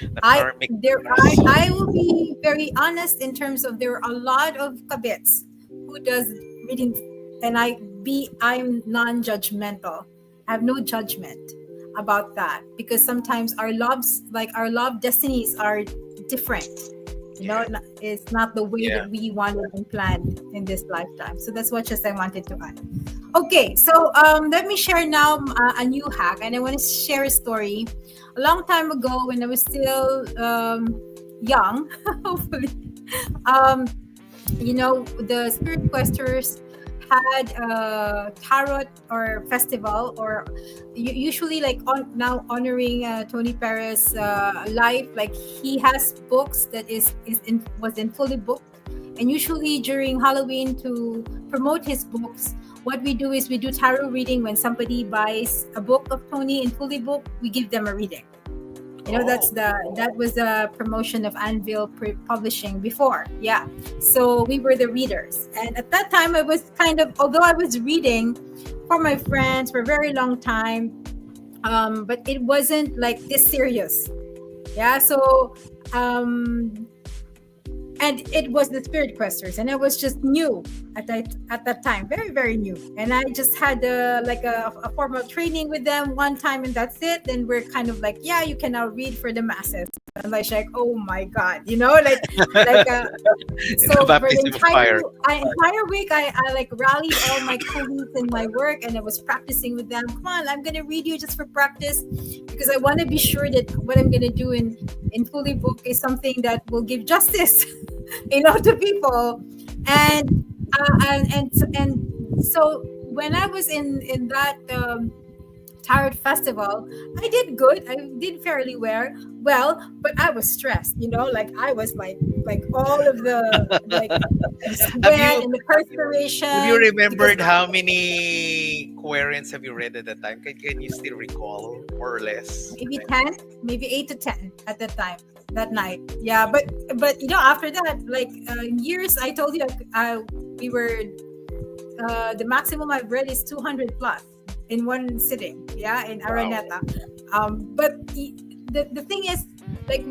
The I karmic there rules. I will be very honest in terms of there are a lot of kabits who does reading, and I I'm non-judgmental. I have no judgment about that, because sometimes our love destinies are different. Yeah. It's not the way Yeah. that we wanted and planned in this lifetime. So that's what just I wanted to add. Okay, so let me share now a new hack, and I want to share a story. A long time ago, when I was still young, hopefully, um, the Spirit Questers had a tarot or festival, or usually like now honoring Tony Perez life. Like he has books that was in fully booked, and usually during Halloween, to promote his books, what we do is we do tarot reading. When somebody buys a book of Tony in fully booked, we give them a reading. Oh. That was the promotion of Anvil Publishing before. Yeah. So we were the readers. And at that time, I was kind of, although I was reading for my friends for a very long time, but it wasn't like this serious. Yeah. So, and it was the Spirit Questers, and I was just new at that time, very very new, and I just had a formal training with them one time, and that's it. Then we're kind of like, yeah, you can now read for the masses. And like, oh my god, like The so for the baptism of fire. entire week, I like rallied all my colleagues in my work, and I was practicing with them. Come on, I'm gonna read you just for practice, because I want to be sure that what I'm gonna do in fully book is something that will give justice, to people. And so when I was in that tarot festival, I did good. I did fairly well, but I was stressed. Like I was like all of the Have sweat you and the have you perspiration, because remembered how many queries have you read at that time? Can you still recall more or less? maybe 10, maybe 8 to 10 at that time, that night. Yeah, but after that, like years, I told you, we were the maximum I've read is 200 plus in one sitting. Yeah, in Wow. Araneta. But the thing is, like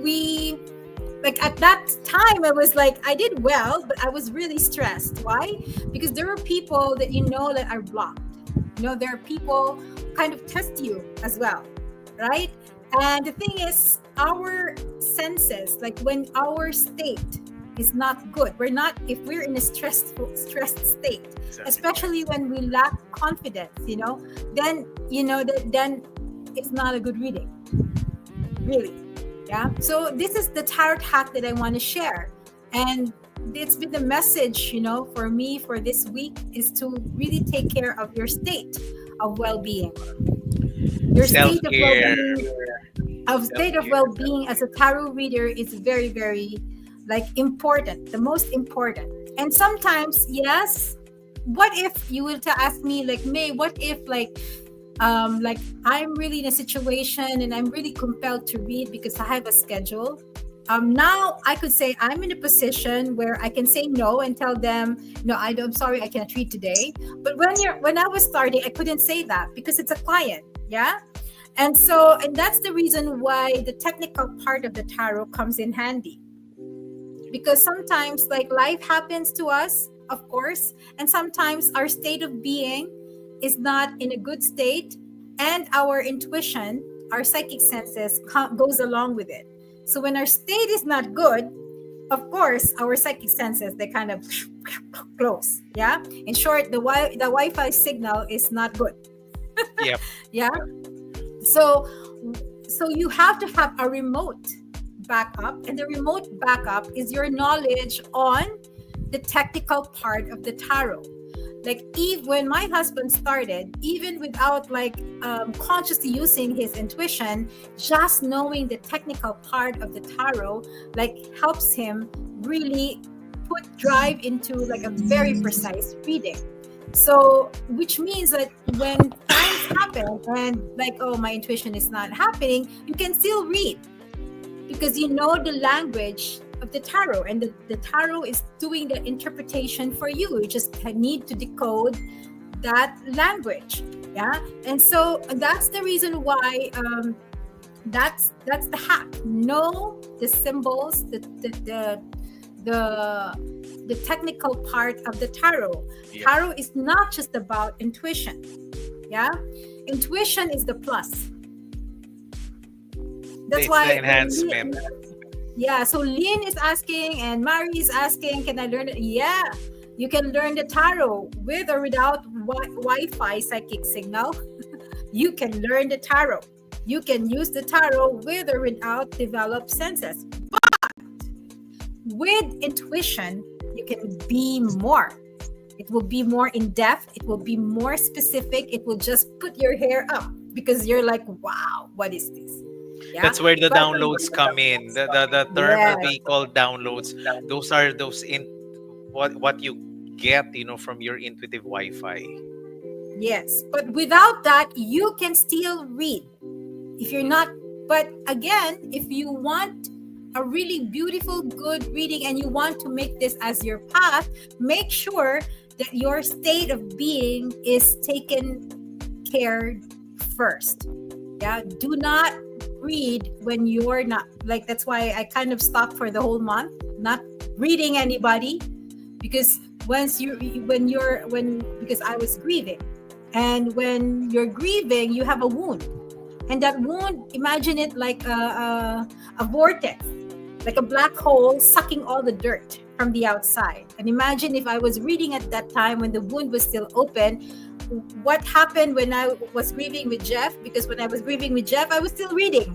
like at that time, I was like, I did well, but I was really stressed. Why? Because there are people that that are blocked. There are people kind of test you as well, right? And the thing is, our senses, like when our state is not good, if we're in a stressed state, Exactly. especially when we lack confidence, then it's not a good reading, really. Yeah. So this is the tarot hack that I want to share, and it's been the message, for me for this week, is to really take care of your state of well-being. Your Self state of care. well-being, as a tarot reader is very very like important, the most important. And sometimes, yes, what if you were to ask me, like, May, what if like I'm really in a situation and I'm really compelled to read because I have a schedule. Now I could say I'm in a position where I can say no and tell them, no, I'm sorry, I can't read today. But when I was starting, I couldn't say that because it's a client. Yeah. And that's the reason why the technical part of the tarot comes in handy. Because sometimes like life happens to us, of course, and sometimes our state of being is not in a good state, and our intuition, our psychic senses goes along with it. So when our state is not good, of course our psychic senses, they kind of close. Yeah, in short, the Wi-Fi signal is not good. Yep. Yeah. So you have to have a remote backup, and the remote backup is your knowledge on the technical part of the tarot. Like when my husband started, even without consciously using his intuition, just knowing the technical part of the tarot like helps him really put drive into like a very precise reading. So which means that when times happen and like, oh, my intuition is not happening, you can still read because you know the language of the tarot, and the tarot is doing the interpretation for you. You just need to decode that language. Yeah. And so that's the reason why that's the hack. Know the symbols, the technical part of the tarot. Yep. Tarot is not just about intuition. Yeah, intuition is the plus. That's It's the why enhancement. yeah, so Lynn is asking and Mari is asking, can I learn it? Yeah, you can learn the tarot with or without Wi-Fi psychic signal. You can learn the tarot. You can use the tarot with or without developed senses. But with intuition, you can be more. It will be more in depth. It will be more specific. It will just put your hair up because you're like, wow, what is this? Yeah. That's where the But downloads come in. The term yeah, that we call downloads, those are those in what you get, from your intuitive Wi-Fi. yes. But without that, you can still read. If you're not, but again, if you want a really beautiful, good reading and you want to make this as your path, make sure that your state of being is taken care first. Yeah, do not read when you're not, like, that's why I kind of stopped for the whole month not reading anybody, because because I was grieving, and when you're grieving you have a wound, and that wound, imagine it like a vortex, like a black hole sucking all the dirt from the outside. And imagine if I was reading at that time when the wound was still open, what happened when I was grieving with Jeff, because when I was grieving with Jeff I was still reading.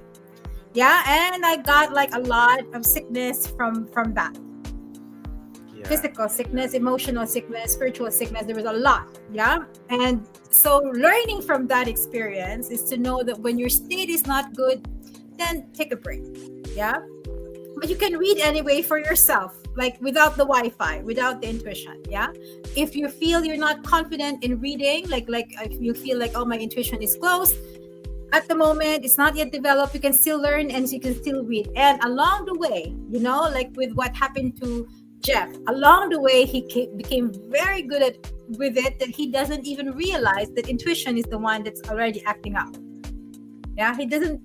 Yeah, and I got like a lot of sickness from that. Yeah. Physical sickness, emotional sickness, spiritual sickness, there was a lot. Yeah. And so learning from that experience is to know that when your state is not good, then take a break. Yeah. But you can read anyway for yourself, like without the Wi-Fi, without the intuition. Yeah. If you feel you're not confident in reading, like if you feel like, oh, my intuition is closed at the moment, it's not yet developed, you can still learn and you can still read. And along the way, like with what happened to Jeff, along the way he became very good with it, that he doesn't even realize that intuition is the one that's already acting up. Yeah,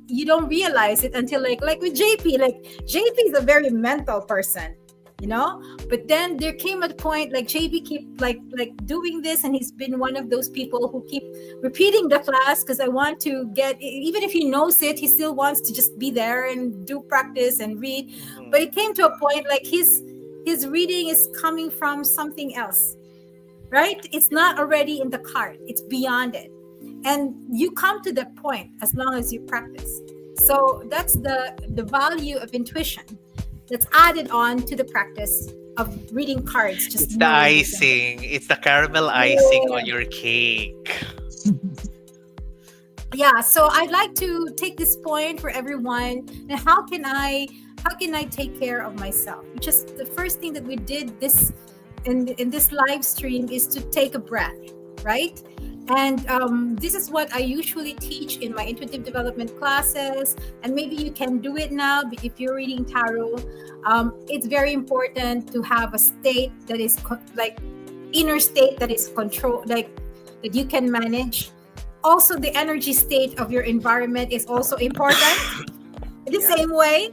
you don't realize it until like with JP. Like JP is a very mental person, but then there came a point like JP keep like doing this, and he's been one of those people who keep repeating the class because I want to get, even if he knows it, he still wants to just be there and do practice and read. But it came to a point like his reading is coming from something else, right? It's not already in the card, it's beyond it. And you come to that point as long as you practice. So that's the value of intuition that's added on to the practice of reading cards. Just It's the icing. It's the caramel icing on your cake. Yeah, so I'd like to take this point for everyone. And how can I take care of myself? Which is the first thing that we did this in this live stream, is to take a breath, right? And this is what I usually teach in my intuitive development classes. And maybe you can do it now if you're reading tarot. It's very important to have a state that is like inner state that is control, like that you can manage. Also, the energy state of your environment is also important. In the same way,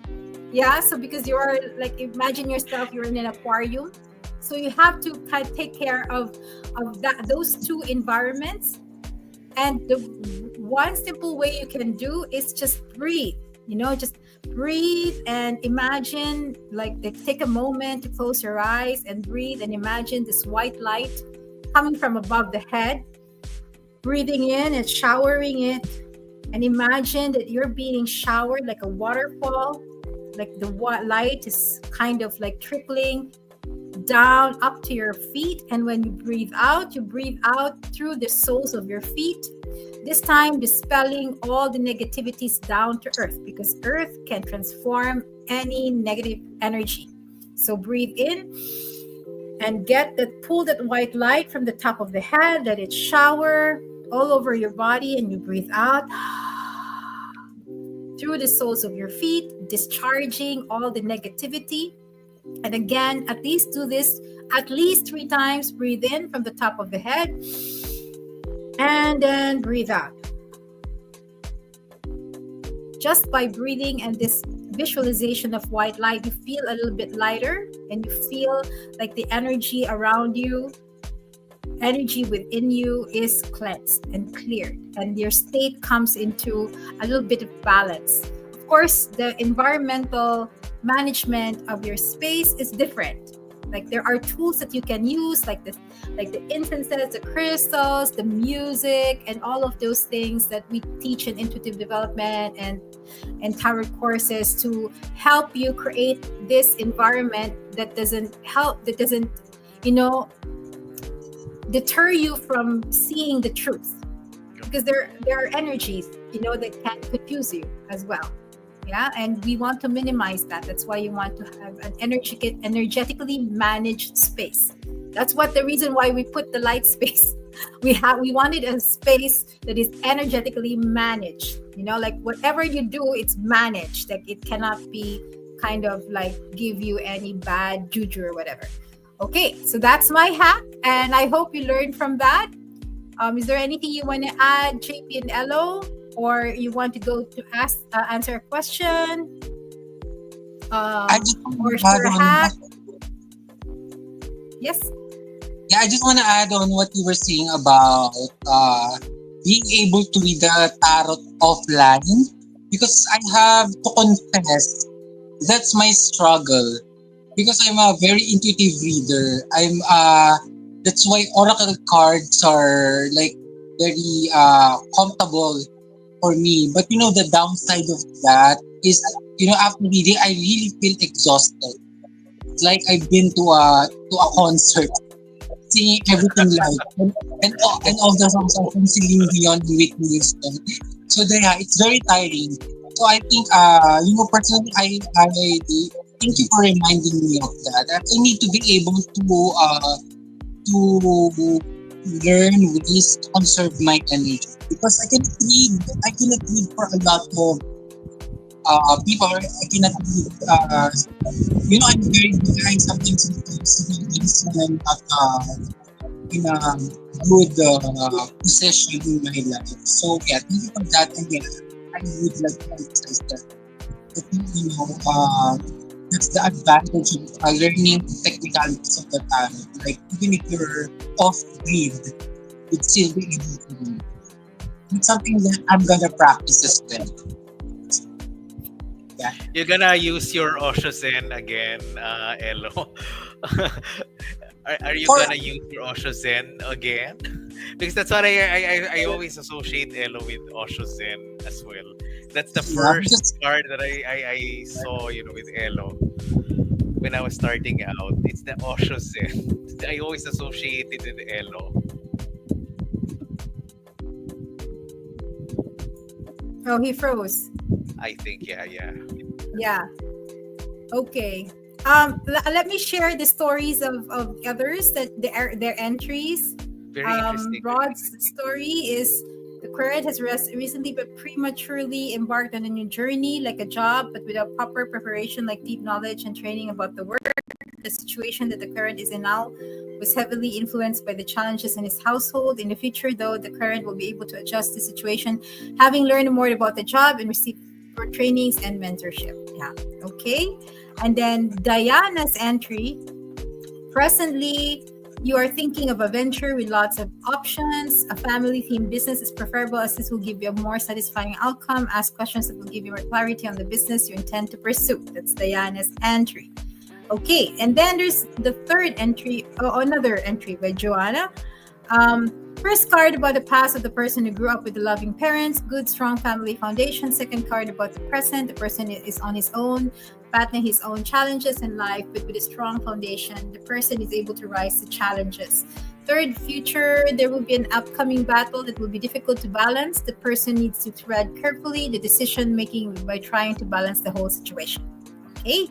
yeah. So because you are like, imagine yourself, you're in an aquarium. So you have to take care of those two environments. And the one simple way you can do is just breathe. Just breathe and imagine, like take a moment to close your eyes and breathe and imagine this white light coming from above the head, breathing in and showering it. And imagine that you're being showered like a waterfall, like the light is kind of like trickling down up to your feet. And when you breathe out through the soles of your feet, this time dispelling all the negativities down to earth, because earth can transform any negative energy. So breathe in and pull that white light from the top of the head, let it shower all over your body, and you breathe out through the soles of your feet, discharging all the negativity. And again, at least do this at least 3 times. Breathe in from the top of the head and then breathe out. Just by breathing and visualization of white light, you feel a little bit lighter, and you feel like the energy within you is cleansed and cleared, and your state comes into a little bit of balance. Of course, the environmental management of your space is different. Like there are tools that you can use, like the incenses, the crystals, the music, and all of those things that we teach in intuitive development and tarot courses to help you create this environment that doesn't, you know, deter you from seeing the truth, because there are energies, you know, that can confuse you as well. Yeah, and we want to minimize that. That's why you want to have an energetically managed space. That's what the reason why we put the light space. We wanted a space that is energetically managed, you know, like whatever you do, it's managed. Like it cannot be kind of like give you any bad juju or whatever. Okay, so that's my hack, and I hope you learned from that. Is there anything you want to add, JP and Elo, or you want to go to answer a question, I just or want to add share a on. hack? Yes. Yeah, I just want to add on what you were saying about being able to read the tarot offline, because I have to confess that's my struggle, because I'm a very intuitive reader. That's why oracle cards are like very comfortable for me. But you know the downside of that is, you know, after reading I really feel exhausted. It's like I've been to a concert, singing everything live, and all the songs are from Celine Dion and Whitney Houston. So yeah, it's very tiring. So I think personally I thank you for reminding me of that. That I need to be able to learn ways to conserve my energy, because I cannot read for a lot of people. I cannot read I'm very behind sometimes when it comes to readings, and I'm not in a good position in my life. So yeah, thank you for that. And yeah, I would like to emphasize that. That that's the advantage of learning technicalities of the talent. Like even if you're off grid, you'd still be able to do. It's something that I'm gonna practice as well. Yeah. You're gonna use your Osho Zen again, Elo. Are you For gonna use your Osho Zen again? Because that's what I always associate Elo with Osho Zen as well. That's the yeah, first because card that I saw, with Elo when I was starting out. It's the Osho Zen. I always associate it with Elo. Oh, he froze. I think, yeah. Yeah. Okay. Let me share the stories of others that their entries. Very interesting. Rod's story is the current has recently but prematurely embarked on a new journey, like a job, but without proper preparation, like deep knowledge and training about the work. The situation that the current is in now was heavily influenced by the challenges in his household. In the future, though, the current will be able to adjust the situation, having learned more about the job and received for trainings and mentorship. Yeah. Okay. And then Diana's entry. Presently, you are thinking of a venture with lots of options. A family-themed business is preferable, as this will give you a more satisfying outcome. Ask questions that will give you more clarity on the business you intend to pursue. That's Diana's entry. Okay, and then there's the third entry, another entry by Joanna. First card about the past of the person who grew up with loving parents, good, strong family foundation. Second card about the present. The person is on his own, battling his own challenges in life, but with a strong foundation. The person is able to rise to challenges. Third, future, there will be an upcoming battle that will be difficult to balance. The person needs to tread carefully the decision making by trying to balance the whole situation. Okay,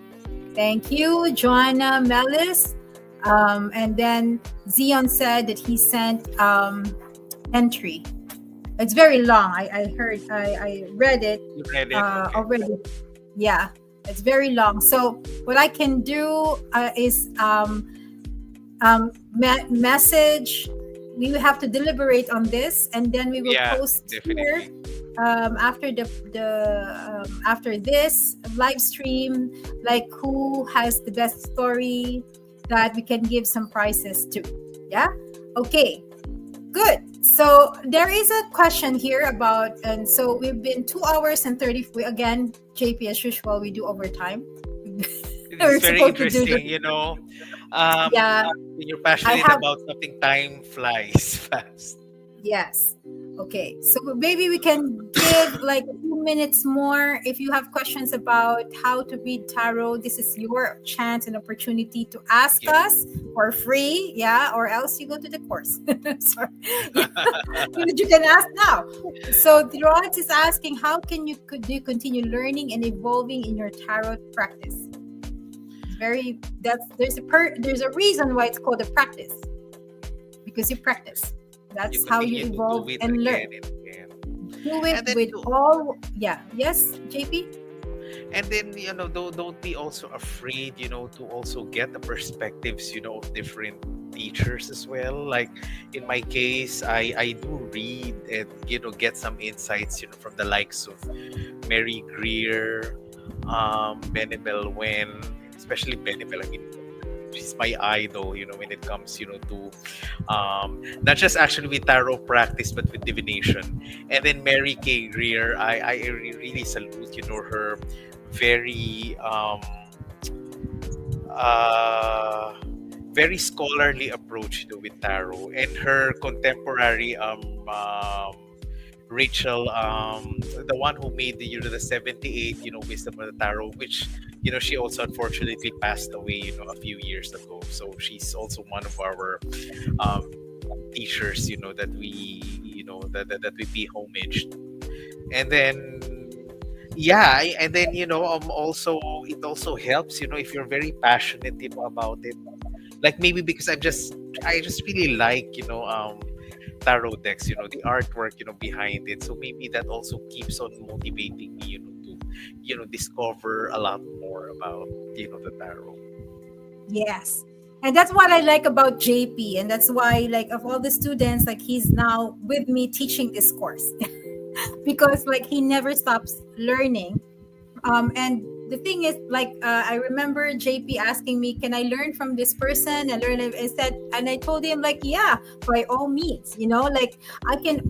thank you, Joanna Mellis. And then Zion said that he sent entry. It's very long. I read it You read it, okay. already. Yeah, it's very long. So what I can do is message we will have to deliberate on this, and then we will Yeah, post here definitely. after after this live stream, like who has the best story that we can give some prizes to. Yeah. Okay. Good. So there is a question here about, and so we've been 2 hours and 30. Again, JP, as usual, we do overtime. It is We're very supposed to do the, interesting, you know. Um, yeah. when you're I passionate have, about something, time flies fast. yes. Okay. So maybe we can give like a few minutes more. If you have questions about how to read tarot, this is your chance and opportunity to ask Yeah. us for free. Yeah. Or else you go to the course. Sorry. Yeah. You can ask now. So Rod is asking, how can you could you continue learning and evolving in your tarot practice? It's very, that's there's a reason why it's called a practice, because you practice. You That's how you continue to do evolve it and again learn. and again. Do it And then with do all, yeah. Yes, JP? and then don't be also afraid, to also get the perspectives, of different teachers as well. Like in my case, I do read and get some insights, from the likes of Mary Greer, Benebel Wen, especially Benebel. I mean, she's my idol, when it comes, to not just actually with tarot practice, but with divination. And then Mary K. Greer, really salute, her very uh very scholarly approach, with tarot, and her contemporary Rachel, the one who made the 78, wisdom of the tarot, which she also unfortunately passed away, a few years ago. So she's also one of our um, teachers, that we that we pay homage. And then yeah, and then also it also helps, if you're very passionate, about it. Like maybe because I just really like, tarot decks, the artwork, behind it. So maybe that also keeps on motivating me, to discover a lot more about, the tarot. Yes. And that's what I like about JP. And that's why, like, of all the students, like, he's now with me teaching this course because, like, he never stops learning. And the thing is, like, I remember JP asking me, "Can I learn from this person?" And learn. I said, and I told him, like, "Yeah, by all means. Like, I can.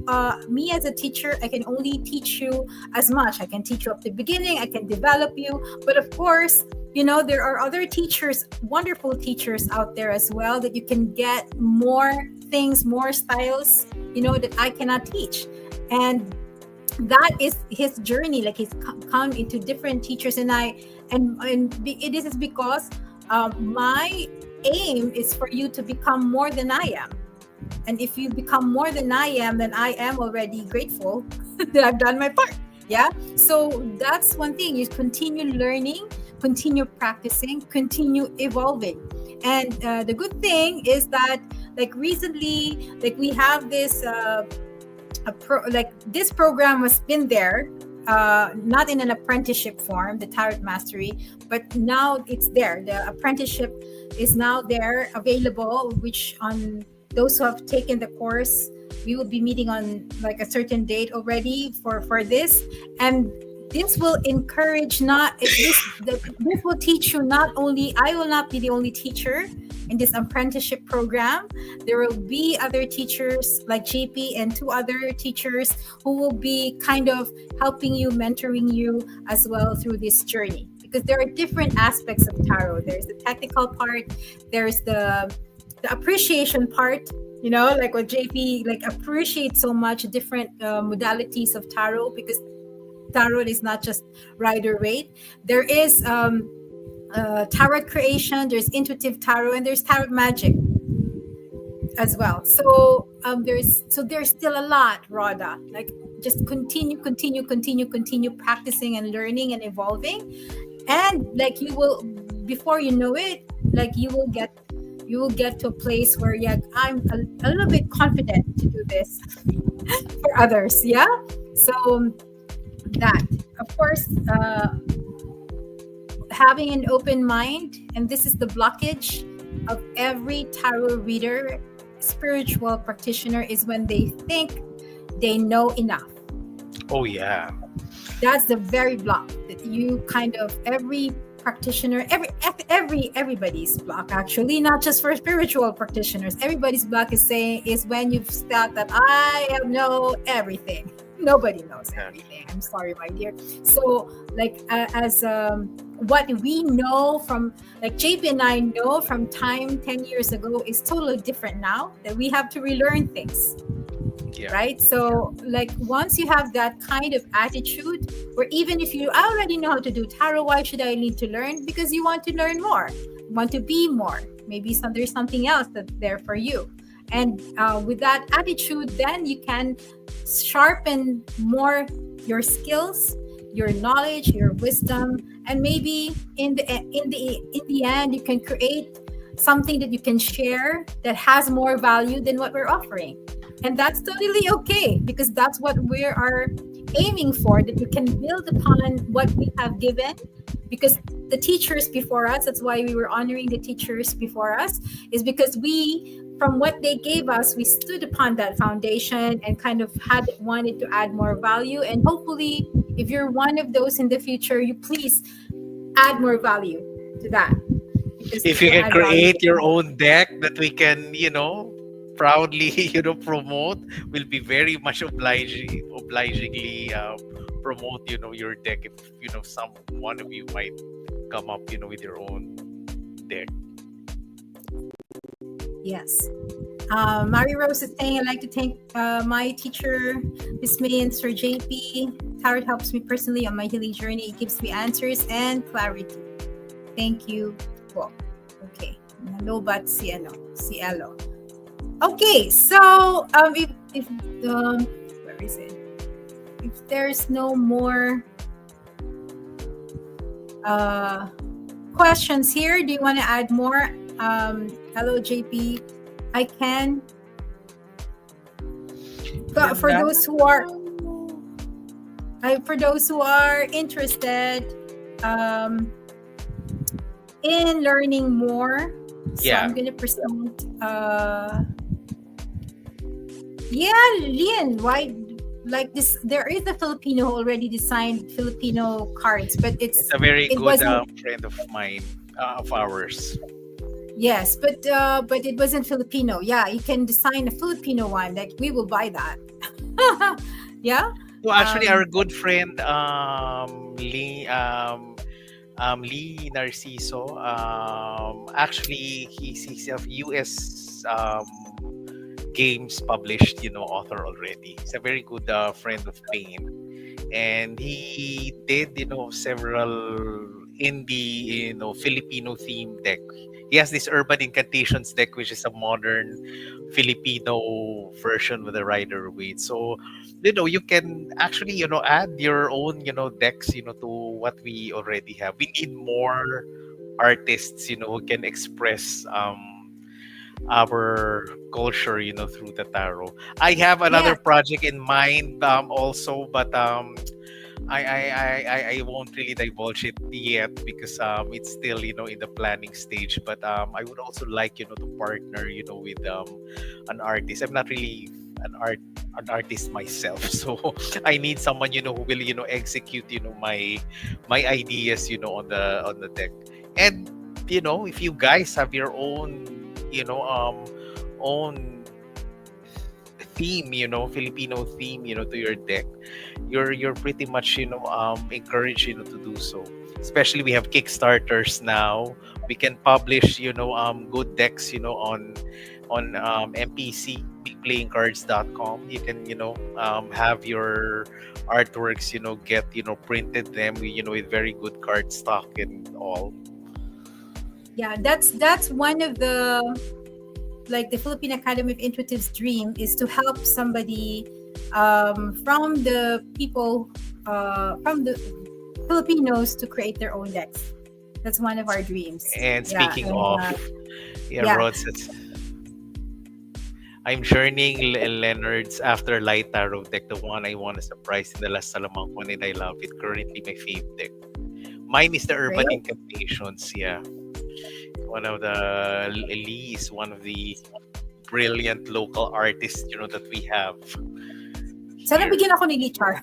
Me as a teacher, I can only teach you as much. I can teach you up to the beginning. I can develop you. But of course, there are other teachers, wonderful teachers out there as well, that you can get more things, more styles. That I cannot teach, and that is his journey. Like, he's come into different teachers, and it is because my aim is for you to become more than I am. And if you become more than I am, then I am already grateful that I've done my part. Yeah. So that's one thing. You continue learning, continue practicing, continue evolving. And the good thing is that, like, recently, like, we have this like, this program has been there, not in an apprenticeship form, the tarot mastery, but now it's there. The apprenticeship is now there, available, which on those who have taken the course, we will be meeting on, like, a certain date already for this. And this will encourage, not this will teach you, not only I will not be the only teacher in this apprenticeship program. There will be other teachers like JP and two other teachers who will be kind of helping you, mentoring you as well through this journey, because there are different aspects of tarot. There's the technical part, there's the appreciation part, like what JP, like, appreciates so much different modalities of tarot, because tarot is not just rider waite. There is tarot creation, there's intuitive tarot, and there's tarot magic as well. So there's still a lot, Rhoda. Like, just continue practicing and learning and evolving, and, like, you will, before you know it, like, you will get to a place where, yeah, I'm a little bit confident to do this for others. Yeah. So that, of course, having an open mind, and this is the blockage of every tarot reader spiritual practitioner is when they think they know enough. Oh yeah. That's the very block that you kind of every practitioner, everybody's block, actually, not just for spiritual practitioners. Everybody's block is saying is when you've felt that I have know everything. Nobody knows Exactly. everything. I'm sorry, my dear. So like as what we know from, like JP and I know from time 10 years ago is totally different now, that we have to relearn things, Yeah. right? So like once you have that kind of attitude, or even if you already know how to do tarot, why should I need to learn? Because you want to learn more, you want to be more. Maybe there's something else that's there for you. And with that attitude, then you can sharpen more your skills, your knowledge, your wisdom, and maybe in the end, you can create something that you can share that has more value than what we're offering. And that's totally okay, because that's what we are aiming for, that we can build upon what we have given. Because the teachers before us, that's why we were honoring the teachers before us, is because we, from what they gave us, we stood upon that foundation and kind of had wanted to add more value. And hopefully, if you're one of those in the future, you please add more value to that, because If it you will can add value. create your own deck that we can, proudly, promote, we'll be very much obligingly promote, your deck if, some one of you might come up, with your own deck. Yes. Mary Rose is saying, I'd like to thank my teacher, Miss May and Sir JP. Tarot helps me personally on my healing journey. It gives me answers and clarity. Thank you. Well, okay. Nalobat si ano, si Elo. Okay, so if where is it? If there's no more questions here, do you want to add more? Hello, JP. I can. But for those who are interested in learning more, so Yeah. I'm gonna present. Yeah, Lian, why? Like this, there is a Filipino who already designed Filipino cards, but It's a very it good wasn't. friend of mine, of ours. Yes, but it wasn't Filipino. Yeah, you can design a Filipino one. Like we will buy that. Yeah. So actually, our Um. good friend, Lee Narciso, actually he's a US games published, author already. He's a very good friend of Pain, and he did, several indie, Filipino theme deck. He has this Urban Incantations deck, which is a modern Filipino version with a Rider Waite. So, you can actually, add your own, decks, to what we already have. We need more artists, who can express our culture, through the tarot. I have another Yes. project in mind, also, but I won't really divulge it yet because it's still, in the planning stage. But I would also like, to partner, with an artist. I'm not really an art an artist myself, so I need someone, who will, execute, my ideas, on the deck. And if you guys have your own, own theme, Filipino theme, to your deck, you're pretty much, encouraged, to do so. Especially we have Kickstarters now. We can publish, good decks, on MPC, bigplayingcards.com. You can, have your artworks, get, printed them, with very good card stock and all. Yeah, that's one of the, like, the Philippine Academy of Intuitive's dream is to help somebody from the people from the Filipinos to create their own decks. That's one of our dreams. And Yeah, speaking and of, yeah, yeah, Rod says, I'm journeying Leonard's Afterlight Tarot deck, the one I won as a prize in the last Salamang one, and I love it. Currently, my fave deck. Mine is the Urban great. Incantations. Yeah, one of the Lee is one of the brilliant local artists, that we have Sana here. bigyan ako ni Lichar.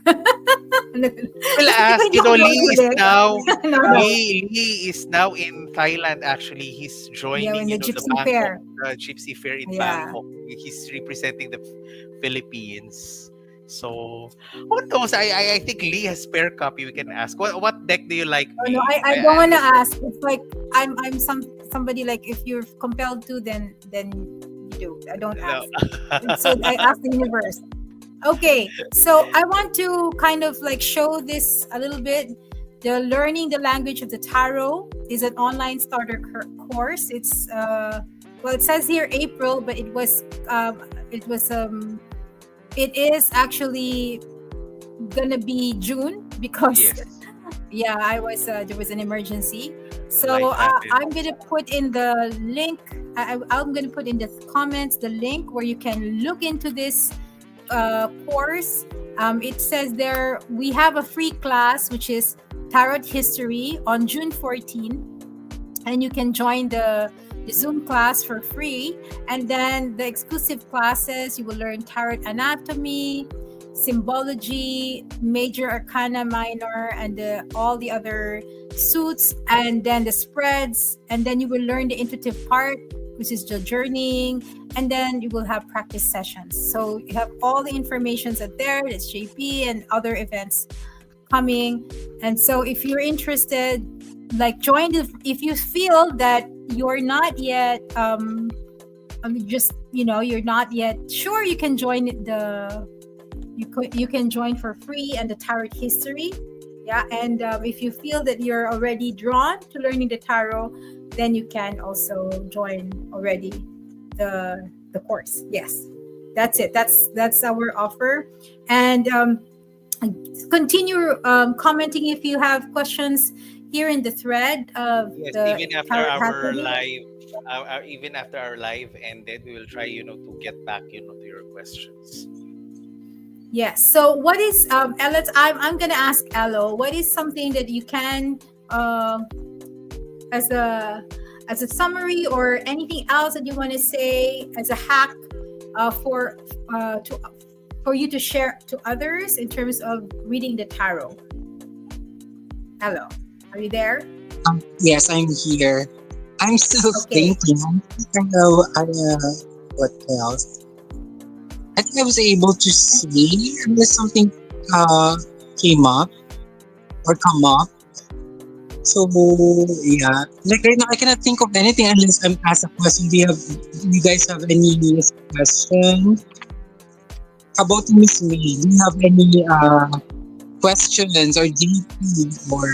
Will Di ba ask, hindi ako Lee is marunong? now No, no. Lee is now in Thailand. Actually, he's Yeah, joining, in the the Gypsy Bangkok Fair. Gypsy Fair in Yeah. Bangkok. He's representing the Philippines. So who knows? I think Lee has spare copy. We can ask. What deck do you like, Oh, no, Lee? I don't I want to understand. ask. It's like I'm somebody like if you're compelled to, then you do. I don't No. ask. So I ask the universe. Okay, so I want to kind of like show this a little bit. The Learning the Language of the Tarot is an online starter course. It's well, it says here April, but it is actually gonna be June because Yes. yeah, I was there was an emergency. So Life happened. I'm gonna put in the link. I'm gonna put in the comments the link where you can look into this course. It says there we have a free class which is Tarot History on June 14, and you can join the Zoom class for free. And then the exclusive classes, you will learn tarot anatomy, symbology, major arcana, minor, and all the other suits, and then the spreads. And then you will learn the intuitive part, which is the journeying. And then you will have practice sessions. So you have all the informations at there. There's JP and other events coming. And so if you're interested, like join if you feel that you're not yet just you're not yet sure, you can join you can join for free and the tarot history. Yeah, and if you feel that you're already drawn to learning the tarot, then you can also join already the course. Yes, that's it. That's our offer. And continue commenting if you have questions here in the thread of Yes, the even after Tarot our Academy. live, even after our live ended, we will try, to get back, to your questions. Yes. So what is Ella? I'm gonna ask Elo. What is something that you can as a summary or anything else that you want to say as a hack for to for you to share to others in terms of reading the tarot? Elo, are you there? Yes, I'm here. I'm still Okay. thinking. I know. What else? I think I was able to see unless something uh came up or come up. So yeah, like right now I cannot think of anything unless I'm asked a question. Do you guys have any question? How about Miss May? Do you have any questions or GP or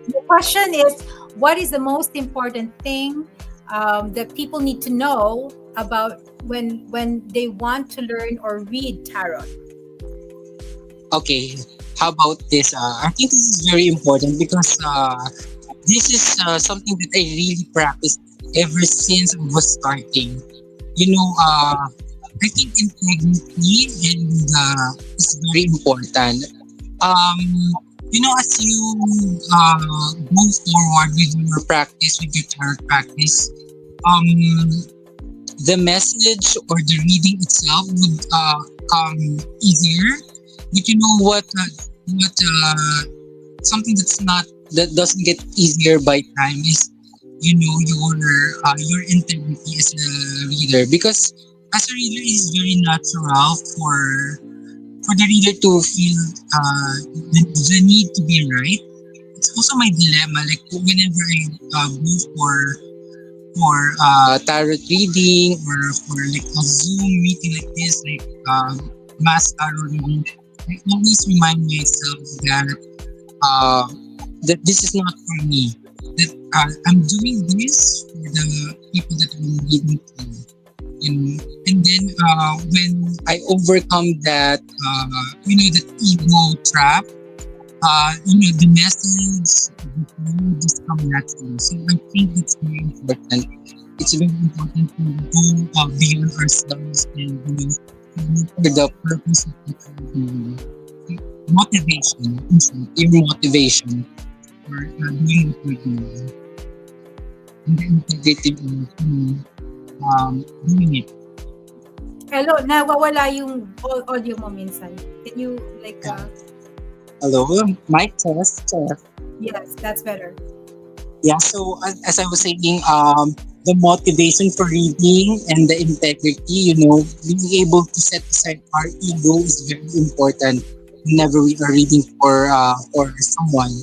The question is, what is the most important thing that people need to know about when they want to learn or read tarot? okay? How about this? I think this is very important because this is something that I really practiced ever since I was starting. You know, I think integrity and is very important. Um, as you move forward with your practice, with your tarot practice, the message or the reading itself would come easier. But you know what something that doesn't get easier by time is your integrity as a reader, because as a reader it is very natural for the reader to feel the need to be right. It's also my dilemma, like whenever I go for tarot reading or for like a Zoom meeting like this, like mass tarot reading, I always remind myself uh, that this is not for me. That I'm doing this for the people that I'm reading to. And then when I overcome that ego trap, the message will just come naturally. So I think it's very important. It's very important to go beyond ourselves and look for the purpose of what we're doing. Motivation, in short, your motivation for doing what we're doing. And the integrity of doing it. Hello, nawawala yung audio mo minsan. Can you like Hello, mic test, test. yes, that's better. Yeah, so as I was saying, the motivation for reading and the integrity, being able to set aside our ego is very important whenever we are reading for someone,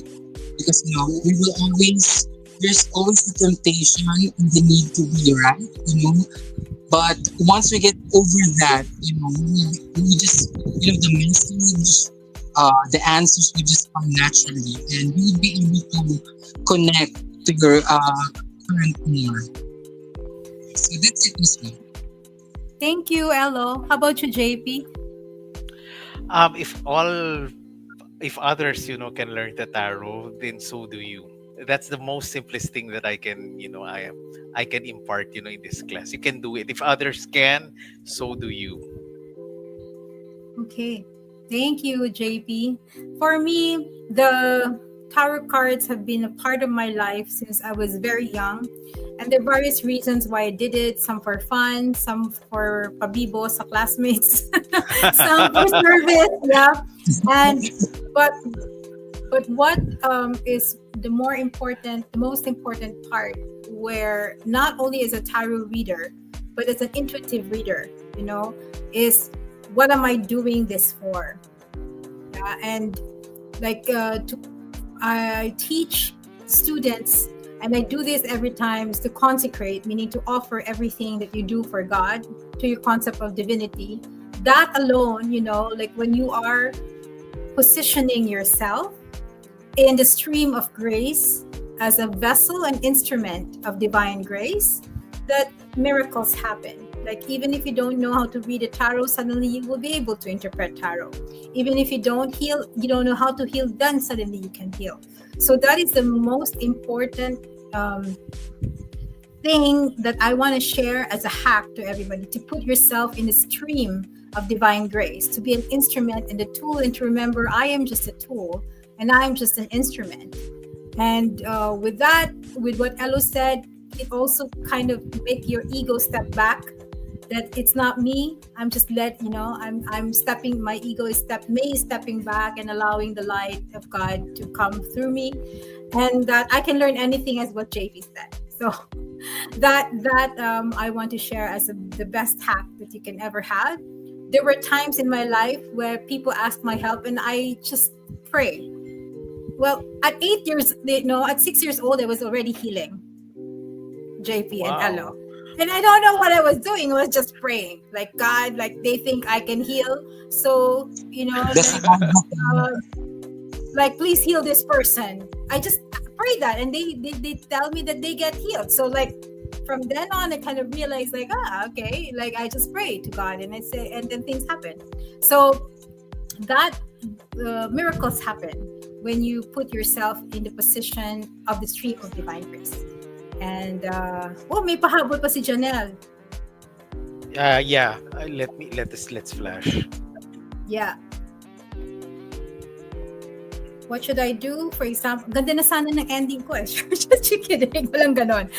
because we will always there's always the temptation and the need to be right, but once we get over that, we just, the message, the answers will just come naturally, and we will be able to connect to your current more. So that's it, Miss me. Thank you, Elo. How about you, JP? If if others, can learn the tarot, then so do you. That's the most simplest thing that I can, I can impart, in this class. You can do it. If others can, so do you. Okay. Thank you, JP. For me, the tarot cards have been a part of my life since I was very young. And there are various reasons why I did it. Some for fun, some for pabibo sa classmates, some for service, yeah. And but what is the most important part, where not only as a tarot reader, but as an intuitive reader, is what am I doing this for? Yeah, and like I teach students, and I do this every time, is to consecrate, meaning to offer everything that you do for God to your concept of divinity. That alone, like when you are positioning yourself in the stream of grace as a vessel and instrument of divine grace, that miracles happen. Like even if you don't know how to read a tarot, suddenly you will be able to interpret tarot. Even if you don't know how to heal, then suddenly you can heal. So that is the most important thing that I want to share as a hack to everybody, to put yourself in a stream of divine grace, to be an instrument and a tool, and to remember I am just a tool and I'm just an instrument. And with that, with what Elo said, it also kind of make your ego step back. That it's not me. I'm just I'm stepping. My ego is stepping back and allowing the light of God to come through me, and that I can learn anything, as what JP said. So that I want to share as the best hack that you can ever have. There were times in my life where people asked my help, and I just pray. Well, at 8 years, at 6 years old, I was already healing JP and Wow. Elo. And I don't know what I was doing. I was just praying. Like, God, like they think I can heal. So, That's the hard uh, like, please heal this person. I just pray that. And they tell me that they get healed. So like from then on, I kind of realized like, okay. Like I just pray to God and I say, and then things happen. So that miracles happen when you put yourself in the position of the stream of divine grace. And may pahabol pa si Janelle. Yeah. Let's flash. Yeah. What should I do? For example, ganda na sana ng ending ko eh. Just kidding. Walang ganon.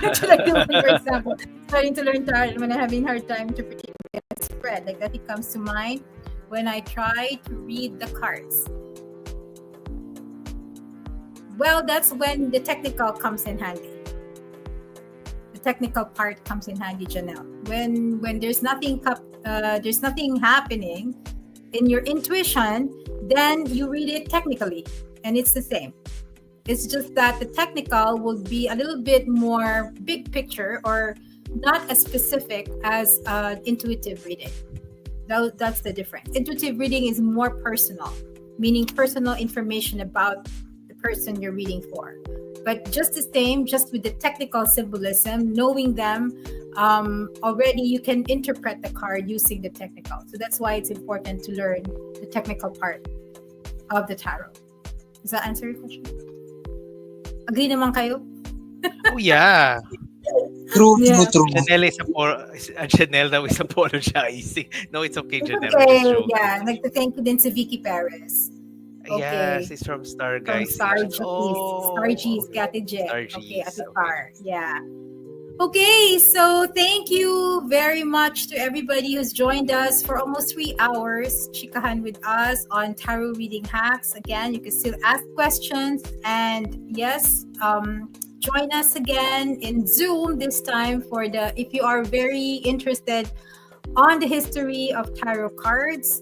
What should I do, for example, starting to learn tarot when I'm having hard time interpreting a spread? Like that, it comes to mind when I try to read the cards. Well, that's when the technical comes in handy. The technical part comes in handy, Janelle. When there's nothing happening in your intuition, then you read it technically, and it's the same. It's just that the technical will be a little bit more big picture, or not as specific as intuitive reading. That's the difference. Intuitive reading is more personal, meaning personal information about the person you're reading for. But just the same, just with the technical symbolism, knowing them, already you can interpret the card using the technical. So that's why it's important to learn the technical part of the tarot. Does that answer your question? Agree naman kayo? Oh yeah. true, Yeah. true, true. Janelle now is apologizing. No, it's okay, It's Janelle. We're just okay. joking. Yeah, I'd like to thank you din si Vicky Perez. Okay. Yes, it's from Star From Guys Star Nation. G's. Oh, Star G's, Kate J. Star Okay, G's. at the Okay. bar. Yeah. Okay, so thank you very much to everybody who's joined us for almost 3 hours, chikahan with us on tarot reading hacks. Again, you can still ask questions, and yes, join us again in Zoom this time for the if you are very interested on the history of tarot cards,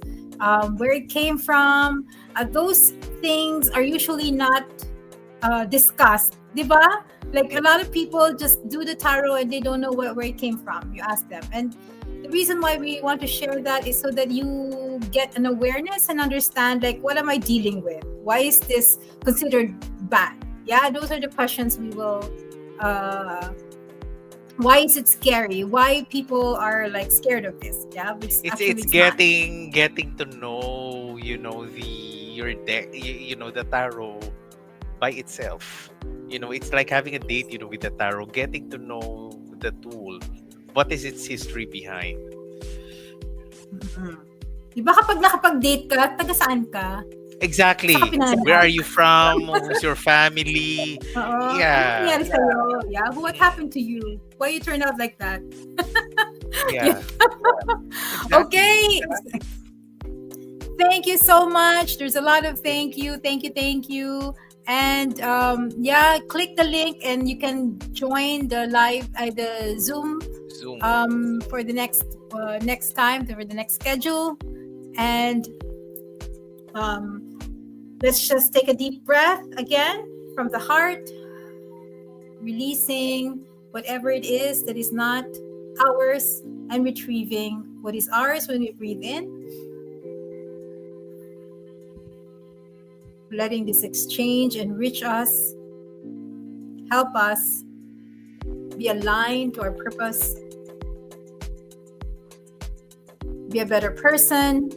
where it came from. Those things are usually not discussed, di ba? Like a Yep. lot of people just do the tarot and they don't know where it came from. You ask them. And the reason why we want to share that is so that you get an awareness and understand like what am I dealing with? Why is this considered bad? Yeah, those are the questions we will why is it scary? Why people are like scared of this? Yeah, because actually It's it's not. getting to know, the your deck, the tarot by itself. It's like having a date, with the tarot, getting to know the tool. What is its history behind? Mhm. Di ba kapag nakapag-date ka, taga saan ka? Saka Exactly. Where pinanganak. are you from? Who's your family? Oo. Anong Yeah. nangyari sa'yo? Yeah. What Mm, happened to you? Why you turned out like that? Yeah. yeah. Exactly. Okay. Thank you so much. There's a lot of thank you. And yeah, click the link and you can join the live, the Zoom Zoom. for the next time, for the next schedule. And um, let's just take a deep breath again from the heart, releasing whatever it is that is not ours and retrieving what is ours when we breathe in, letting this exchange enrich us, help us be aligned to our purpose, be a better person,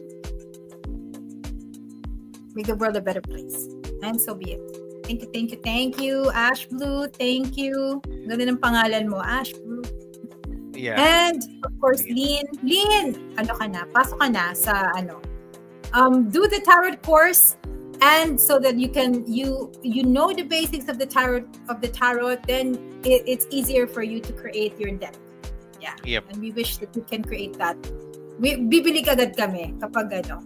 make the world a better place. And so be it. Thank you, Ash Blue. Thank you. Ganda ng pangalan mo, Ash Blue. Yeah. And of course, Sige. Lean, ano ka na? Pasok ka na sa ano. Do the tarot course, and so that you know the basics of the tarot, then it's easier for you to create your deck. Yeah. Yep. And we wish that you can create that. Bibili agad kami kapag ano.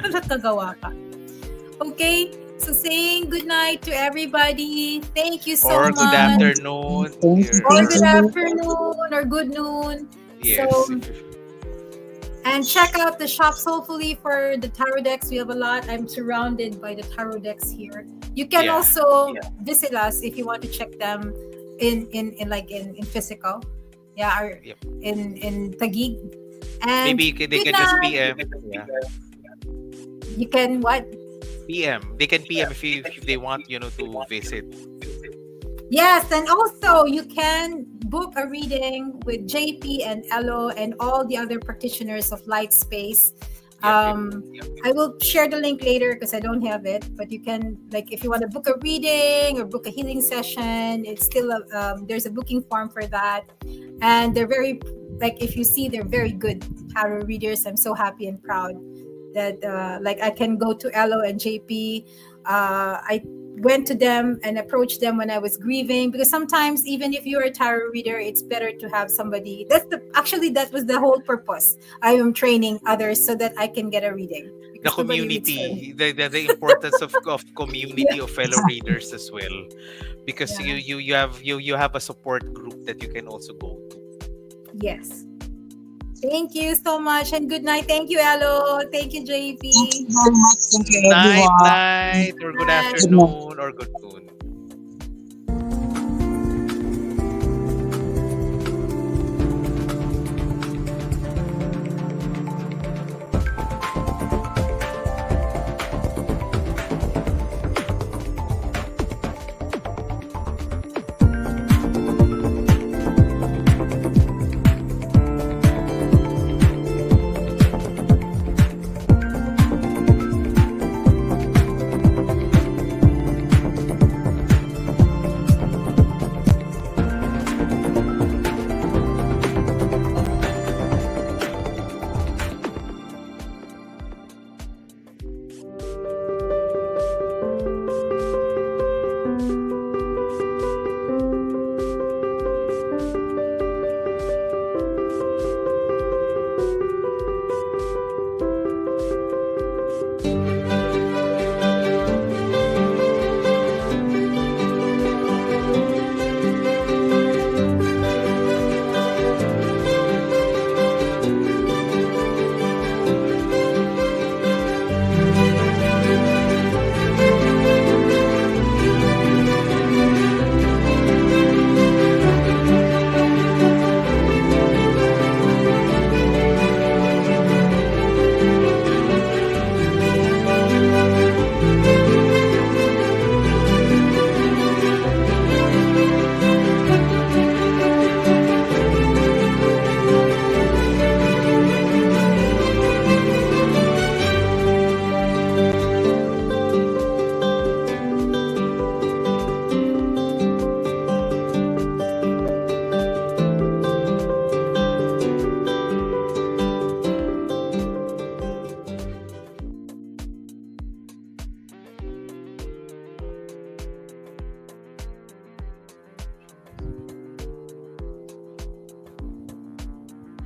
Nakagawa ka. Okay. So saying good night to everybody. Thank you so Or good much. afternoon. Thank you, Or thank good you. afternoon or good noon. Yes. So, and check out the shops hopefully for the tarot decks. We have a lot. I'm surrounded by the tarot decks here. You can Yeah. also visit us if you want to check them in physical. Yeah, or Yep. in Taguig. And Maybe they good can just night. PM. Yeah. You can what? PM. They can PM if they want, to visit. Yes, and also you can book a reading with JP and Elo and all the other practitioners of Light Space. Yep. I will share the link later because I don't have it. But you can, like, if you want to book a reading or book a healing session, it's still there's a booking form for that, and they're very like if you see they're very good tarot readers. I'm so happy and proud that like I can go to Elo and JP. I went to them and approached them when I was grieving because sometimes even if you're a tarot reader, it's better to have somebody. That was the whole purpose. I am training others so that I can get a reading The because nobody reads for me. community, the importance of community Yeah, of fellow readers as well, because yeah. you have a support group that you can also go to. Yes. Thank you so much and good night. Thank you, Elo. Thank you, Thank you JP. very much. Thank you, Night, everyone. night, or good Bye. Good night. afternoon, or good noon.